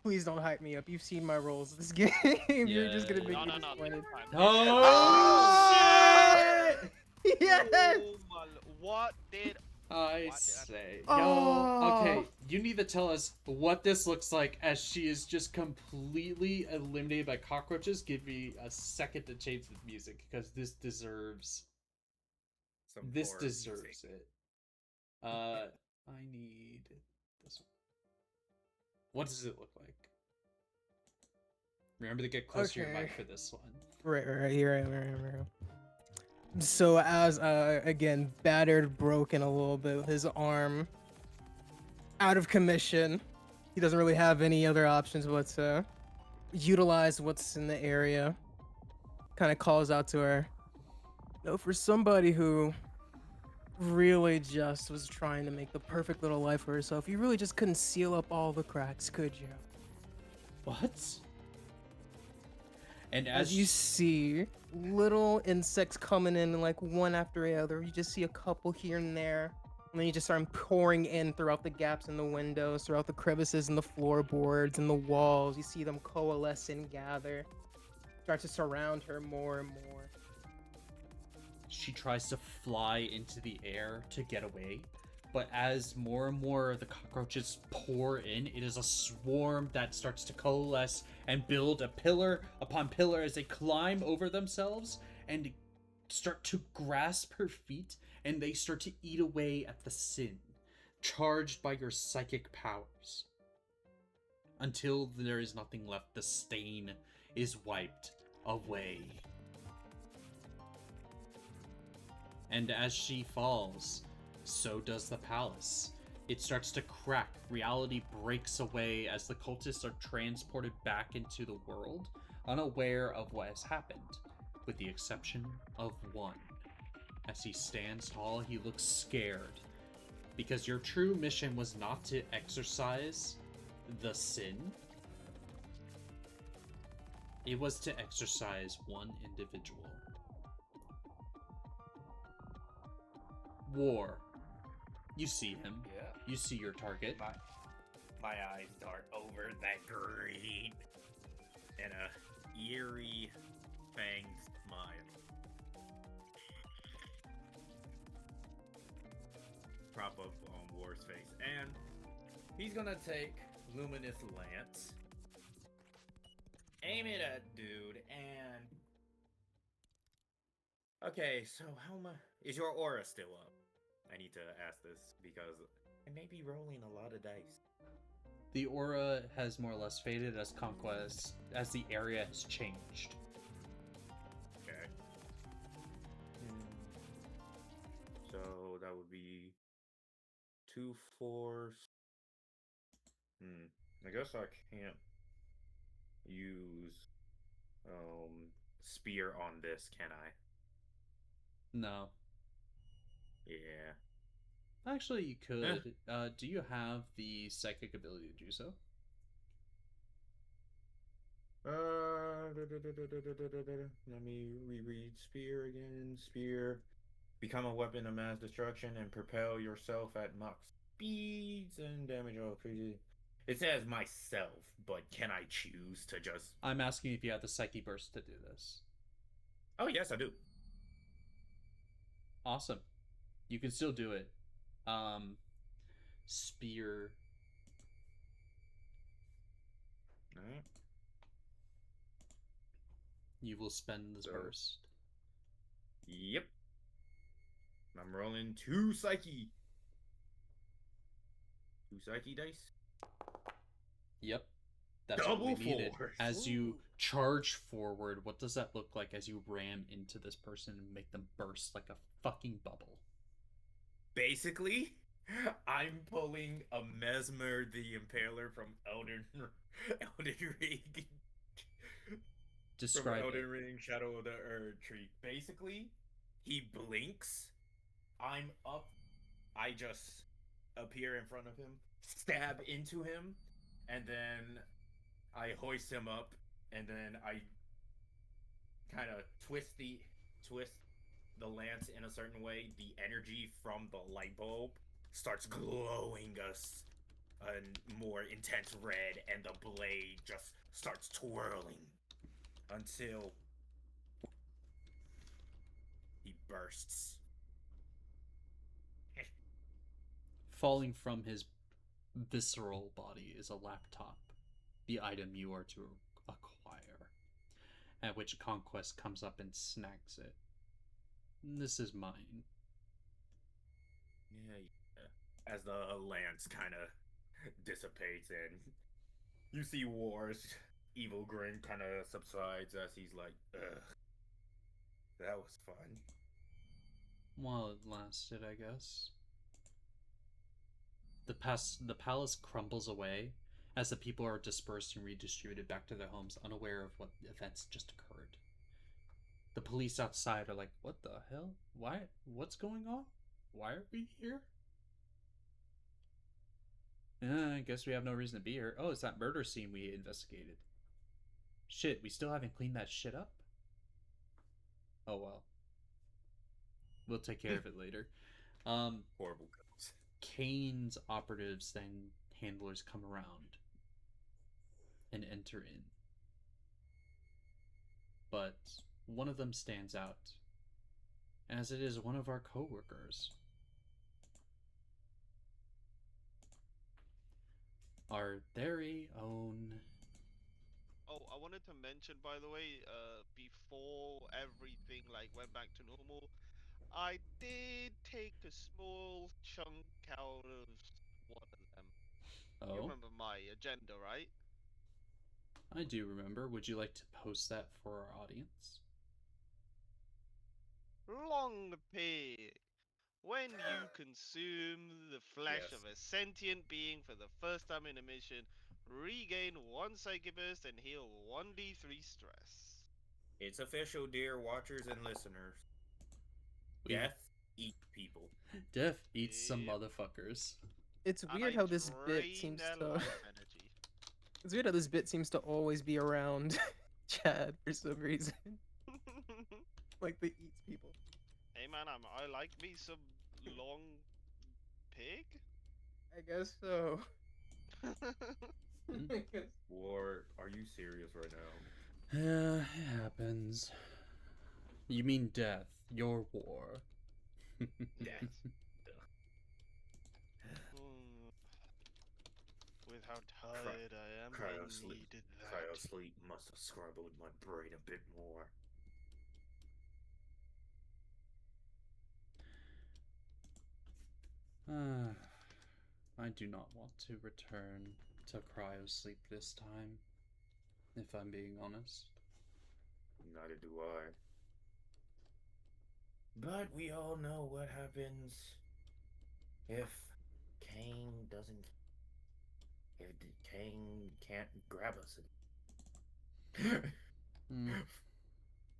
Please don't hype me up. You've seen my rolls this game. You're just gonna make me disappointed. Oh! Yes! Oh my, what did I say? Oh. Yo, okay, you need to tell us what this looks like as she is just completely eliminated by cockroaches. Give me a second to change the music, because this deserves it. I need this one. What does it look like? Remember to get close to your mic for this one. Right here. So as again, battered, broken a little bit with his arm out of commission, he doesn't really have any other options but to utilize what's in the area. Kind of calls out to her. No, for somebody who really just was trying to make the perfect little life for herself, you really just couldn't seal up all the cracks, could you? What? And as you see little insects coming in like one after the other, you just see a couple here and there, and then you just start pouring in throughout the gaps in the windows, throughout the crevices in the floorboards and the walls. You see them coalesce and gather, start to surround her more and more. She tries to fly into the air to get away, but as more and more of the cockroaches pour in, it is a swarm that starts to coalesce and build a pillar upon pillar as they climb over themselves and start to grasp her feet, and they start to eat away at the sin, charged by your psychic powers. Until there is nothing left, the stain is wiped away. And as she falls, so does the palace. It starts to crack. Reality breaks away as the cultists are transported back into the world, unaware of what has happened, with the exception of one. As he stands tall, he looks scared, because your true mission was not to exorcise the sin. It was to exorcise one individual. War. You see him. Yeah. You see your target. My eyes dart over that green and a eerie fanged smile. Prop up on War's face, and he's gonna take Luminous Lance, aim it at dude, and okay. So how much is your aura still up? I need to ask this because I may be rolling a lot of dice. The aura has more or less faded as conquest, as the area has changed. Okay. So that would be 2 force. I guess I can't use spear on this, can I? No. Yeah. Actually, you could. Do you have the psychic ability to do so? Let me reread spear again. Spear. Become a weapon of mass destruction and propel yourself at max speeds and damage all creatures. It says myself, but can I choose to just... I'm asking if you have the psyche burst to do this. Oh, yes, I do. Awesome. You can still do it. Spear. Alright. You will spend this burst. Yep. I'm rolling 2 psyche. 2 psyche dice. Yep. That's Double what we needed. force. As you charge forward, what does that look like as you ram into this person and make them burst like a fucking bubble? Basically, I'm pulling a Mesmer the Impaler from Elden Ring. Describe From Elden it. Ring, Shadow of the Erd Tree. Basically, he blinks. I'm up. I just appear in front of him, stab into him, and then I hoist him up, and then I kind of twist the lance in a certain way. The energy from the light bulb starts glowing us a more intense red, and the blade just starts twirling until he bursts. Falling from his visceral body is a laptop, the item you are to acquire, at which Conquest comes up and snags it. This is mine. Yeah. As the lance kind of dissipates and you see War's evil grin kind of subsides as he's like, ugh, that was fun. While it lasted, I guess. The palace crumbles away as the people are dispersed and redistributed back to their homes, unaware of what events just occurred. The police outside are like, what the hell? Why? What's going on? Why are we here? I guess we have no reason to be here. Oh, it's that murder scene we investigated. Shit, we still haven't cleaned that shit up? Oh well. We'll take care of it later. Horrible cops. CAIN's operatives and handlers come around and enter in. But one of them stands out, as it is one of our co-workers. our very own. Oh, I wanted to mention, by the way, before everything like went back to normal, I did take a small chunk out of one of them. You Oh, remember my agenda, right? I do remember. Would you like to post that for our audience? Long pig. When you consume the flesh Yes. of a sentient being for the first time in a mission, regain 1 psychic burst and heal 1d3 stress. It's official, dear watchers and listeners. We Death eats people. Death eats some Yep. motherfuckers. It's And weird I how this bit drain seems their to. life energy. It's weird how this bit seems to always be around Chad for some reason. Like the eats people. Hey man, I like me some long pig. I guess so. Hmm? I guess. War, are you serious right now? It happens. You mean death, your war. Death. With how tired I am, I Cryo-sleep. needed that. Cryo-sleep must have scrambled my brain a bit more. I do not want to return to cryo sleep this time, if I'm being honest. Neither do I. But we all know what happens if Cain doesn't. If Cain can't grab us.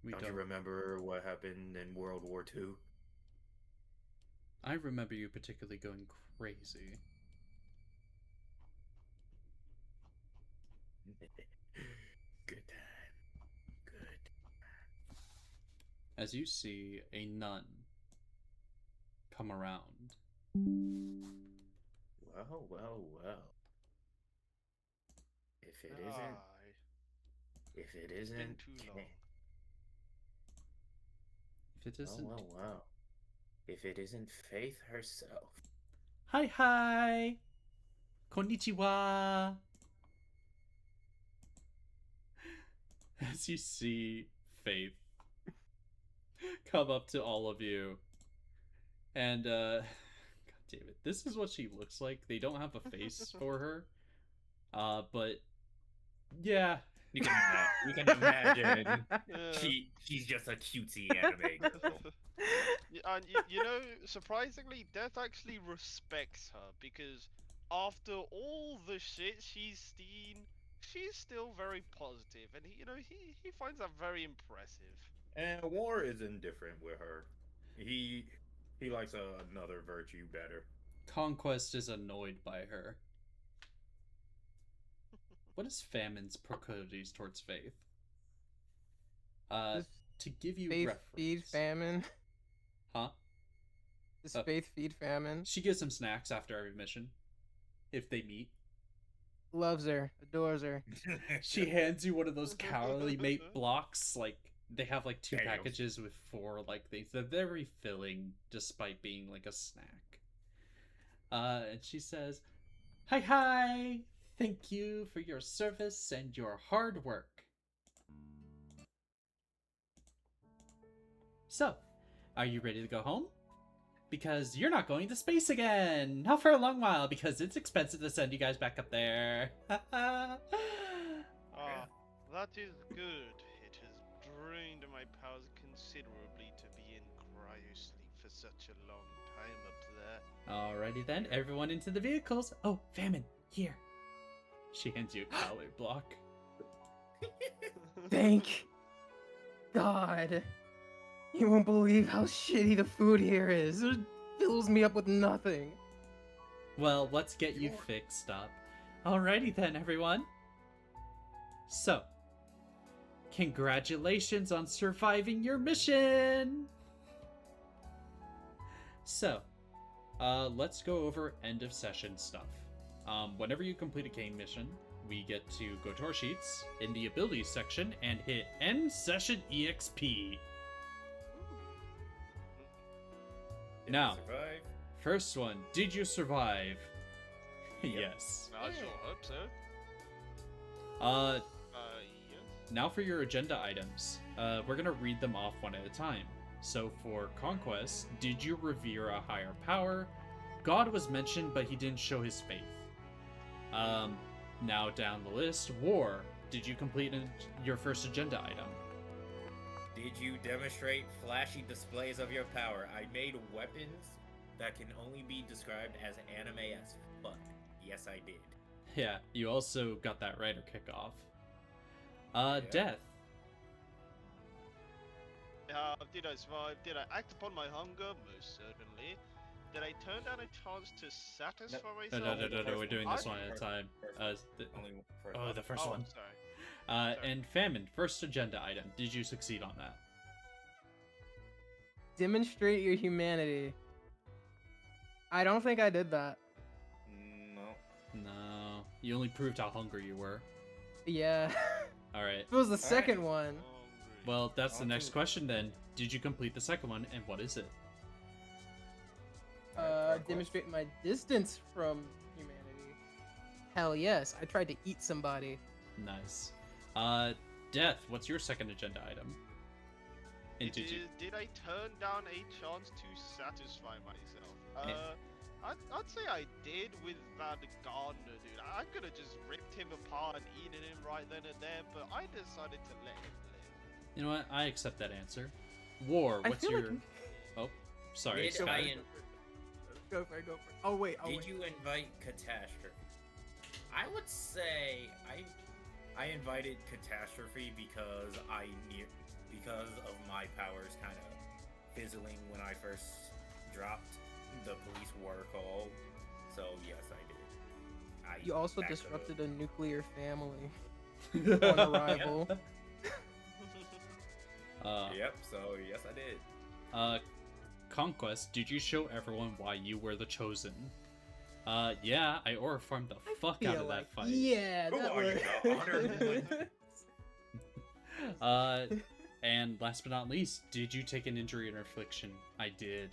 We Don't you remember what happened in World War II? I remember you particularly going crazy. Good time. Good. As you see a nun come around. Well, well, well. If it isn't, Aye, if it it's been isn't, too Cain. long. If it isn't. Well, well, well. If it isn't Faith herself. Hi hi! Konnichiwa! As you see Faith come up to all of you. And, God damn it. This is what she looks like. They don't have a face for her. But, yeah. You can imagine. Yeah. She's just a cutesy anime girl. And you know, surprisingly, Death actually respects her because after all the shit she's seen, she's still very positive, and he finds that very impressive. And War is indifferent with her. He likes another virtue better. Conquest is annoyed by her. What is Famine's proclivities towards Faith? Does To give you Faith reference. feed Famine? Huh? Does Faith feed Famine? She gives him snacks after every mission. If they meet. Loves her, adores her. She hands you one of those calorie mate blocks. Like, they have like 2 Damn. packages with 4 like things. They're very filling despite being like a snack. And she says, "Hi hi! Thank you for your service and your hard work." So, are you ready to go home? Because you're not going to space again! Not for a long while, because it's expensive to send you guys back up there. Ah, that is good. It has drained my powers considerably to be in cryosleep for such a long time up there. Alrighty then, everyone into the vehicles. Oh, Famine, here. She hands you a calorie block. Thank God. You won't believe how shitty the food here is. It fills me up with nothing. Well, let's get you fixed up. Alrighty then, everyone. So, congratulations on surviving your mission! So, let's go over end of session stuff. Whenever you complete a CAIN mission, we get to go to our sheets in the abilities section and hit end session EXP. Now, Survive. first one, did you survive? Yes. I sure hope so. Uh, Yes. now for your agenda items. We're gonna read them off one at a time. So for Conquest, did you revere a higher power? God was mentioned, but he didn't show his faith. Now down the list, War. Did you complete your first agenda item? Did you demonstrate flashy displays of your power? I made weapons that can only be described as anime as fuck. Yes, I did. Yeah, you also got that writer kickoff. Yeah. Death. Did I survive? Did I act upon my hunger? Most certainly. Did I turn down a chance to satisfy myself? No, we're doing this one at a First- time. Only first Oh, one. the first one. Sorry. And Famine, first agenda item. Did you succeed on that? Demonstrate your humanity. I don't think I did that. No. No. You only proved how hungry you were. Yeah. Alright. It was the second one. Hungry. Well, that's the On next to- question then. Did you complete the second one, and what is it? Demonstrate my distance from humanity. Hell yes. I tried to eat somebody. Nice. Death, what's your second agenda item? And Did I turn down a chance to satisfy myself? I'd say I did with that gardener dude. I could have just ripped him apart and eaten him right then and there, but I decided to let him live. You know what? I accept that answer. War, I what's feel your... like- Oh, sorry. Did sorry. I Go for it. Oh wait. Did you invite Catastrophe? I would say I invited Catastrophe because because of my powers kind of fizzling when I first dropped the police were called. So yes, I did. You also backed disrupted up. a nuclear family on arrival. Yep. So yes, I did. Conquest, did you show everyone why you were the chosen? Yeah, I aura farmed the fuck out of that fight. Yeah, Who that are you, the honored one? And last but not least, did you take an injury and affliction? I did.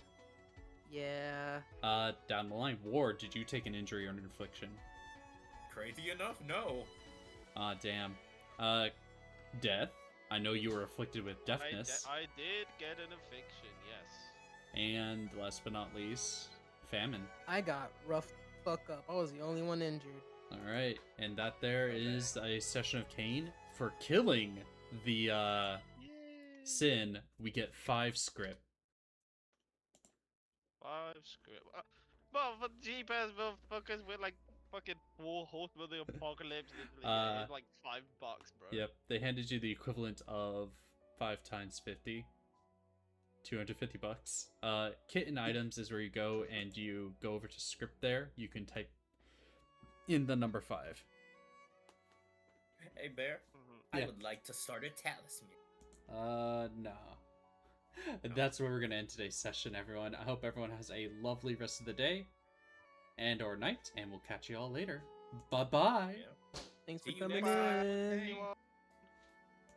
Yeah. Down the line, War, did you take an injury or an affliction? Crazy enough, no. Damn. Death, I know you were afflicted with deafness. I did get an affliction, yes. And last but not least, Famine. I got roughed the fuck up. I was the only one injured. Alright, and that there is a session of CAIN. For killing the Yay. Sin, we get 5 script. 5 script. But Jeep-ass motherfuckers with like fucking 4 Horseman of the Apocalypse. It's like $5, bro. Yep, they handed you the equivalent of 5 times 50. 250 bucks. Kit and items is where you go and you go over to script there. You can type in the number 5. Hey Bear, Yeah. I would like to start a talisman. No. That's where we're gonna end today's session, everyone. I hope everyone has a lovely rest of the day and or night, and we'll catch you all later. Bye bye. Yeah. Thanks for See you coming next time. in. Hey, well,